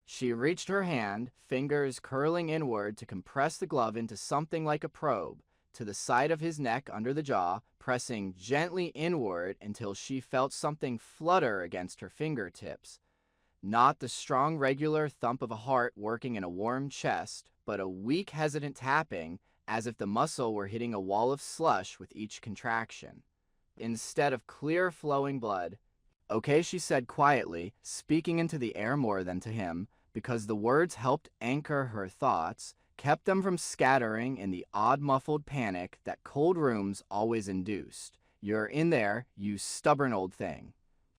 She reached her hand, fingers curling inward to compress the glove into something like a probe, to the side of his neck under the jaw, pressing gently inward until she felt something flutter against her fingertips. Not the strong, regular thump of a heart working in a warm chest, but a weak, hesitant tapping, as if the muscle were hitting a wall of slush with each contraction. Instead of clear, flowing blood. "Okay," she said quietly, speaking into the air more than to him, because the words helped anchor her thoughts, kept them from scattering in the odd muffled panic that cold rooms always induced. "You're in there, you stubborn old thing."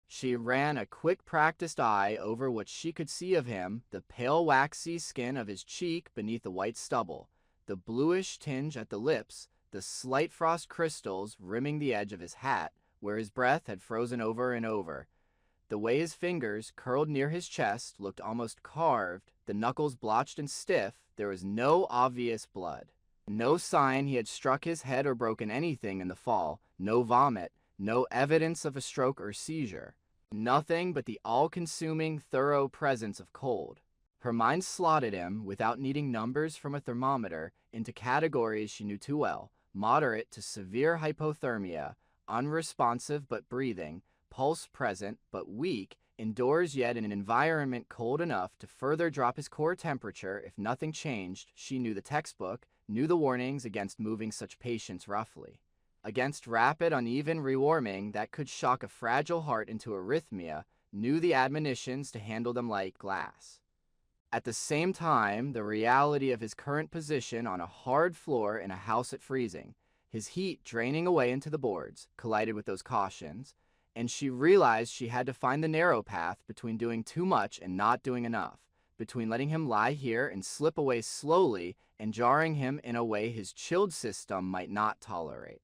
She ran a quick practiced eye over what she could see of him, the pale waxy skin of his cheek beneath the white stubble, the bluish tinge at the lips, the slight frost crystals rimming the edge of his hat, where his breath had frozen over and over. The way his fingers, curled near his chest, looked almost carved, the knuckles blotched and stiff, there was no obvious blood. No sign he had struck his head or broken anything in the fall, no vomit, no evidence of a stroke or seizure. Nothing but the all-consuming, thorough presence of cold. Her mind slotted him, without needing numbers from a thermometer, into categories she knew too well: moderate to severe hypothermia, unresponsive but breathing, pulse present but weak, indoors yet in an environment cold enough to further drop his core temperature if nothing changed. She knew the textbook, knew the warnings against moving such patients roughly, against rapid, uneven rewarming that could shock a fragile heart into arrhythmia, knew the admonitions to handle them like glass. At the same time, the reality of his current position on a hard floor in a house at freezing, his heat draining away into the boards, collided with those cautions, and she realized she had to find the narrow path between doing too much and not doing enough, between letting him lie here and slip away slowly and jarring him in a way his chilled system might not tolerate.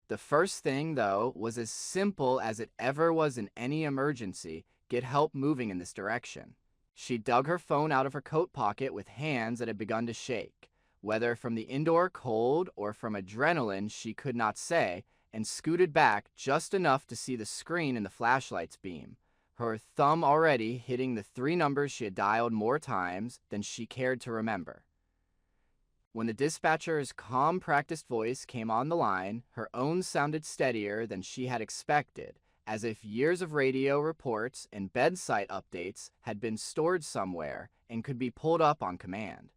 The first thing, though, was as simple as it ever was in any emergency: get help moving in this direction. She dug her phone out of her coat pocket with hands that had begun to shake, whether from the indoor cold or from adrenaline she could not say, and scooted back just enough to see the screen in the flashlight's beam, her thumb already hitting the 3 numbers she had dialed more times than she cared to remember. When the dispatcher's calm, practiced voice came on the line, her own sounded steadier than she had expected, as if years of radio reports and bedside updates had been stored somewhere and could be pulled up on command.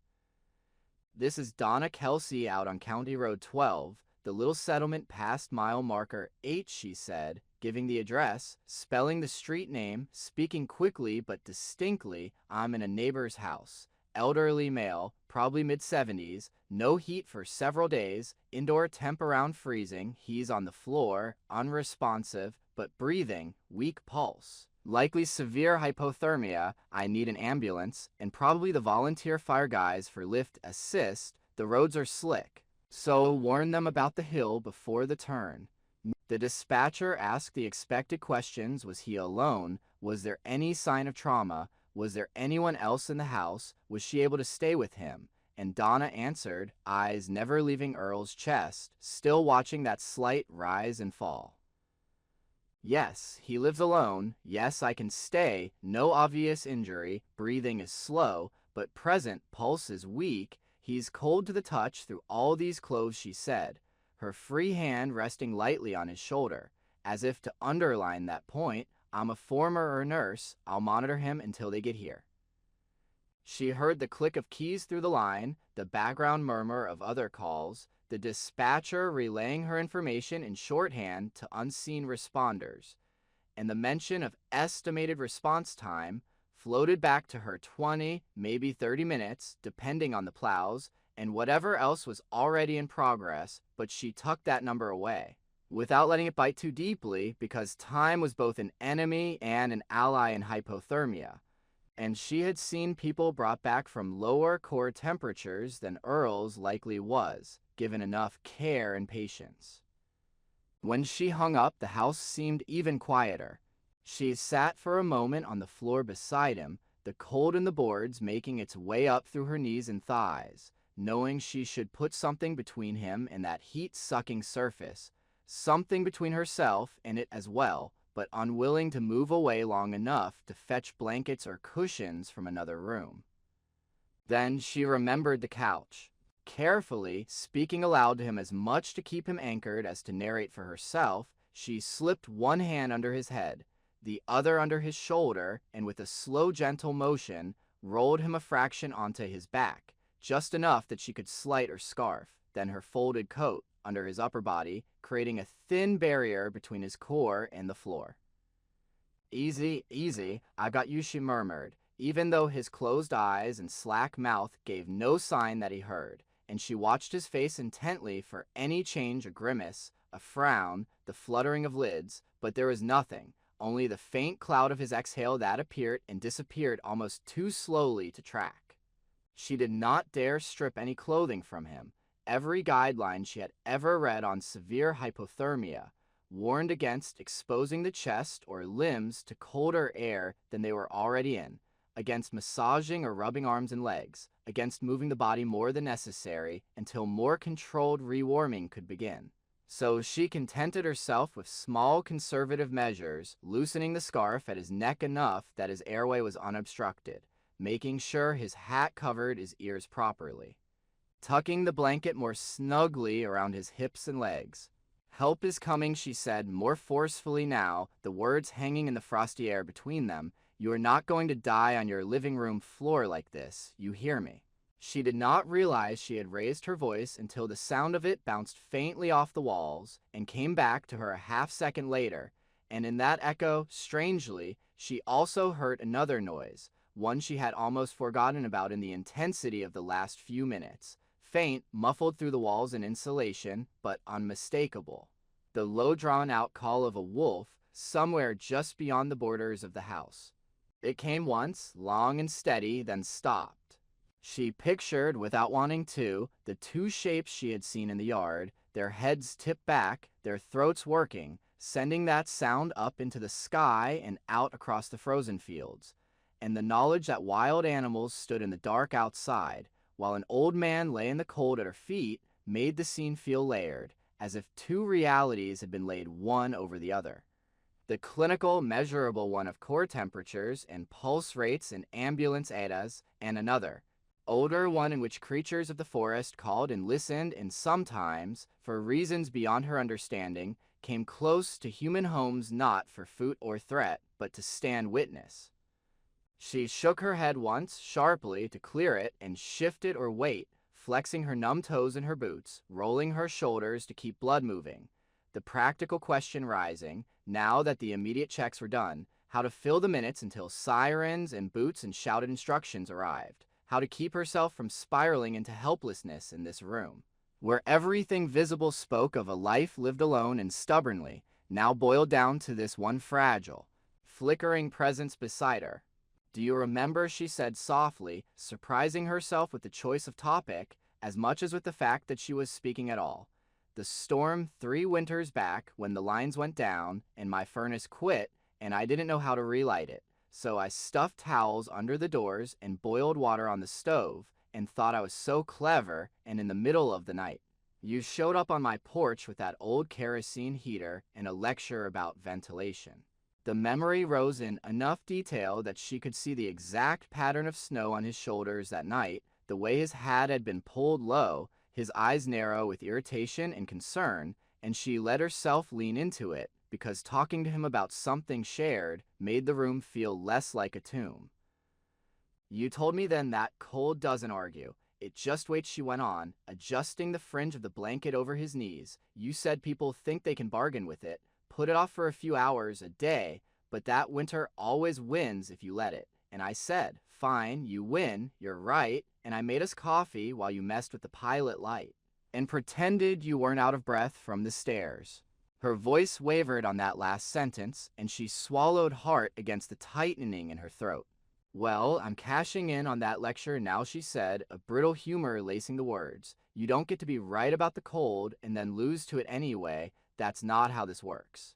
"This is Donna Kelsey out on County Road 12, the little settlement past mile marker 8, she said, giving the address, spelling the street name, speaking quickly but distinctly. "I'm in a neighbor's house. Elderly male, probably mid-70s, no heat for several days, indoor temp around freezing, he's on the floor, unresponsive, but breathing, weak pulse. Likely severe hypothermia, I need an ambulance, and probably the volunteer fire guys for lift assist. The roads are slick, so warn them about the hill before the turn." The dispatcher asked the expected questions. Was he alone? Was there any sign of trauma? Was there anyone else in the house? Was she able to stay with him? And Donna answered, eyes never leaving Earl's chest, still watching that slight rise and fall. "Yes, he lives alone. Yes, I can stay. No obvious injury. Breathing is slow, but present. Pulse is weak. He's cold to the touch through all these clothes," she said, her free hand resting lightly on his shoulder, as if to underline that point. "I'm a former nurse. I'll monitor him until they get here." She heard the click of keys through the line, the background murmur of other calls, the dispatcher relaying her information in shorthand to unseen responders. and the mention of estimated response time floated back to her 20, maybe 30 minutes, depending on the plows, and whatever else was already in progress, but she tucked that number away, without letting it bite too deeply, because time was both an enemy and an ally in hypothermia, and she had seen people brought back from lower core temperatures than Earl's likely was, given enough care and patience. When she hung up, the house seemed even quieter. She sat for a moment on the floor beside him, the cold in the boards making its way up through her knees and thighs, knowing she should put something between him and that heat-sucking surface, something between herself and it as well, but unwilling to move away long enough to fetch blankets or cushions from another room. Then she remembered the couch. Carefully, speaking aloud to him as much to keep him anchored as to narrate for herself, she slipped one hand under his head, the other under his shoulder, and with a slow, gentle motion, rolled him a fraction onto his back, just enough that she could slight her scarf, then her folded coat, under his upper body, creating a thin barrier between his core and the floor. "Easy, easy, I've got you," she murmured, even though his closed eyes and slack mouth gave no sign that he heard, and she watched his face intently for any change, a grimace, a frown, the fluttering of lids, but there was nothing, only the faint cloud of his exhale that appeared and disappeared almost too slowly to track. She did not dare strip any clothing from him. Every guideline she had ever read on severe hypothermia warned against exposing the chest or limbs to colder air than they were already in, against massaging or rubbing arms and legs, against moving the body more than necessary until more controlled rewarming could begin. So she contented herself with small conservative measures, loosening the scarf at his neck enough that his airway was unobstructed, making sure his hat covered his ears properly, tucking the blanket more snugly around his hips and legs. "Help is coming," she said, more forcefully now, the words hanging in the frosty air between them. "You are not going to die on your living room floor like this, you hear me?" She did not realize she had raised her voice until the sound of it bounced faintly off the walls and came back to her a half-second later, and in that echo, strangely, she also heard another noise, one she had almost forgotten about in the intensity of the last few minutes, faint, muffled through the walls and insulation, but unmistakable. The low drawn-out call of a wolf somewhere just beyond the borders of the house. It came once, long and steady, then stopped. She pictured, without wanting to, the two shapes she had seen in the yard, their heads tipped back, their throats working, sending that sound up into the sky and out across the frozen fields, and the knowledge that wild animals stood in the dark outside, while an old man lay in the cold at her feet, made the scene feel layered, as if two realities had been laid one over the other. The clinical, measurable one of core temperatures and pulse rates and ambulance eras, and another, older one in which creatures of the forest called and listened and sometimes, for reasons beyond her understanding, came close to human homes not for food or threat, but to stand witness. She shook her head once, sharply, to clear it, and shifted or wait, flexing her numb toes in her boots, rolling her shoulders to keep blood moving. The practical question rising, now that the immediate checks were done, how to fill the minutes until sirens and boots and shouted instructions arrived, how to keep herself from spiraling into helplessness in this room, where everything visible spoke of a life lived alone and stubbornly, now boiled down to this one fragile, flickering presence beside her. "Do you remember," she said softly, surprising herself with the choice of topic as much as with the fact that she was speaking at all, "the storm 3 winters back when the lines went down and my furnace quit and I didn't know how to relight it, so I stuffed towels under the doors and boiled water on the stove and thought I was so clever, and in the middle of the night you showed up on my porch with that old kerosene heater and a lecture about ventilation." The memory rose in enough detail that she could see the exact pattern of snow on his shoulders that night, the way his hat had been pulled low, his eyes narrow with irritation and concern, and she let herself lean into it, because talking to him about something shared made the room feel less like a tomb. "You told me then that cold doesn't argue. It just waits," she went on, adjusting the fringe of the blanket over his knees. "You said people think they can bargain with it, put it off for a few hours a day, but that winter always wins if you let it. And I said, fine, you win, you're right, and I made us coffee while you messed with the pilot light and pretended you weren't out of breath from the stairs. Her voice wavered on that last sentence, and she swallowed hard against the tightening in her throat. Well, I'm cashing in on that lecture now, she said, a brittle humor lacing the words. You don't get to be right about the cold and then lose to it anyway. That's not how this works.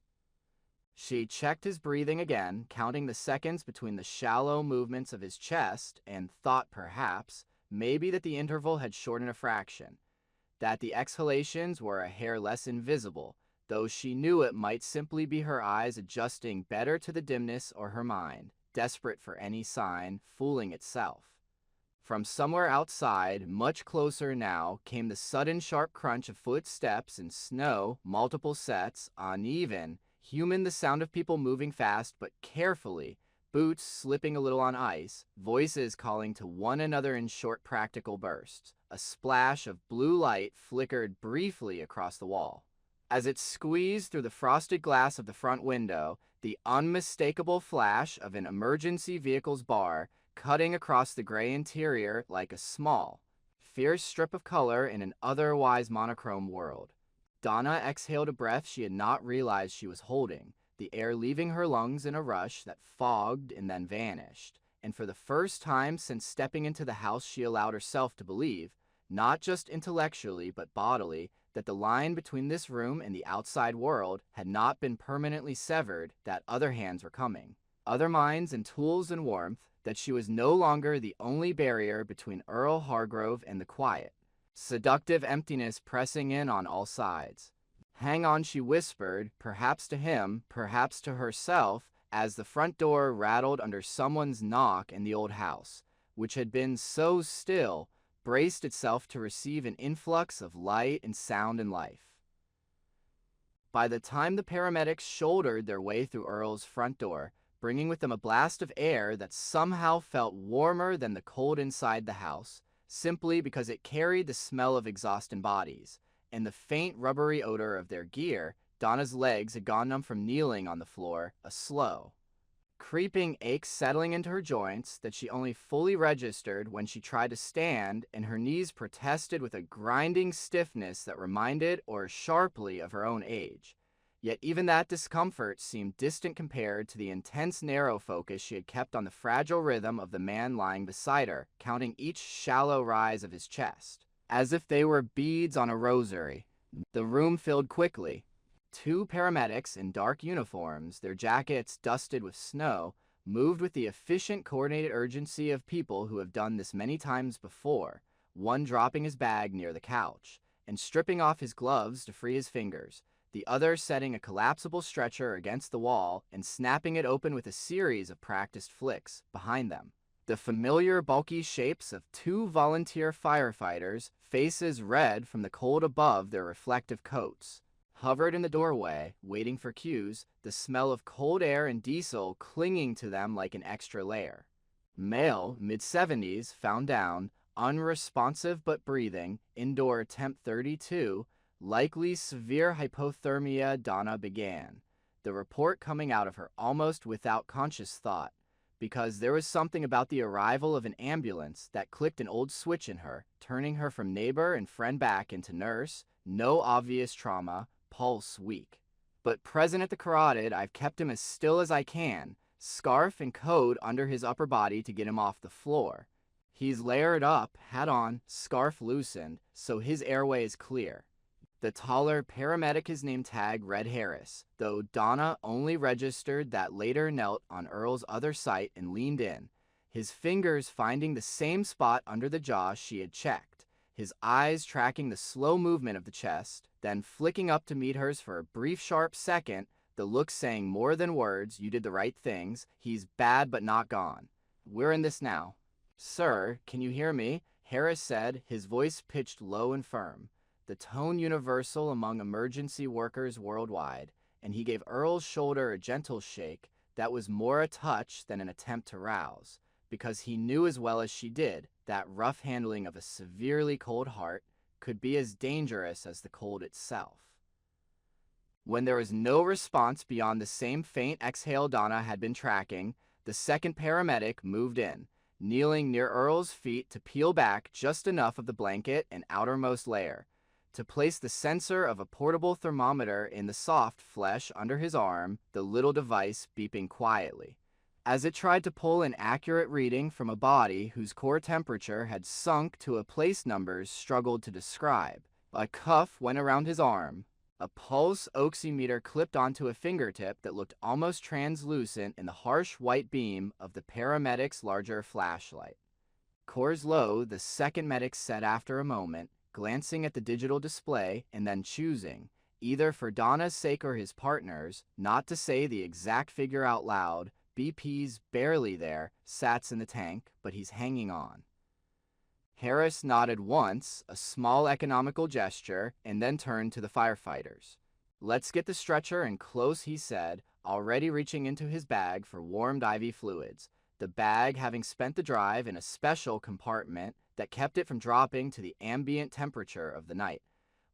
She checked his breathing again, counting the seconds between the shallow movements of his chest, and thought perhaps, maybe that the interval had shortened a fraction, that the exhalations were a hair less invisible, though she knew it might simply be her eyes adjusting better to the dimness or her mind, desperate for any sign, fooling itself. From somewhere outside, much closer now, came the sudden sharp crunch of footsteps in snow, multiple sets, uneven, human, the sound of people moving fast but carefully, boots slipping a little on ice, voices calling to one another in short practical bursts. A splash of blue light flickered briefly across the wall. As it squeezed through the frosted glass of the front window, the unmistakable flash of an emergency vehicle's bar cutting across the gray interior like a small, fierce strip of color in an otherwise monochrome world. Donna exhaled a breath she had not realized she was holding, the air leaving her lungs in a rush that fogged and then vanished. And for the first time since stepping into the house, she allowed herself to believe, not just intellectually but bodily, that the line between this room and the outside world had not been permanently severed, that other hands were coming, other minds and tools and warmth, that she was no longer the only barrier between Earl Hargrove and the quiet, seductive emptiness pressing in on all sides. Hang on, she whispered, perhaps to him, perhaps to herself, as the front door rattled under someone's knock in the old house, which had been so still, braced itself to receive an influx of light and sound and life. By the time the paramedics shouldered their way through Earl's front door, bringing with them a blast of air that somehow felt warmer than the cold inside the house, simply because it carried the smell of exhaust and bodies, and the faint rubbery odor of their gear, Donna's legs had gone numb from kneeling on the floor, a slow, creeping ache settling into her joints that she only fully registered when she tried to stand, and her knees protested with a grinding stiffness that reminded or sharply of her own age. Yet even that discomfort seemed distant compared to the intense narrow focus she had kept on the fragile rhythm of the man lying beside her, counting each shallow rise of his chest, as if they were beads on a rosary. The room filled quickly. Two paramedics in dark uniforms, their jackets dusted with snow, moved with the efficient, coordinated urgency of people who have done this many times before, one dropping his bag near the couch and stripping off his gloves to free his fingers, the other setting a collapsible stretcher against the wall and snapping it open with a series of practiced flicks behind them. The familiar bulky shapes of two volunteer firefighters, faces red from the cold above their reflective coats, hovered in the doorway, waiting for cues, the smell of cold air and diesel clinging to them like an extra layer. Male, mid-70s, found down, unresponsive but breathing, indoor temp 32, likely severe hypothermia, Donna began, the report coming out of her almost without conscious thought, because there was something about the arrival of an ambulance that clicked an old switch in her, turning her from neighbor and friend back into nurse, no obvious trauma, pulse weak. But present at the carotid, I've kept him as still as I can, scarf and coat under his upper body to get him off the floor. He's layered up, hat on, scarf loosened, so his airway is clear. The taller paramedic, his name tag read Harris, though Donna only registered that later knelt on Earl's other site and leaned in, his fingers finding the same spot under the jaw she had checked, his eyes tracking the slow movement of the chest, then flicking up to meet hers for a brief sharp second, the look saying more than words, you did the right things, he's bad but not gone. We're in this now. Sir, can you hear me? Harris said, his voice pitched low and firm, the tone universal among emergency workers worldwide, and he gave Earl's shoulder a gentle shake that was more a touch than an attempt to rouse, because he knew as well as she did that rough handling of a severely cold heart could be as dangerous as the cold itself. When there was no response beyond the same faint exhale Donna had been tracking, the second paramedic moved in, kneeling near Earl's feet to peel back just enough of the blanket and outermost layer, to place the sensor of a portable thermometer in the soft flesh under his arm, the little device beeping quietly. As it tried to pull an accurate reading from a body whose core temperature had sunk to a place numbers struggled to describe, a cuff went around his arm. A pulse oximeter clipped onto a fingertip that looked almost translucent in the harsh white beam of the paramedic's larger flashlight. "Core's low," the second medic said after a moment, glancing at the digital display and then choosing, either for Donna's sake or his partner's, not to say the exact figure out loud. "BP's barely there, Sats in the tank, but he's hanging on." Harris nodded once, a small economical gesture, and then turned to the firefighters. "Let's get the stretcher in close," he said, already reaching into his bag for warmed IV fluids, the bag having spent the drive in a special compartment that kept it from dropping to the ambient temperature of the night.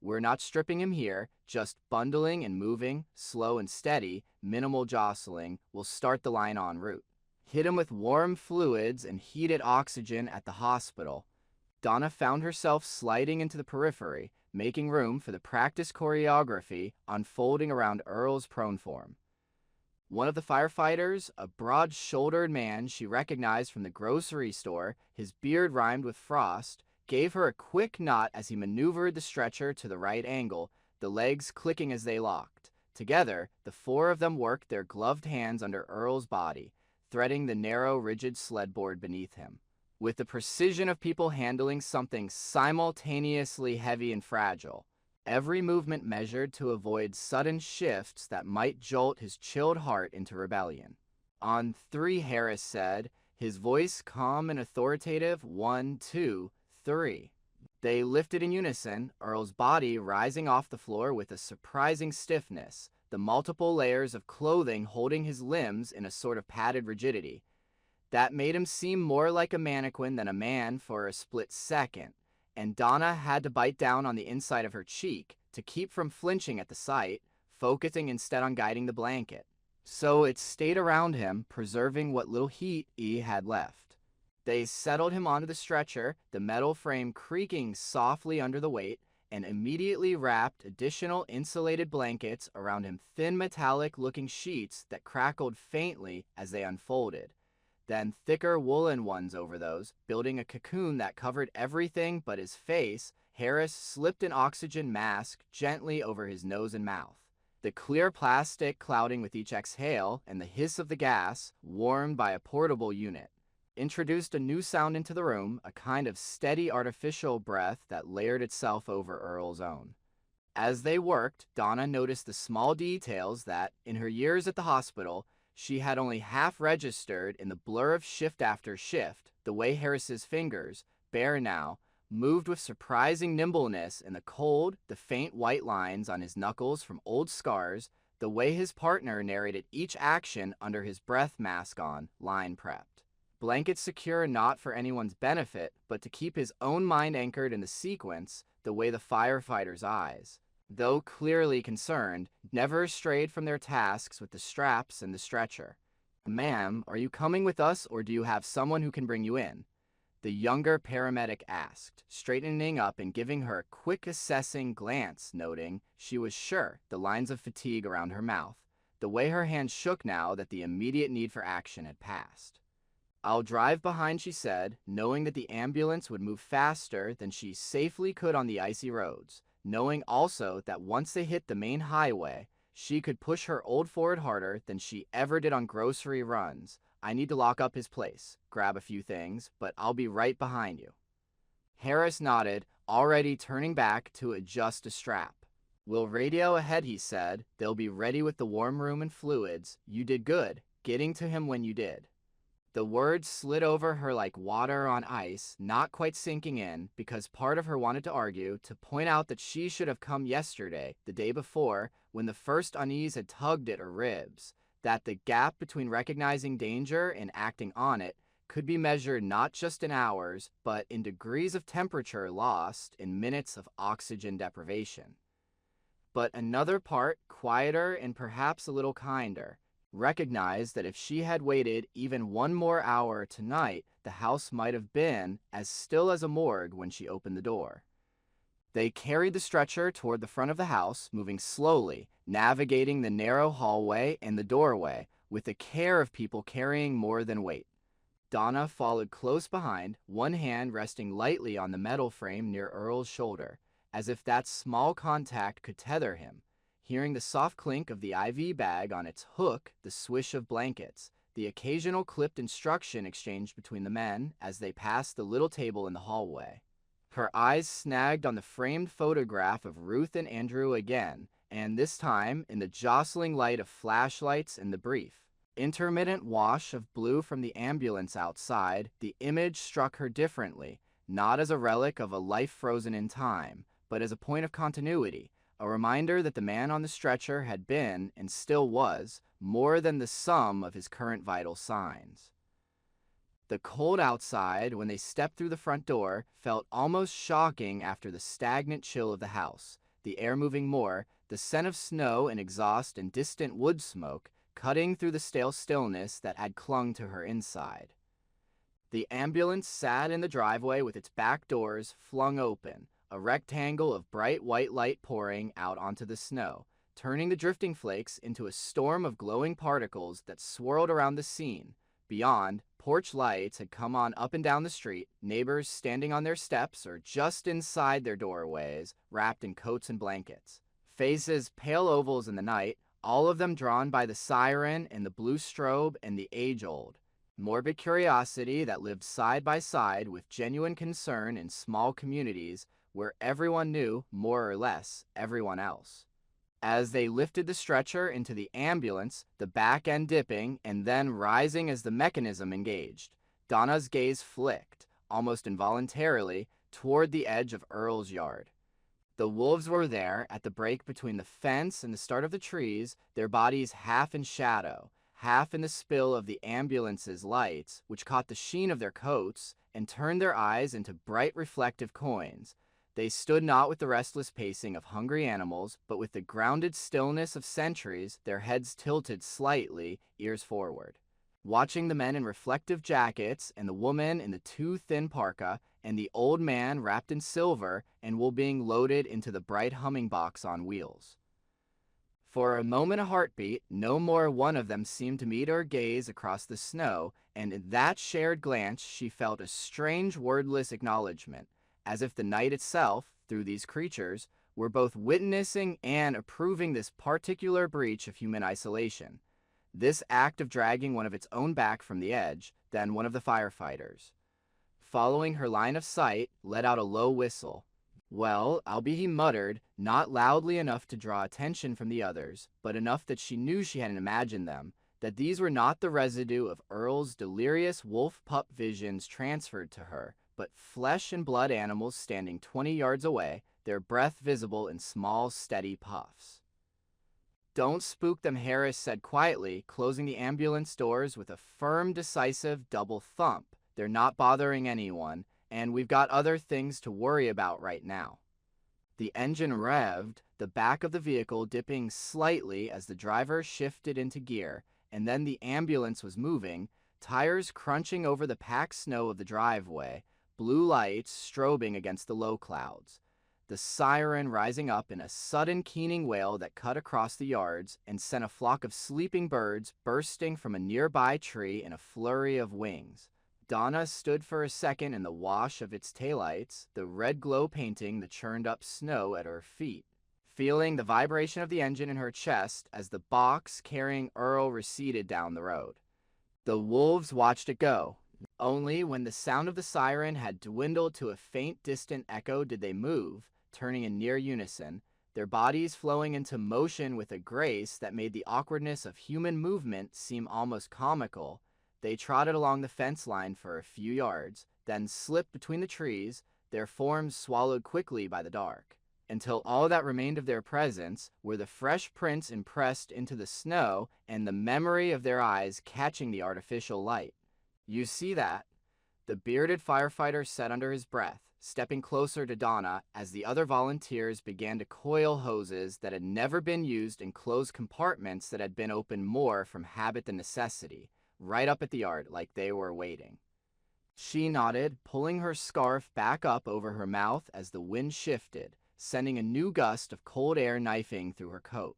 "We're not stripping him here, just bundling and moving, slow and steady, minimal jostling. We'll start the line en route. Hit him with warm fluids and heated oxygen at the hospital." Donna found herself sliding into the periphery, making room for the practice choreography unfolding around Earl's prone form. One of the firefighters, a broad-shouldered man she recognized from the grocery store, his beard rimed with frost, gave her a quick nod as he maneuvered the stretcher to the right angle, the legs clicking as they locked. Together, the four of them worked their gloved hands under Earl's body, threading the narrow, rigid sled board beneath him. With the precision of people handling something simultaneously heavy and fragile, every movement measured to avoid sudden shifts that might jolt his chilled heart into rebellion. "On three," Harris said, his voice calm and authoritative. "1, 2, 3. They lifted in unison, Earl's body rising off the floor with a surprising stiffness, the multiple layers of clothing holding his limbs in a sort of padded rigidity. That made him seem more like a mannequin than a man for a split second, and Donna had to bite down on the inside of her cheek to keep from flinching at the sight, focusing instead on guiding the blanket. So it stayed around him, preserving what little heat he had left. They settled him onto the stretcher, the metal frame creaking softly under the weight, and immediately wrapped additional insulated blankets around him, thin metallic-looking sheets that crackled faintly as they unfolded. Then thicker woolen ones over those, building a cocoon that covered everything but his face. Harris slipped an oxygen mask gently over his nose and mouth, the clear plastic clouding with each exhale, and the hiss of the gas, warmed by a portable unit, introduced a new sound into the room, a kind of steady artificial breath that layered itself over Earl's own. As they worked, Donna noticed the small details that, in her years at the hospital, she had only half registered in the blur of shift after shift, the way Harris's fingers, bare now, moved with surprising nimbleness in the cold, the faint white lines on his knuckles from old scars, the way his partner narrated each action under his breath mask on, line prepped. Blanket secure not for anyone's benefit, but to keep his own mind anchored in the sequence, the way the firefighter's eyes, though clearly concerned, never strayed from their tasks with the straps and the stretcher. "Ma'am, are you coming with us or do you have someone who can bring you in?" the younger paramedic asked, straightening up and giving her a quick assessing glance, noting she was sure the lines of fatigue around her mouth, the way her hands shook now that the immediate need for action had passed. "I'll drive behind," she said, knowing that the ambulance would move faster than she safely could on the icy roads, knowing also that once they hit the main highway, she could push her old Ford harder than she ever did on grocery runs. "I need to lock up his place, grab a few things, but I'll be right behind you." Harris nodded, already turning back to adjust a strap. "We'll radio ahead," he said. "They'll be ready with the warm room and fluids. You did good, getting to him when you did." The words slid over her like water on ice, not quite sinking in, because part of her wanted to argue, to point out that she should have come yesterday, the day before, when the first unease had tugged at her ribs, that the gap between recognizing danger and acting on it could be measured not just in hours, but in degrees of temperature lost, in minutes of oxygen deprivation. but another part, quieter and perhaps a little kinder, recognized that if she had waited even one more hour tonight, the house might have been as still as a morgue when she opened the door. They carried the stretcher toward the front of the house, moving slowly, navigating the narrow hallway and the doorway with the care of people carrying more than weight. Donna followed close behind, one hand resting lightly on the metal frame near Earl's shoulder, as if that small contact could tether him. Hearing the soft clink of the IV bag on its hook, the swish of blankets, the occasional clipped instruction exchanged between the men as they passed the little table in the hallway. Her eyes snagged on the framed photograph of Ruth and Andrew again, and this time in the jostling light of flashlights and the brief intermittent wash of blue from the ambulance outside, the image struck her differently, not as a relic of a life frozen in time, but as a point of continuity, a reminder that the man on the stretcher had been, and still was, more than the sum of his current vital signs. The cold outside, when they stepped through the front door, felt almost shocking after the stagnant chill of the house, the air moving more, the scent of snow and exhaust and distant wood smoke, cutting through the stale stillness that had clung to her inside. The ambulance sat in the driveway with its back doors flung open, a rectangle of bright white light pouring out onto the snow, turning the drifting flakes into a storm of glowing particles that swirled around the scene. Beyond, porch lights had come on up and down the street, neighbors standing on their steps or just inside their doorways, wrapped in coats and blankets. Faces pale ovals in the night, all of them drawn by the siren and the blue strobe and the age-old morbid curiosity that lived side by side with genuine concern in small communities where everyone knew, more or less, everyone else. As they lifted the stretcher into the ambulance, the back end dipping and then rising as the mechanism engaged, Donna's gaze flicked, almost involuntarily, toward the edge of Earl's yard. The wolves were there, at the break between the fence and the start of the trees, their bodies half in shadow, half in the spill of the ambulance's lights, which caught the sheen of their coats and turned their eyes into bright reflective coins. They stood not with the restless pacing of hungry animals, but with the grounded stillness of sentries, their heads tilted slightly, ears forward. Watching the men in reflective jackets and the woman in the too thin parka, and the old man wrapped in silver and wool being loaded into the bright humming box on wheels. For a moment a heartbeat, no more one of them seemed to meet her gaze across the snow, and in that shared glance she felt a strange wordless acknowledgement, as if the night itself, through these creatures, were both witnessing and approving this particular breach of human isolation. This act of dragging one of its own back from the edge, then one of the firefighters. Following her line of sight, let out a low whistle. Well, albeit he muttered, not loudly enough to draw attention from the others, but enough that she knew she hadn't imagined them, that these were not the residue of Earl's delirious wolf-pup visions transferred to her, but flesh and blood animals standing 20 yards away, their breath visible in small, steady puffs. "Don't spook them," Harris said quietly, closing the ambulance doors with a firm, decisive double thump. "They're not bothering anyone, and we've got other things to worry about right now." The engine revved, the back of the vehicle dipping slightly as the driver shifted into gear, and then the ambulance was moving, tires crunching over the packed snow of the driveway, blue lights strobing against the low clouds. The siren rising up in a sudden keening wail that cut across the yards and sent a flock of sleeping birds bursting from a nearby tree in a flurry of wings. Donna stood for a second in the wash of its taillights, the red glow painting the churned up snow at her feet, feeling the vibration of the engine in her chest as the box carrying Earl receded down the road. The wolves watched it go. Only when the sound of the siren had dwindled to a faint distant echo did they move, turning in near unison, their bodies flowing into motion with a grace that made the awkwardness of human movement seem almost comical. They trotted along the fence line for a few yards, then slipped between the trees, their forms swallowed quickly by the dark, until all that remained of their presence were the fresh prints impressed into the snow and the memory of their eyes catching the artificial light. "You see that?" The bearded firefighter said under his breath, stepping closer to Donna as the other volunteers began to coil hoses that had never been used in closed compartments that had been opened more from habit than necessity, right up at the yard like they were waiting. She nodded, pulling her scarf back up over her mouth as the wind shifted, sending a new gust of cold air knifing through her coat.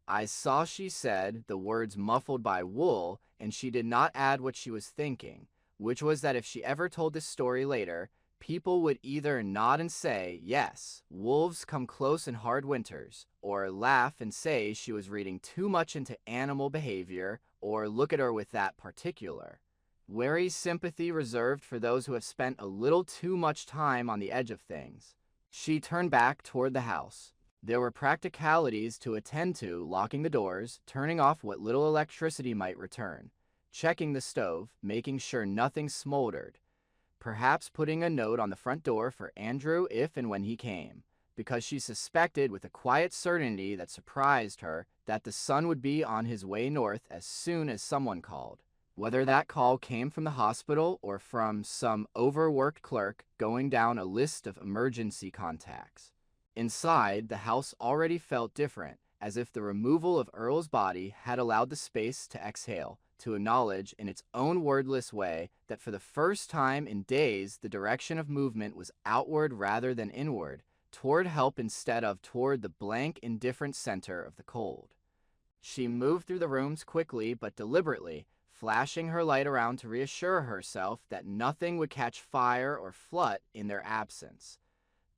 I saw, she said, the words muffled by wool, and she did not add what she was thinking, which was that if she ever told this story later, people would either nod and say, yes, wolves come close in hard winters, or laugh and say she was reading too much into animal behavior, or look at her with that particular. Wary sympathy reserved for those who have spent a little too much time on the edge of things. She turned back toward the house. There were practicalities to attend to, locking the doors, turning off what little electricity might return, checking the stove, making sure nothing smoldered, perhaps putting a note on the front door for Andrew if and when he came, because she suspected with a quiet certainty that surprised her that the son would be on his way north as soon as someone called. Whether that call came from the hospital or from some overworked clerk going down a list of emergency contacts. Inside, the house already felt different, as if the removal of Earl's body had allowed the space to exhale, to acknowledge in its own wordless way that for the first time in days the direction of movement was outward rather than inward, toward help instead of toward the blank, indifferent center of the cold. She moved through the rooms quickly but deliberately, flashing her light around to reassure herself that nothing would catch fire or flood in their absence.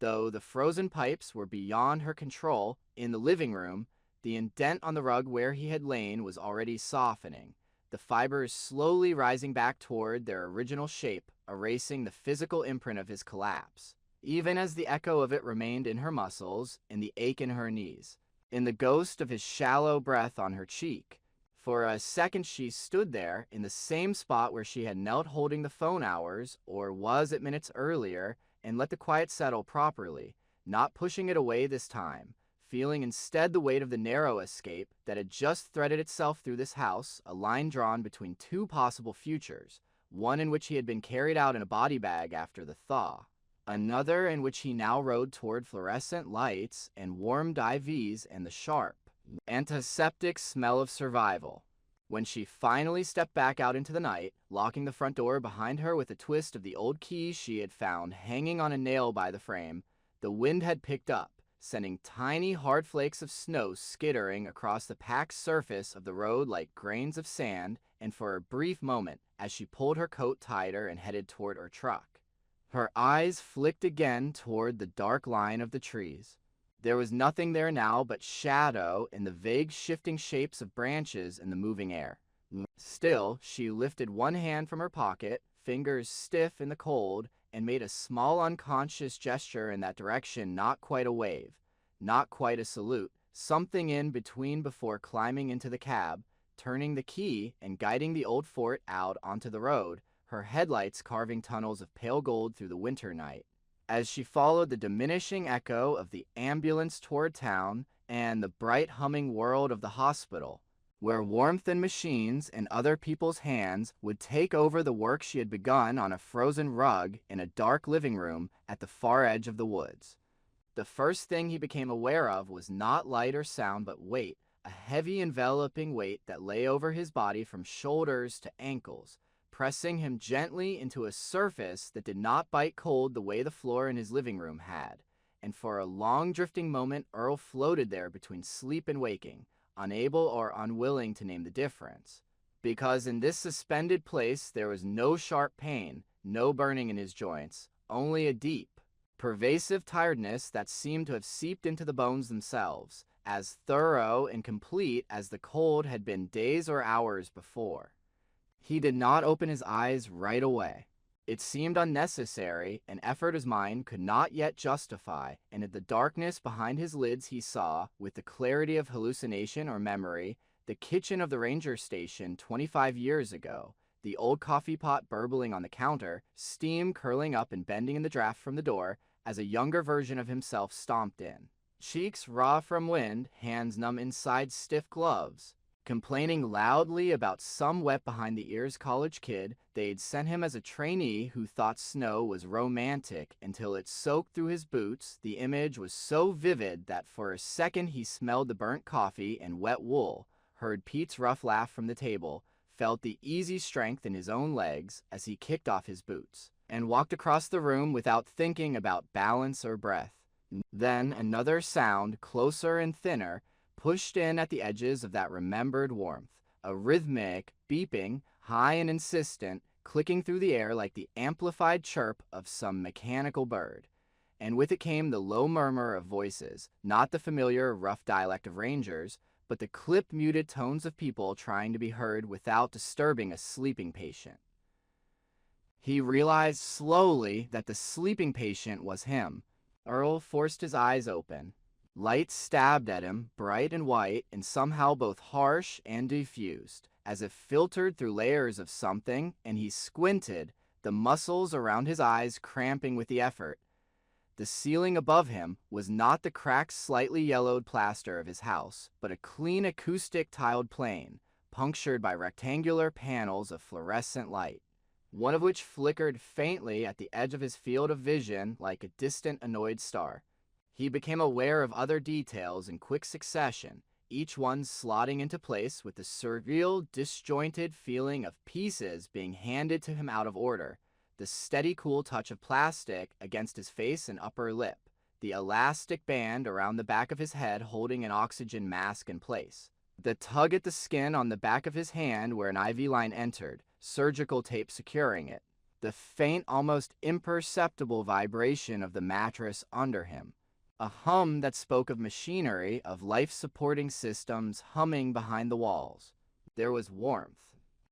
Though the frozen pipes were beyond her control, in the living room, the indent on the rug where he had lain was already softening, the fibers slowly rising back toward their original shape, erasing the physical imprint of his collapse, even as the echo of it remained in her muscles, in the ache in her knees, in the ghost of his shallow breath on her cheek. For a second she stood there, in the same spot where she had knelt holding the phone hours, or was at minutes earlier, and let the quiet settle properly, not pushing it away this time, feeling instead the weight of the narrow escape that had just threaded itself through this house, a line drawn between two possible futures, one in which he had been carried out in a body bag after the thaw, another in which he now rode toward fluorescent lights and warmed IVs and the sharp, antiseptic smell of survival. When she finally stepped back out into the night, locking the front door behind her with a twist of the old key she had found hanging on a nail by the frame, the wind had picked up, sending tiny hard flakes of snow skittering across the packed surface of the road like grains of sand, and for a brief moment, as she pulled her coat tighter and headed toward her truck, her eyes flicked again toward the dark line of the trees. There was nothing there now but shadow and the vague shifting shapes of branches in the moving air. Still, she lifted one hand from her pocket, fingers stiff in the cold, and made a small unconscious gesture in that direction, not quite a wave, not quite a salute, something in between before climbing into the cab, turning the key and guiding the old fort out onto the road, her headlights carving tunnels of pale gold through the winter night. As she followed the diminishing echo of the ambulance toward town and the bright humming world of the hospital, where warmth and machines and other people's hands would take over the work she had begun on a frozen rug in a dark living room at the far edge of the woods. The first thing he became aware of was not light or sound but weight, a heavy enveloping weight that lay over his body from shoulders to ankles, pressing him gently into a surface that did not bite cold the way the floor in his living room had, and for a long drifting moment Earl floated there between sleep and waking, unable or unwilling to name the difference, because in this suspended place there was no sharp pain, no burning in his joints, only a deep, pervasive tiredness that seemed to have seeped into the bones themselves, as thorough and complete as the cold had been days or hours before. He did not open his eyes right away. It seemed unnecessary, an effort his mind could not yet justify, and in the darkness behind his lids he saw, with the clarity of hallucination or memory, the kitchen of the ranger station 25 years ago, the old coffee pot burbling on the counter, steam curling up and bending in the draft from the door, as a younger version of himself stomped in. Cheeks raw from wind, hands numb inside stiff gloves. Complaining loudly about some wet behind the ears college kid they'd sent him as a trainee who thought snow was romantic until it soaked through his boots. The image was so vivid that for a second he smelled the burnt coffee and wet wool, heard Pete's rough laugh from the table, felt the easy strength in his own legs as he kicked off his boots, and walked across the room without thinking about balance or breath. Then another sound, closer and thinner, pushed in at the edges of that remembered warmth, a rhythmic beeping, high and insistent, clicking through the air like the amplified chirp of some mechanical bird. And with it came the low murmur of voices, not the familiar rough dialect of rangers, but the clip-muted tones of people trying to be heard without disturbing a sleeping patient. He realized slowly that the sleeping patient was him. Earl forced his eyes open. Light stabbed at him, bright and white, and somehow both harsh and diffused, as if filtered through layers of something, and he squinted, the muscles around his eyes cramping with the effort. The ceiling above him was not the cracked, slightly yellowed plaster of his house, but a clean acoustic tiled plane, punctured by rectangular panels of fluorescent light, one of which flickered faintly at the edge of his field of vision like a distant annoyed star. He became aware of other details in quick succession, each one slotting into place with the surreal, disjointed feeling of pieces being handed to him out of order. The steady, cool touch of plastic against his face and upper lip, the elastic band around the back of his head holding an oxygen mask in place, the tug at the skin on the back of his hand where an IV line entered, surgical tape securing it, the faint, almost imperceptible vibration of the mattress under him. A hum that spoke of machinery, of life-supporting systems humming behind the walls. There was warmth.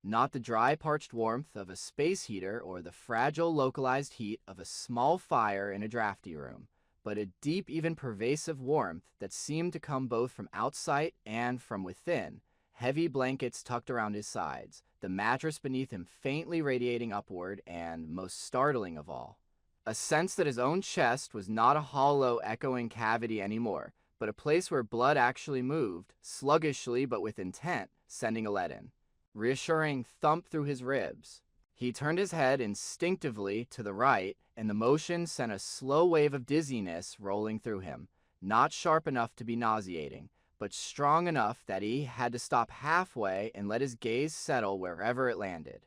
Not the dry, parched warmth of a space heater or the fragile, localized heat of a small fire in a drafty room, but a deep, even pervasive warmth that seemed to come both from outside and from within. Heavy blankets tucked around his sides, the mattress beneath him faintly radiating upward, and, most startling of all, a sense that his own chest was not a hollow, echoing cavity anymore, but a place where blood actually moved, sluggishly but with intent, sending a lead in. Reassuring thump through his ribs. He turned his head instinctively to the right, and the motion sent a slow wave of dizziness rolling through him, not sharp enough to be nauseating, but strong enough that he had to stop halfway and let his gaze settle wherever it landed.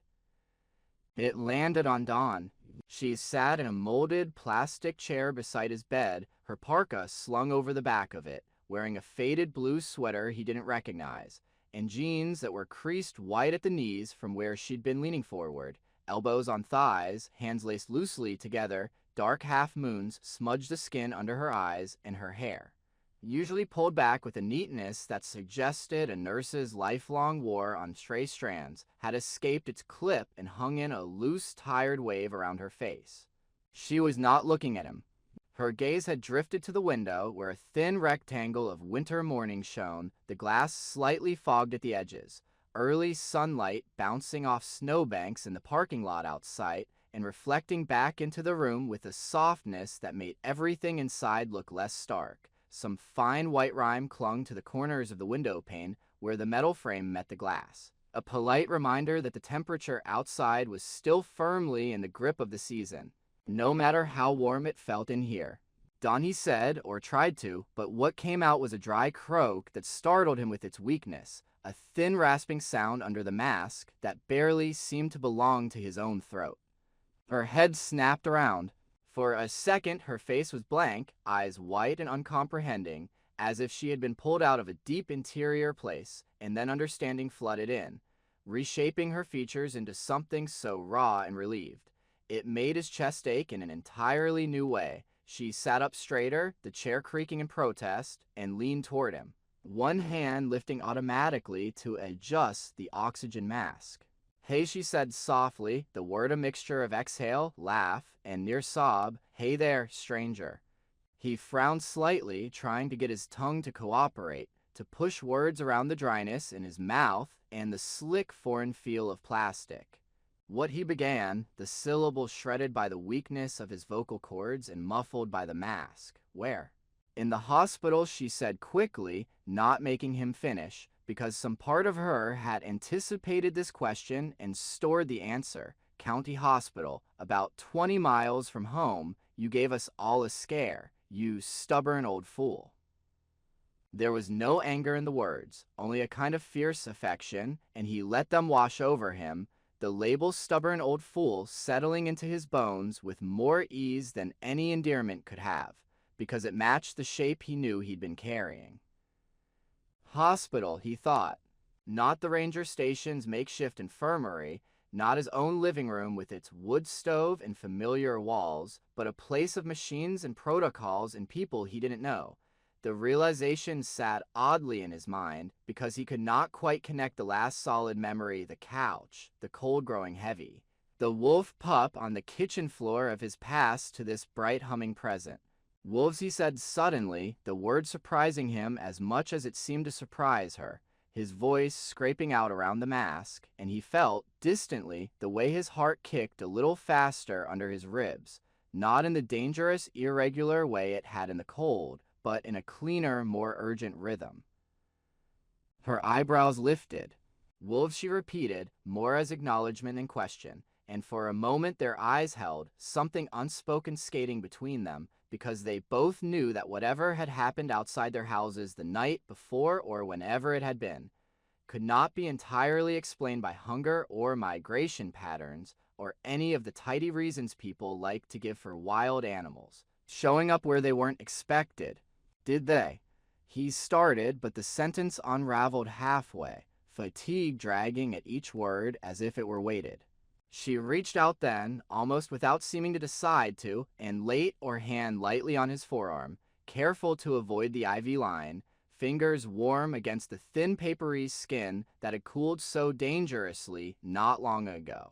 It landed on Dawn. She sat in a molded plastic chair beside his bed, her parka slung over the back of it, wearing a faded blue sweater he didn't recognize, and jeans that were creased white at the knees from where she'd been leaning forward, elbows on thighs, hands laced loosely together, dark half-moons smudged the skin under her eyes, and her hair, usually pulled back with a neatness that suggested a nurse's lifelong war on stray strands, had escaped its clip and hung in a loose, tired wave around her face. She was not looking at him. Her gaze had drifted to the window where a thin rectangle of winter morning shone, the glass slightly fogged at the edges, early sunlight bouncing off snowbanks in the parking lot outside and reflecting back into the room with a softness that made everything inside look less stark. Some fine white rime clung to the corners of the window pane where the metal frame met the glass, a polite reminder that the temperature outside was still firmly in the grip of the season, no matter how warm it felt in here. Dawn, he said, or tried to, but what came out was a dry croak that startled him with its weakness, a thin rasping sound under the mask that barely seemed to belong to his own throat. Her head snapped around. For a second, her face was blank, eyes white and uncomprehending, as if she had been pulled out of a deep interior place, and then understanding flooded in, reshaping her features into something so raw and relieved. It made his chest ache in an entirely new way. She sat up straighter, the chair creaking in protest, and leaned toward him, one hand lifting automatically to adjust the oxygen mask. "Hey," she said softly, the word a mixture of exhale, laugh, and near sob, "Hey there, stranger." He frowned slightly, trying to get his tongue to cooperate, to push words around the dryness in his mouth and the slick foreign feel of plastic. What he began, the syllable shredded by the weakness of his vocal cords and muffled by the mask. Where? In the hospital, she said quickly, not making him finish, because some part of her had anticipated this question and stored the answer. County hospital, about 20 miles from home. You gave us all a scare, you stubborn old fool. There was no anger in the words, only a kind of fierce affection, and he let them wash over him, the label stubborn old fool settling into his bones with more ease than any endearment could have, because it matched the shape he knew he'd been carrying. Hospital, he thought. Not the ranger station's makeshift infirmary, not his own living room with its wood stove and familiar walls, but a place of machines and protocols and people he didn't know. The realization sat oddly in his mind because he could not quite connect the last solid memory, the couch, the cold growing heavy, the wolf pup on the kitchen floor of his past, to this bright humming present. Wolves, he said suddenly, the word surprising him as much as it seemed to surprise her, his voice scraping out around the mask, and he felt, distantly, the way his heart kicked a little faster under his ribs, not in the dangerous, irregular way it had in the cold, but in a cleaner, more urgent rhythm. Her eyebrows lifted. Wolves, she repeated, more as acknowledgement than question, and for a moment their eyes held, something unspoken skating between them, because they both knew that whatever had happened outside their houses the night before or whenever it had been, could not be entirely explained by hunger or migration patterns or any of the tidy reasons people like to give for wild animals, showing up where they weren't expected. Did they? He started, but the sentence unraveled halfway, fatigue dragging at each word as if it were weighted. She reached out then, almost without seeming to decide to, and laid her hand lightly on his forearm, careful to avoid the ivy line, fingers warm against the thin papery skin that had cooled so dangerously not long ago.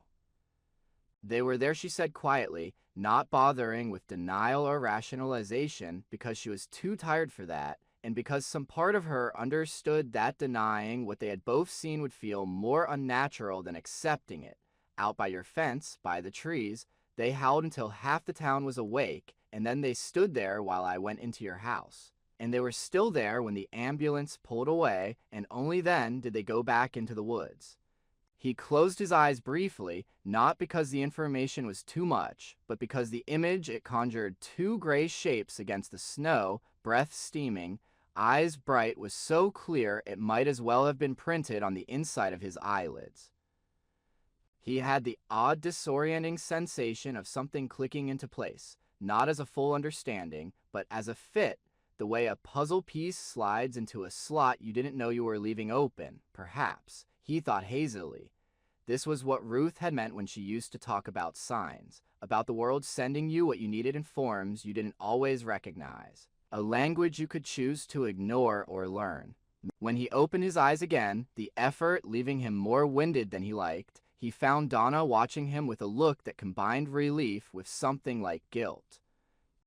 They were there, she said quietly, not bothering with denial or rationalization because she was too tired for that, and because some part of her understood that denying what they had both seen would feel more unnatural than accepting it. Out by your fence, by the trees, they howled until half the town was awake, and then they stood there while I went into your house. And they were still there when the ambulance pulled away, and only then did they go back into the woods. He closed his eyes briefly, not because the information was too much, but because the image it conjured two gray shapes against the snow, breath steaming, eyes bright, was so clear it might as well have been printed on the inside of his eyelids. He had the odd disorienting sensation of something clicking into place, not as a full understanding, but as a fit, the way a puzzle piece slides into a slot you didn't know you were leaving open, perhaps, he thought hazily. This was what Ruth had meant when she used to talk about signs, about the world sending you what you needed in forms you didn't always recognize, a language you could choose to ignore or learn. When he opened his eyes again, the effort leaving him more winded than he liked, he found Donna watching him with a look that combined relief with something like guilt.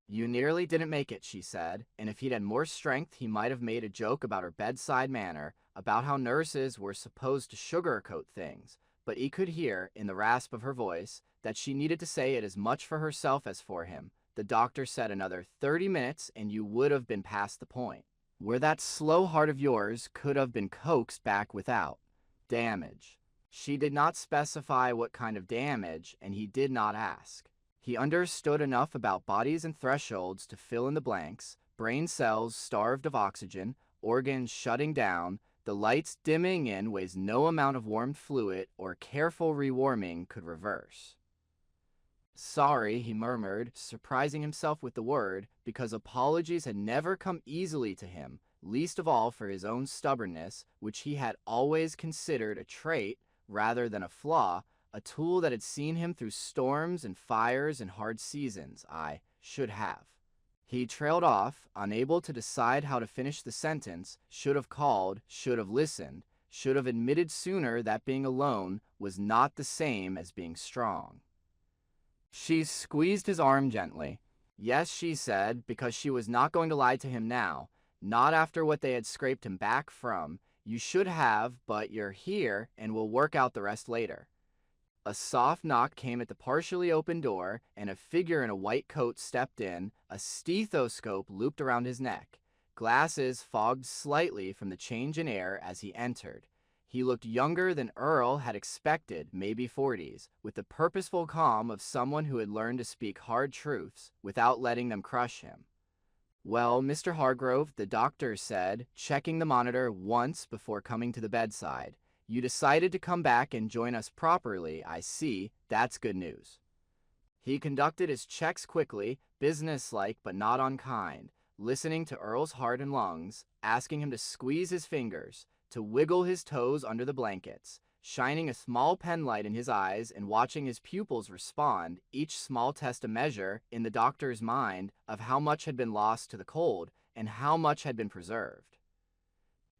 You nearly didn't make it, she said, and if he'd had more strength he might have made a joke about her bedside manner, about how nurses were supposed to sugarcoat things, but he could hear, in the rasp of her voice, that she needed to say it as much for herself as for him. The doctor said another 30 minutes and you would have been past the point, where that slow heart of yours could have been coaxed back without damage. She did not specify what kind of damage, and he did not ask. He understood enough about bodies and thresholds to fill in the blanks, brain cells starved of oxygen, organs shutting down, the lights dimming in ways no amount of warmed fluid or careful rewarming could reverse. Sorry, he murmured, surprising himself with the word, because apologies had never come easily to him, least of all for his own stubbornness, which he had always considered a trait rather than a flaw, a tool that had seen him through storms and fires and hard seasons. I should have. He trailed off, unable to decide how to finish the sentence, should have called, should have listened, should have admitted sooner that being alone was not the same as being strong. She squeezed his arm gently. Yes, she said, because she was not going to lie to him now, not after what they had scraped him back from. You should have, but you're here, and we'll work out the rest later. A soft knock came at the partially open door, and a figure in a white coat stepped in, a stethoscope looped around his neck. glasses fogged slightly from the change in air as he entered. He looked younger than Earl had expected, maybe 40s, with the purposeful calm of someone who had learned to speak hard truths without letting them crush him. "Well, Mr. Hargrove," the doctor said, checking the monitor once before coming to the bedside, "you decided to come back and join us properly, I see. That's good news." He conducted his checks quickly, businesslike but not unkind, listening to Earl's heart and lungs, asking him to squeeze his fingers, to wiggle his toes under the blankets, shining a small penlight in his eyes and watching his pupils respond, each small test a measure, in the doctor's mind, of how much had been lost to the cold and how much had been preserved.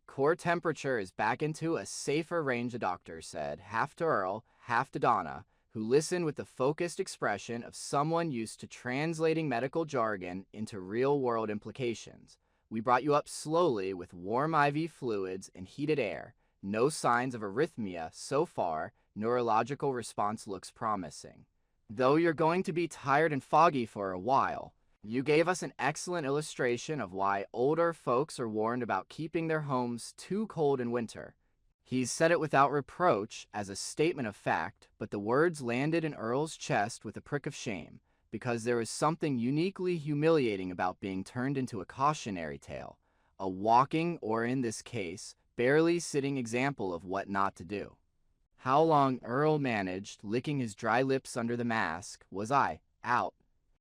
"Core temperature is back into a safer range," the doctor said, half to Earl, half to Donna, who listened with the focused expression of someone used to translating medical jargon into real-world implications. "We brought you up slowly with warm IV fluids and heated air. No signs of arrhythmia so far. Neurological response looks promising. Though you're going to be tired and foggy for a while. You gave us an excellent illustration of why older folks are warned about keeping their homes too cold in winter." He said it without reproach, as a statement of fact, but the words landed in Earl's chest with a prick of shame, because there was something uniquely humiliating about being turned into a cautionary tale, a walking, or in this case, barely sitting example of what not to do. How long Earl managed, licking his dry lips under the mask, was I, out.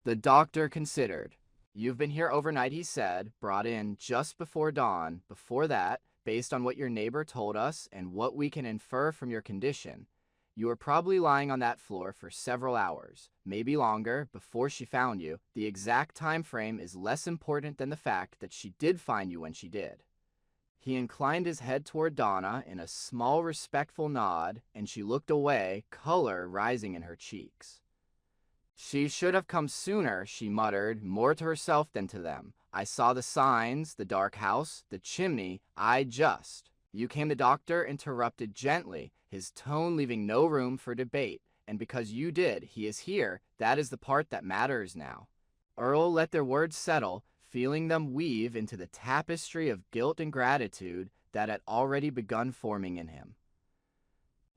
The doctor considered. "You've been here overnight," he said, "brought in just before dawn. Before that, based on what your neighbor told us and what we can infer from your condition, you were probably lying on that floor for several hours, maybe longer, before she found you. The exact time frame is less important than the fact that she did find you when she did." He inclined his head toward Donna in a small respectful nod, and she looked away, color rising in her cheeks. "She should have come sooner," she muttered, more to herself than to them. "I saw the signs, the dark house, the chimney. You came." The doctor interrupted gently, his tone leaving no room for debate. "And because you did, he is here. That is the part that matters now." Earl let their words settle, feeling them weave into the tapestry of guilt and gratitude that had already begun forming in him.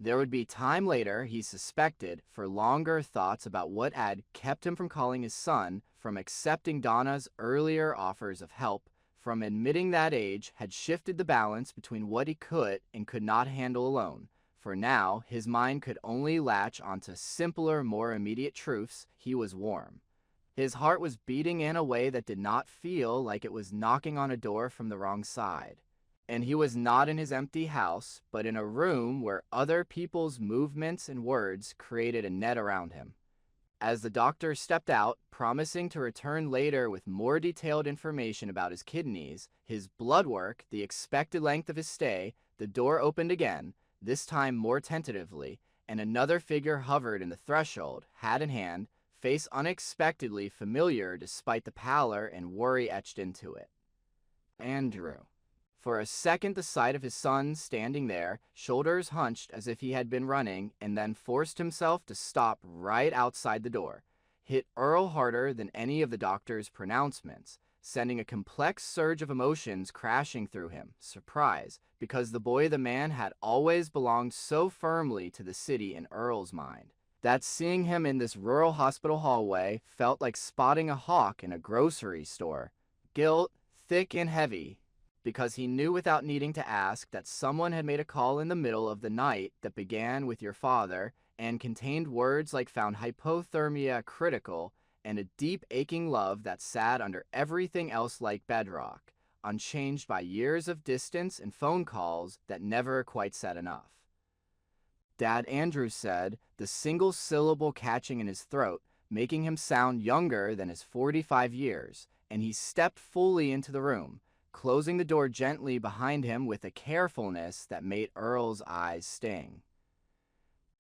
There would be time later, he suspected, for longer thoughts about what had kept him from calling his son, from accepting Donna's earlier offers of help, from admitting that age had shifted the balance between what he could and could not handle alone. For now, his mind could only latch onto simpler, more immediate truths. He was warm. His heart was beating in a way that did not feel like it was knocking on a door from the wrong side. And he was not in his empty house, but in a room where other people's movements and words created a net around him. As the doctor stepped out, promising to return later with more detailed information about his kidneys, his blood work, the expected length of his stay, the door opened again, this time more tentatively, and another figure hovered in the threshold, hat in hand, face unexpectedly familiar despite the pallor and worry etched into it. Andrew. For a second, the sight of his son standing there, shoulders hunched as if he had been running, and then forced himself to stop right outside the door, hit Earl harder than any of the doctor's pronouncements, sending a complex surge of emotions crashing through him. Surprise, because the man had always belonged so firmly to the city in Earl's mind, that seeing him in this rural hospital hallway felt like spotting a hawk in a grocery store. Guilt, thick and heavy, because he knew without needing to ask that someone had made a call in the middle of the night that began with your father and contained words like found hypothermia critical and a deep aching love that sat under everything else like bedrock, unchanged by years of distance and phone calls that never quite said enough. Dad, Andrew said, the single syllable catching in his throat, making him sound younger than his 45 years, and he stepped fully into the room, closing the door gently behind him with a carefulness that made Earl's eyes sting.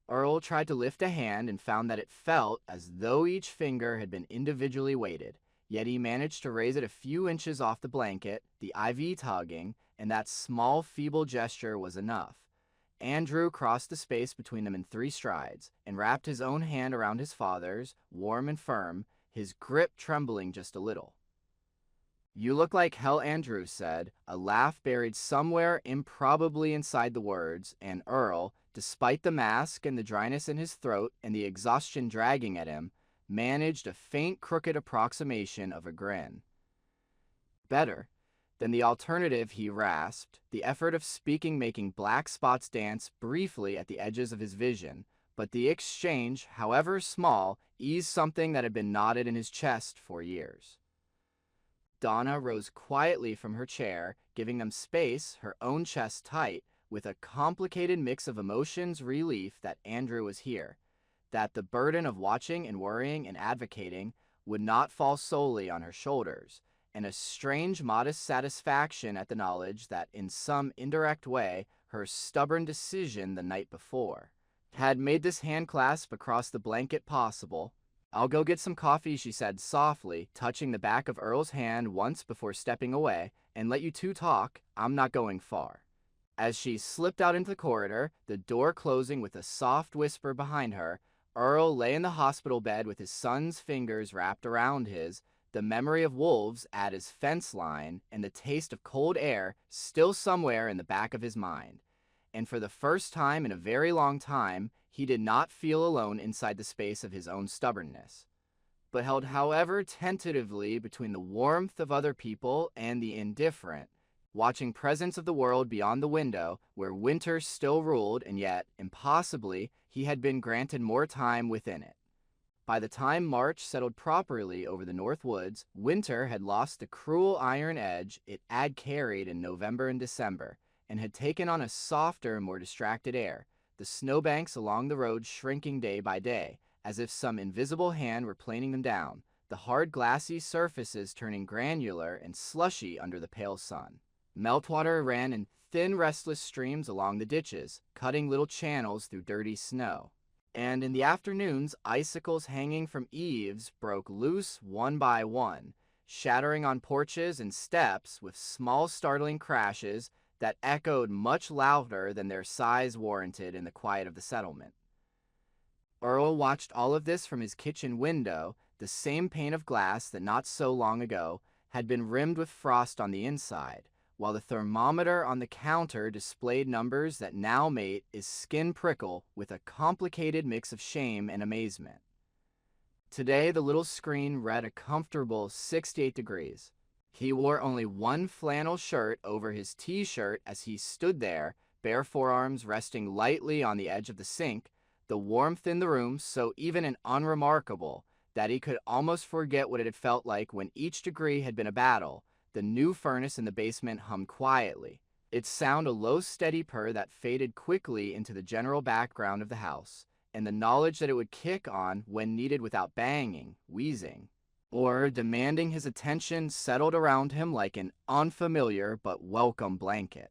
Earl tried to lift a hand and found that it felt as though each finger had been individually weighted, yet he managed to raise it a few inches off the blanket, the IV tugging, and that small feeble gesture was enough. Andrew crossed the space between them in 3 strides and wrapped his own hand around his father's, warm and firm, his grip trembling just a little. "You look like hell," Andrew said, a laugh buried somewhere improbably inside the words, and Earl, despite the mask and the dryness in his throat and the exhaustion dragging at him, managed a faint crooked approximation of a grin. "Better than the alternative," he rasped, the effort of speaking making black spots dance briefly at the edges of his vision, but the exchange, however small, eased something that had been knotted in his chest for years. Donna rose quietly from her chair, giving them space, her own chest tight, with a complicated mix of emotions relief that Andrew was here, that the burden of watching and worrying and advocating would not fall solely on her shoulders, and a strange modest satisfaction at the knowledge that in some indirect way her stubborn decision the night before had made this hand clasp across the blanket possible. "I'll go get some coffee," she said softly, touching the back of Earl's hand once before stepping away, "and let you two talk. I'm not going far." As she slipped out into the corridor, the door closing with a soft whisper behind her, Earl lay in the hospital bed with his son's fingers wrapped around his, the memory of wolves at his fence line and the taste of cold air still somewhere in the back of his mind. And for the first time in a very long time, he did not feel alone inside the space of his own stubbornness, but held however tentatively between the warmth of other people and the indifferent, watching presence of the world beyond the window where winter still ruled, and yet, impossibly, he had been granted more time within it. By the time March settled properly over the North Woods, winter had lost the cruel iron edge it had carried in November and December, and had taken on a softer, more distracted air, the snowbanks along the road shrinking day by day, as if some invisible hand were planing them down, the hard glassy surfaces turning granular and slushy under the pale sun. Meltwater ran in thin restless streams along the ditches, cutting little channels through dirty snow. And in the afternoons, icicles hanging from eaves broke loose one by one, shattering on porches and steps with small startling crashes that echoed much louder than their size warranted in the quiet of the settlement. Earl watched all of this from his kitchen window, the same pane of glass that not so long ago had been rimmed with frost on the inside, while the thermometer on the counter displayed numbers that now made his skin prickle with a complicated mix of shame and amazement. Today the little screen read a comfortable 68 degrees. He wore only one flannel shirt over his t-shirt as he stood there, bare forearms resting lightly on the edge of the sink, the warmth in the room so even and unremarkable that he could almost forget what it had felt like when each degree had been a battle. The new furnace in the basement hummed quietly, its sound a low steady purr that faded quickly into the general background of the house, and the knowledge that it would kick on when needed without banging, wheezing, or demanding his attention settled around him like an unfamiliar but welcome blanket.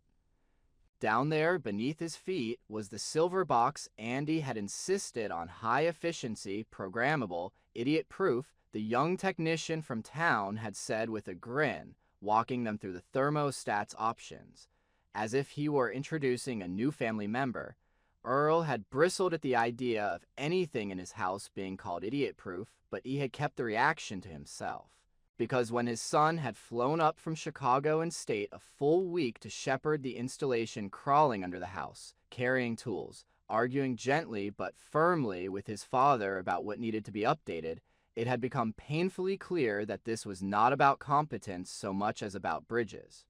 Down there, beneath his feet, was the silver box Andy had insisted on high efficiency, programmable, idiot-proof, the young technician from town had said with a grin, walking them through the thermostat's options. As if he were introducing a new family member, Earl had bristled at the idea of anything in his house being called idiot-proof, but he had kept the reaction to himself. Because when his son had flown up from Chicago in state a full week to shepherd the installation crawling under the house, carrying tools, arguing gently but firmly with his father about what needed to be updated, it had become painfully clear that this was not about competence so much as about bridges.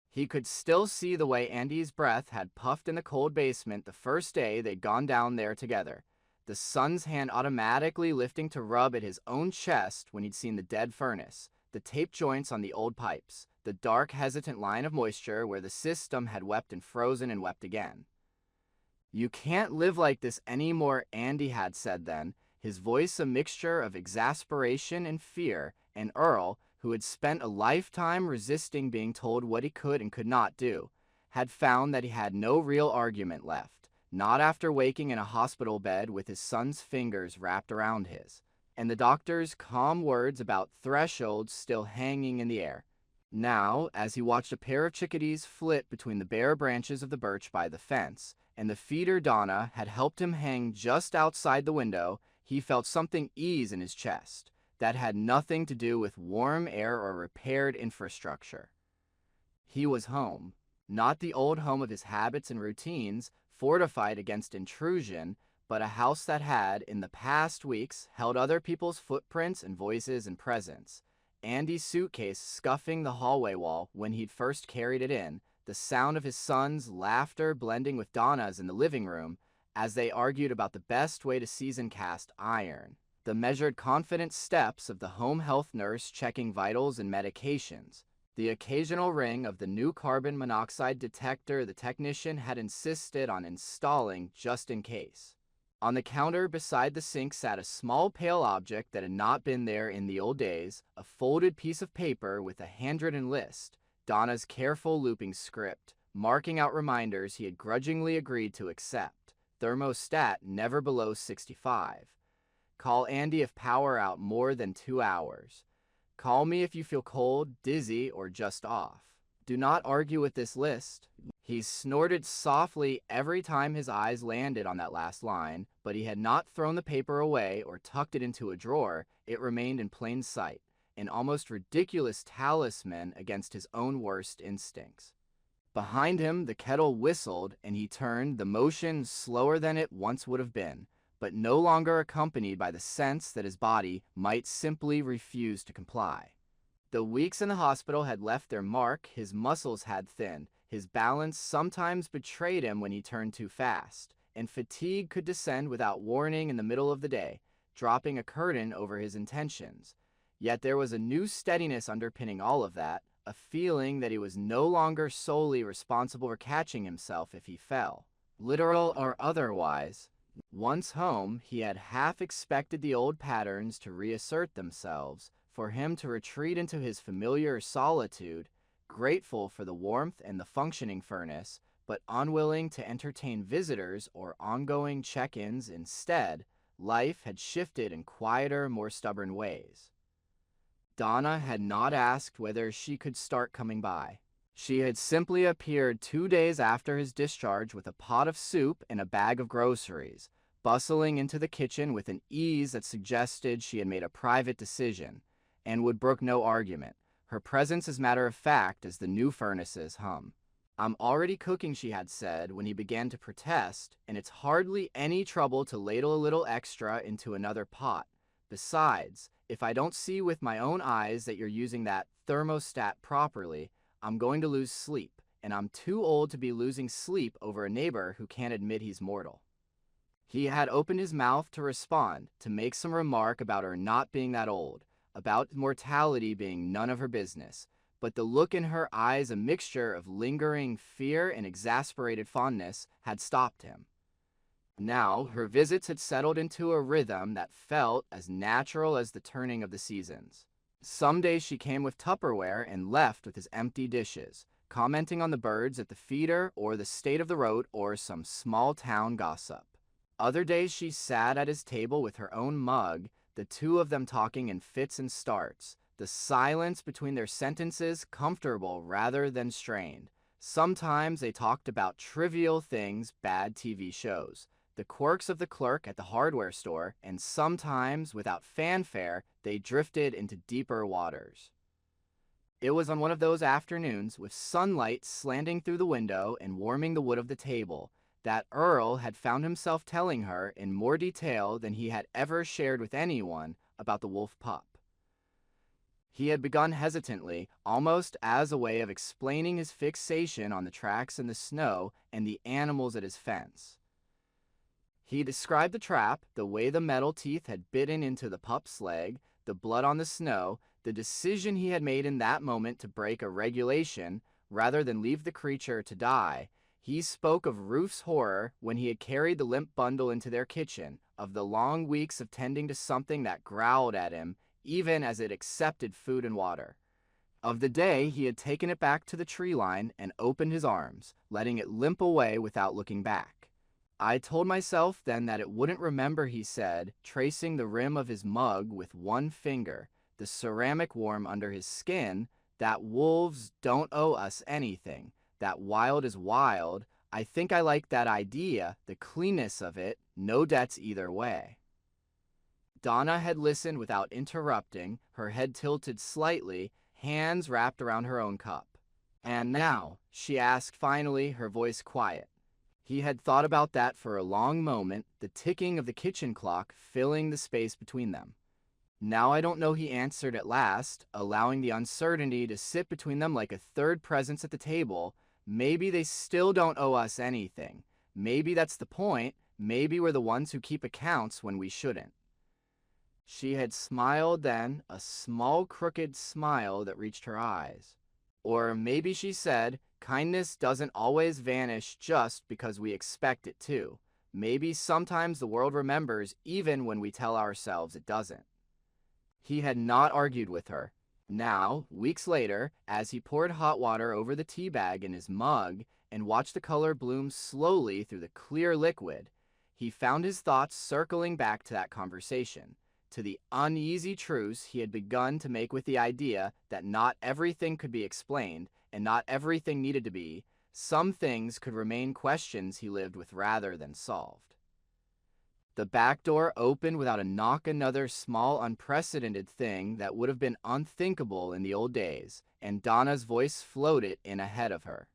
He could still see the way Andy's breath had puffed in the cold basement the first day they'd gone down there together, the son's hand automatically lifting to rub at his own chest when he'd seen the dead furnace, the taped joints on the old pipes, the dark, hesitant line of moisture where the system had wept and frozen and wept again. "You can't live like this anymore," Andy had said then, his voice a mixture of exasperation and fear, and Earl, who had spent a lifetime resisting being told what he could and could not do, had found that he had no real argument left, not after waking in a hospital bed with his son's fingers wrapped around his, and the doctor's calm words about thresholds still hanging in the air. Now, as he watched a pair of chickadees flit between the bare branches of the birch by the fence, and the feeder Donna had helped him hang just outside the window, he felt something ease in his chest, that had nothing to do with warm air or repaired infrastructure. He was home, not the old home of his habits and routines, fortified against intrusion, but a house that had, in the past weeks, held other people's footprints and voices and presence. Andy's suitcase scuffing the hallway wall when he'd first carried it in, the sound of his son's laughter blending with Donna's in the living room as they argued about the best way to season cast iron, the measured confident steps of the home health nurse checking vitals and medications, the occasional ring of the new carbon monoxide detector the technician had insisted on installing just in case. On the counter beside the sink sat a small pale object that had not been there in the old days, a folded piece of paper with a handwritten list, Donna's careful looping script, marking out reminders he had grudgingly agreed to accept. Thermostat never below 65. Call Andy if power out more than 2 hours. Call me if you feel cold, dizzy, or just off. Do not argue with this list. He snorted softly every time his eyes landed on that last line, but he had not thrown the paper away or tucked it into a drawer. It remained in plain sight, an almost ridiculous talisman against his own worst instincts. Behind him, the kettle whistled, and he turned, the motion slower than it once would have been, but no longer accompanied by the sense that his body might simply refuse to comply. The weeks in the hospital had left their mark, his muscles had thinned, his balance sometimes betrayed him when he turned too fast, and fatigue could descend without warning in the middle of the day, dropping a curtain over his intentions. Yet there was a new steadiness underpinning all of that, a feeling that he was no longer solely responsible for catching himself if he fell, literal or otherwise. Once home, he had half expected the old patterns to reassert themselves, for him to retreat into his familiar solitude, grateful for the warmth and the functioning furnace, but unwilling to entertain visitors or ongoing check-ins. Instead, life had shifted in quieter, more stubborn ways. Donna had not asked whether she could start coming by. She had simply appeared 2 days after his discharge with a pot of soup and a bag of groceries, bustling into the kitchen with an ease that suggested she had made a private decision, and would brook no argument, her presence as matter of fact as the new furnaces hum. "I'm already cooking," she had said when he began to protest, "and it's hardly any trouble to ladle a little extra into another pot. Besides, if I don't see with my own eyes that you're using that thermostat properly, I'm going to lose sleep, and I'm too old to be losing sleep over a neighbor who can't admit he's mortal." He had opened his mouth to respond, to make some remark about her not being that old, about mortality being none of her business, but the look in her eyes, a mixture of lingering fear and exasperated fondness, had stopped him. Now, her visits had settled into a rhythm that felt as natural as the turning of the seasons. Some days she came with Tupperware and left with his empty dishes, commenting on the birds at the feeder or the state of the road or some small town gossip. Other days she sat at his table with her own mug, the two of them talking in fits and starts, the silence between their sentences comfortable rather than strained. Sometimes they talked about trivial things, bad TV shows, the quirks of the clerk at the hardware store, and sometimes, without fanfare, they drifted into deeper waters. It was on one of those afternoons, with sunlight slanting through the window and warming the wood of the table, that Earl had found himself telling her in more detail than he had ever shared with anyone about the wolf pup. He had begun hesitantly, almost as a way of explaining his fixation on the tracks in the snow and the animals at his fence. He described the trap, the way the metal teeth had bitten into the pup's leg, the blood on the snow, the decision he had made in that moment to break a regulation rather than leave the creature to die. He spoke of Ruth's horror when he had carried the limp bundle into their kitchen, of the long weeks of tending to something that growled at him, even as it accepted food and water. Of the day he had taken it back to the tree line and opened his arms, letting it limp away without looking back. "I told myself then that it wouldn't remember," he said, tracing the rim of his mug with one finger, the ceramic worm under his skin, "that wolves don't owe us anything, that wild is wild. I think I like that idea, the cleanness of it, no debts either way." Donna had listened without interrupting, her head tilted slightly, hands wrapped around her own cup. "And now?" she asked finally, her voice quiet. He had thought about that for a long moment, the ticking of the kitchen clock filling the space between them. "Now I don't know," he answered at last, allowing the uncertainty to sit between them like a third presence at the table. "Maybe they still don't owe us anything. Maybe that's the point. Maybe we're the ones who keep accounts when we shouldn't." She had smiled then, a small crooked smile that reached her eyes. Or maybe she said, "Kindness doesn't always vanish just because we expect it to. Maybe sometimes the world remembers even when we tell ourselves it doesn't." He had not argued with her. Now, weeks later, as he poured hot water over the tea bag in his mug and watched the color bloom slowly through the clear liquid, he found his thoughts circling back to that conversation, to the uneasy truce he had begun to make with the idea that not everything could be explained and not everything needed to be. Some things could remain questions he lived with rather than solved. The back door opened without a knock, another small, unprecedented thing that would have been unthinkable in the old days, and Donna's voice floated in ahead of her.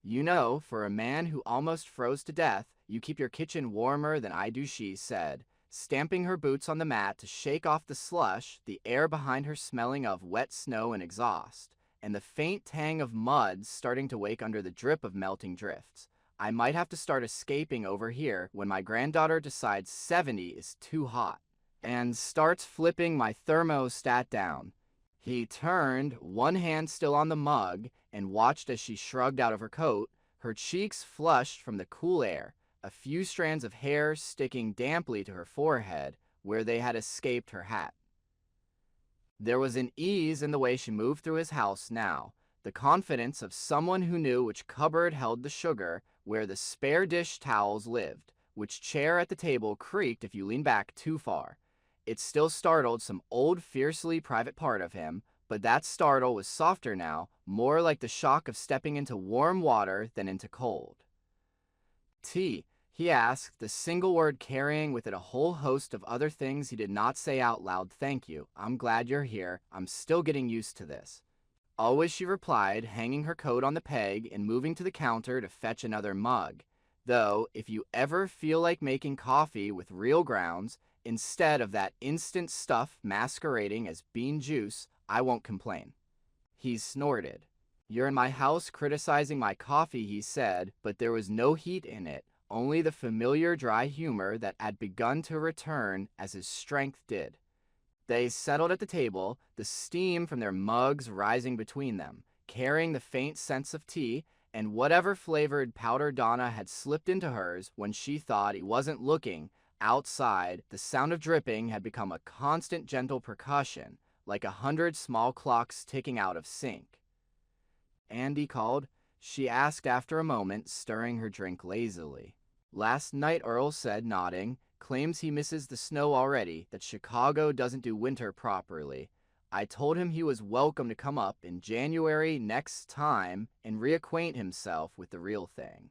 "You know, for a man who almost froze to death, you keep your kitchen warmer than I do," she said, stamping her boots on the mat to shake off the slush, the air behind her smelling of wet snow and exhaust, and the faint tang of mud starting to wake under the drip of melting drifts. "I might have to start escaping over here when my granddaughter decides 70 is too hot and starts flipping my thermostat down." He turned, one hand still on the mug, and watched as she shrugged out of her coat, her cheeks flushed from the cool air, a few strands of hair sticking damply to her forehead where they had escaped her hat. There was an ease in the way she moved through his house now, the confidence of someone who knew which cupboard held the sugar, where the spare dish towels lived, which chair at the table creaked if you leaned back too far. It still startled some old fiercely private part of him, but that startle was softer now, more like the shock of stepping into warm water than into cold. "Tea?" he asked, the single word carrying with it a whole host of other things he did not say out loud. "Thank you. I'm glad you're here. I'm still getting used to this." "Always," she replied, hanging her coat on the peg and moving to the counter to fetch another mug. "Though, if you ever feel like making coffee with real grounds, instead of that instant stuff masquerading as bean juice, I won't complain." He snorted. "You're in my house criticizing my coffee," he said, but there was no heat in it, only the familiar dry humor that had begun to return as his strength did. They settled at the table, the steam from their mugs rising between them, carrying the faint sense of tea, and whatever flavored powder Donna had slipped into hers when she thought he wasn't looking. Outside, the sound of dripping had become a constant gentle percussion, like 100 small clocks ticking out of sync. "Andy called?" she asked after a moment, stirring her drink lazily. "Last night," Earl said, nodding. "Claims he misses the snow already, that Chicago doesn't do winter properly. I told him he was welcome to come up in January next time and reacquaint himself with the real thing."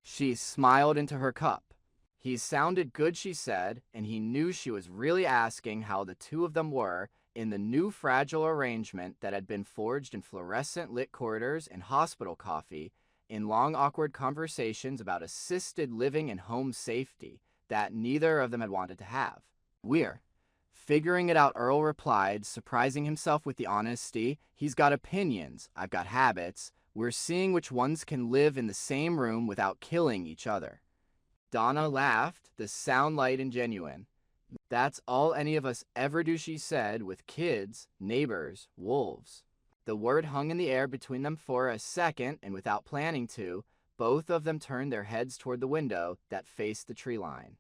She smiled into her cup. He sounded good, she said, and he knew she was really asking how the two of them were in the new fragile arrangement that had been forged in fluorescent lit corridors and hospital coffee, in long awkward conversations about assisted living and home safety that neither of them had wanted to have. "We're figuring it out," Earl replied, surprising himself with the honesty. "He's got opinions, I've got habits. We're seeing which ones can live in the same room without killing each other." Donna laughed, the sound light and genuine. "That's all any of us ever do," she said, "with kids, neighbors, wolves." The word hung in the air between them for a second, and without planning to, both of them turned their heads toward the window that faced the tree line.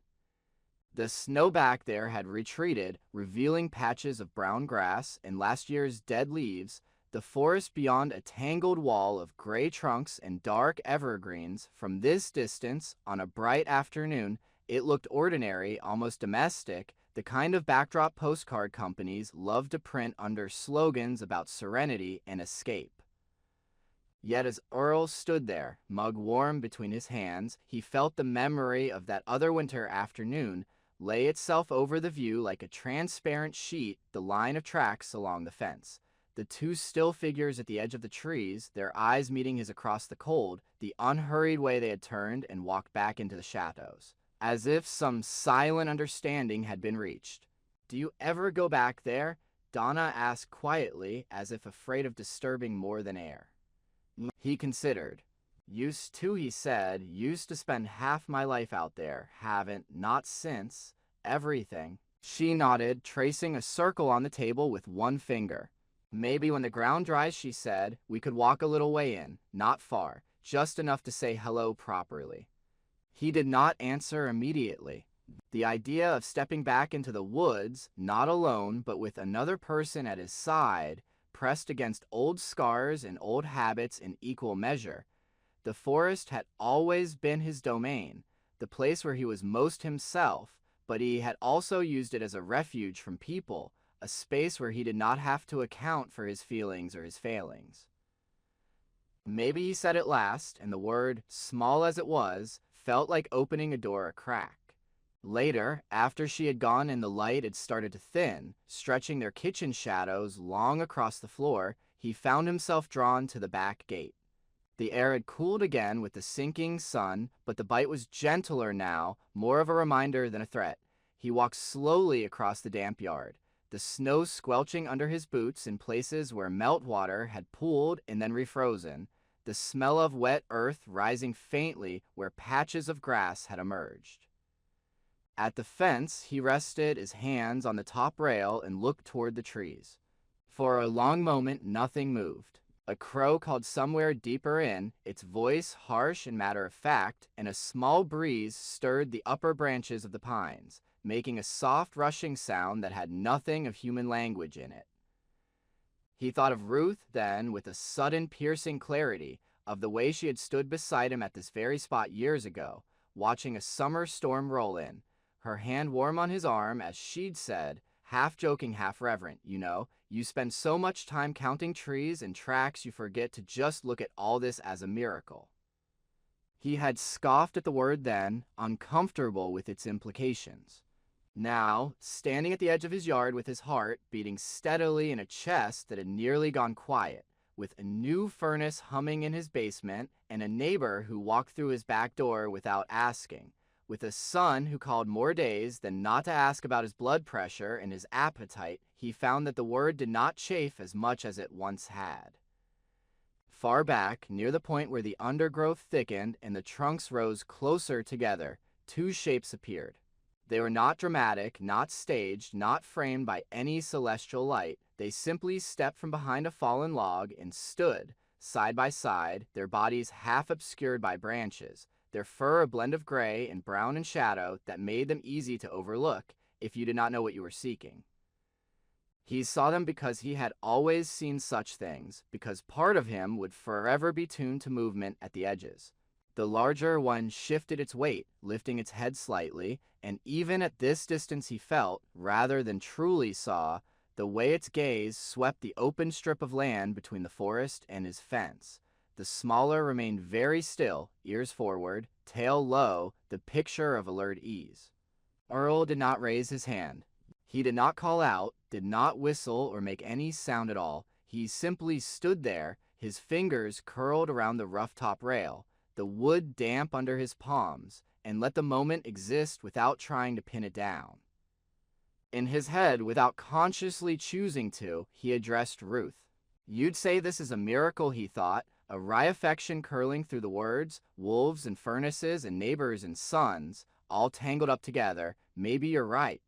The snow back there had retreated, revealing patches of brown grass and last year's dead leaves, the forest beyond a tangled wall of gray trunks and dark evergreens. From this distance, on a bright afternoon, it looked ordinary, almost domestic, the kind of backdrop postcard companies love to print under slogans about serenity and escape. Yet as Earl stood there, mug warm between his hands, he felt the memory of that other winter afternoon, lay itself over the view like a transparent sheet, the line of tracks along the fence. The two still figures at the edge of the trees, their eyes meeting his across the cold, the unhurried way they had turned and walked back into the shadows, as if some silent understanding had been reached. "Do you ever go back there?" Donna asked quietly, as if afraid of disturbing more than air. He considered. "Used to," he said. "Used to spend half my life out there. Haven't, not since. Everything." She nodded, tracing a circle on the table with one finger. "Maybe when the ground dries," she said, "we could walk a little way in, not far, just enough to say hello properly." He did not answer immediately. The idea of stepping back into the woods, not alone, but with another person at his side, pressed against old scars and old habits in equal measure. The forest had always been his domain, the place where he was most himself, but he had also used it as a refuge from people, a space where he did not have to account for his feelings or his failings. "Maybe," he said at last, and the word, small as it was, felt like opening a door a crack. Later, after she had gone and the light had started to thin, stretching their kitchen shadows long across the floor, he found himself drawn to the back gate. The air had cooled again with the sinking sun, but the bite was gentler now, more of a reminder than a threat. He walked slowly across the damp yard, the snow squelching under his boots in places where meltwater had pooled and then refrozen, the smell of wet earth rising faintly where patches of grass had emerged. At the fence, he rested his hands on the top rail and looked toward the trees. For a long moment, nothing moved. A crow called somewhere deeper in, its voice harsh and matter-of-fact, and a small breeze stirred the upper branches of the pines, making a soft rushing sound that had nothing of human language in it. He thought of Ruth then with a sudden piercing clarity, of the way she had stood beside him at this very spot years ago, watching a summer storm roll in, her hand warm on his arm as she'd said, half joking, half reverent, "You know, you spend so much time counting trees and tracks you forget to just look at all this as a miracle." He had scoffed at the word then, uncomfortable with its implications. Now, standing at the edge of his yard with his heart beating steadily in a chest that had nearly gone quiet, with a new furnace humming in his basement and a neighbor who walked through his back door without asking, with a son who called more days than not to ask about his blood pressure and his appetite, he found that the word did not chafe as much as it once had. Far back, near the point where the undergrowth thickened and the trunks rose closer together, two shapes appeared. They were not dramatic, not staged, not framed by any celestial light. They simply stepped from behind a fallen log and stood, side by side, their bodies half obscured by branches, their fur a blend of gray and brown and shadow that made them easy to overlook if you did not know what you were seeking. He saw them because he had always seen such things, because part of him would forever be tuned to movement at the edges. The larger one shifted its weight, lifting its head slightly, and even at this distance he felt, rather than truly saw, the way its gaze swept the open strip of land between the forest and his fence. The smaller remained very still, ears forward, tail low, the picture of alert ease. Earl did not raise his hand. He did not call out, did not whistle or make any sound at all. He simply stood there, his fingers curled around the rough top rail, the wood damp under his palms, and let the moment exist without trying to pin it down. In his head, without consciously choosing to, he addressed Ruth. "You'd say this is a miracle," he thought, a wry affection curling through the words, wolves and furnaces and neighbors and sons, all tangled up together. "Maybe you're right."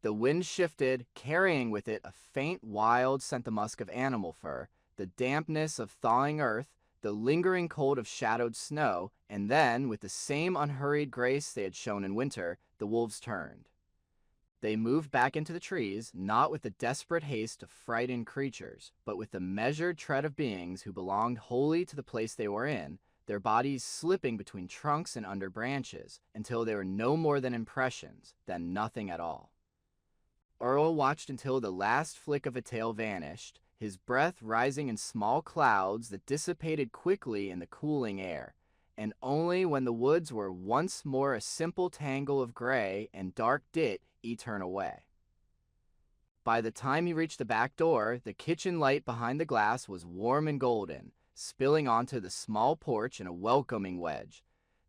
The wind shifted, carrying with it a faint wild scent, the musk of animal fur, the dampness of thawing earth, the lingering cold of shadowed snow, and then, with the same unhurried grace they had shown in winter, the wolves turned. They moved back into the trees, not with the desperate haste of frightened creatures, but with the measured tread of beings who belonged wholly to the place they were in, their bodies slipping between trunks and under branches, until they were no more than impressions, than nothing at all. Earl watched until the last flick of a tail vanished, his breath rising in small clouds that dissipated quickly in the cooling air, and only when the woods were once more a simple tangle of gray and dark did he turn away. By the time he reached the back door, the kitchen light behind the glass was warm and golden, spilling onto the small porch in a welcoming wedge.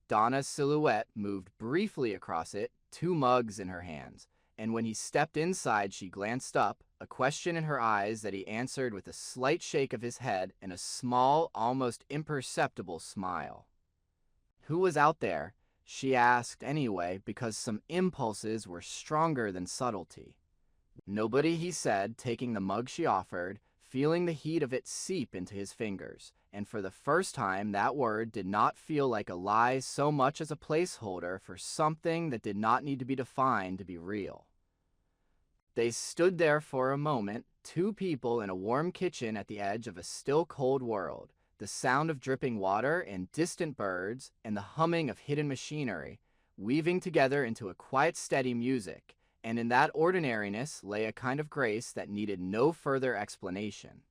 Donna's silhouette moved briefly across it, two mugs in her hands, and when he stepped inside, she glanced up, a question in her eyes that he answered with a slight shake of his head and a small, almost imperceptible smile. Who was out there? She asked anyway, because some impulses were stronger than subtlety. Nobody, he said, taking the mug she offered, feeling the heat of it seep into his fingers, and for the first time that word did not feel like a lie so much as a placeholder for something that did not need to be defined to be real. They stood there for a moment, two people in a warm kitchen at the edge of a still cold world, the sound of dripping water and distant birds and the humming of hidden machinery, weaving together into a quiet steady music, and in that ordinariness lay a kind of grace that needed no further explanation.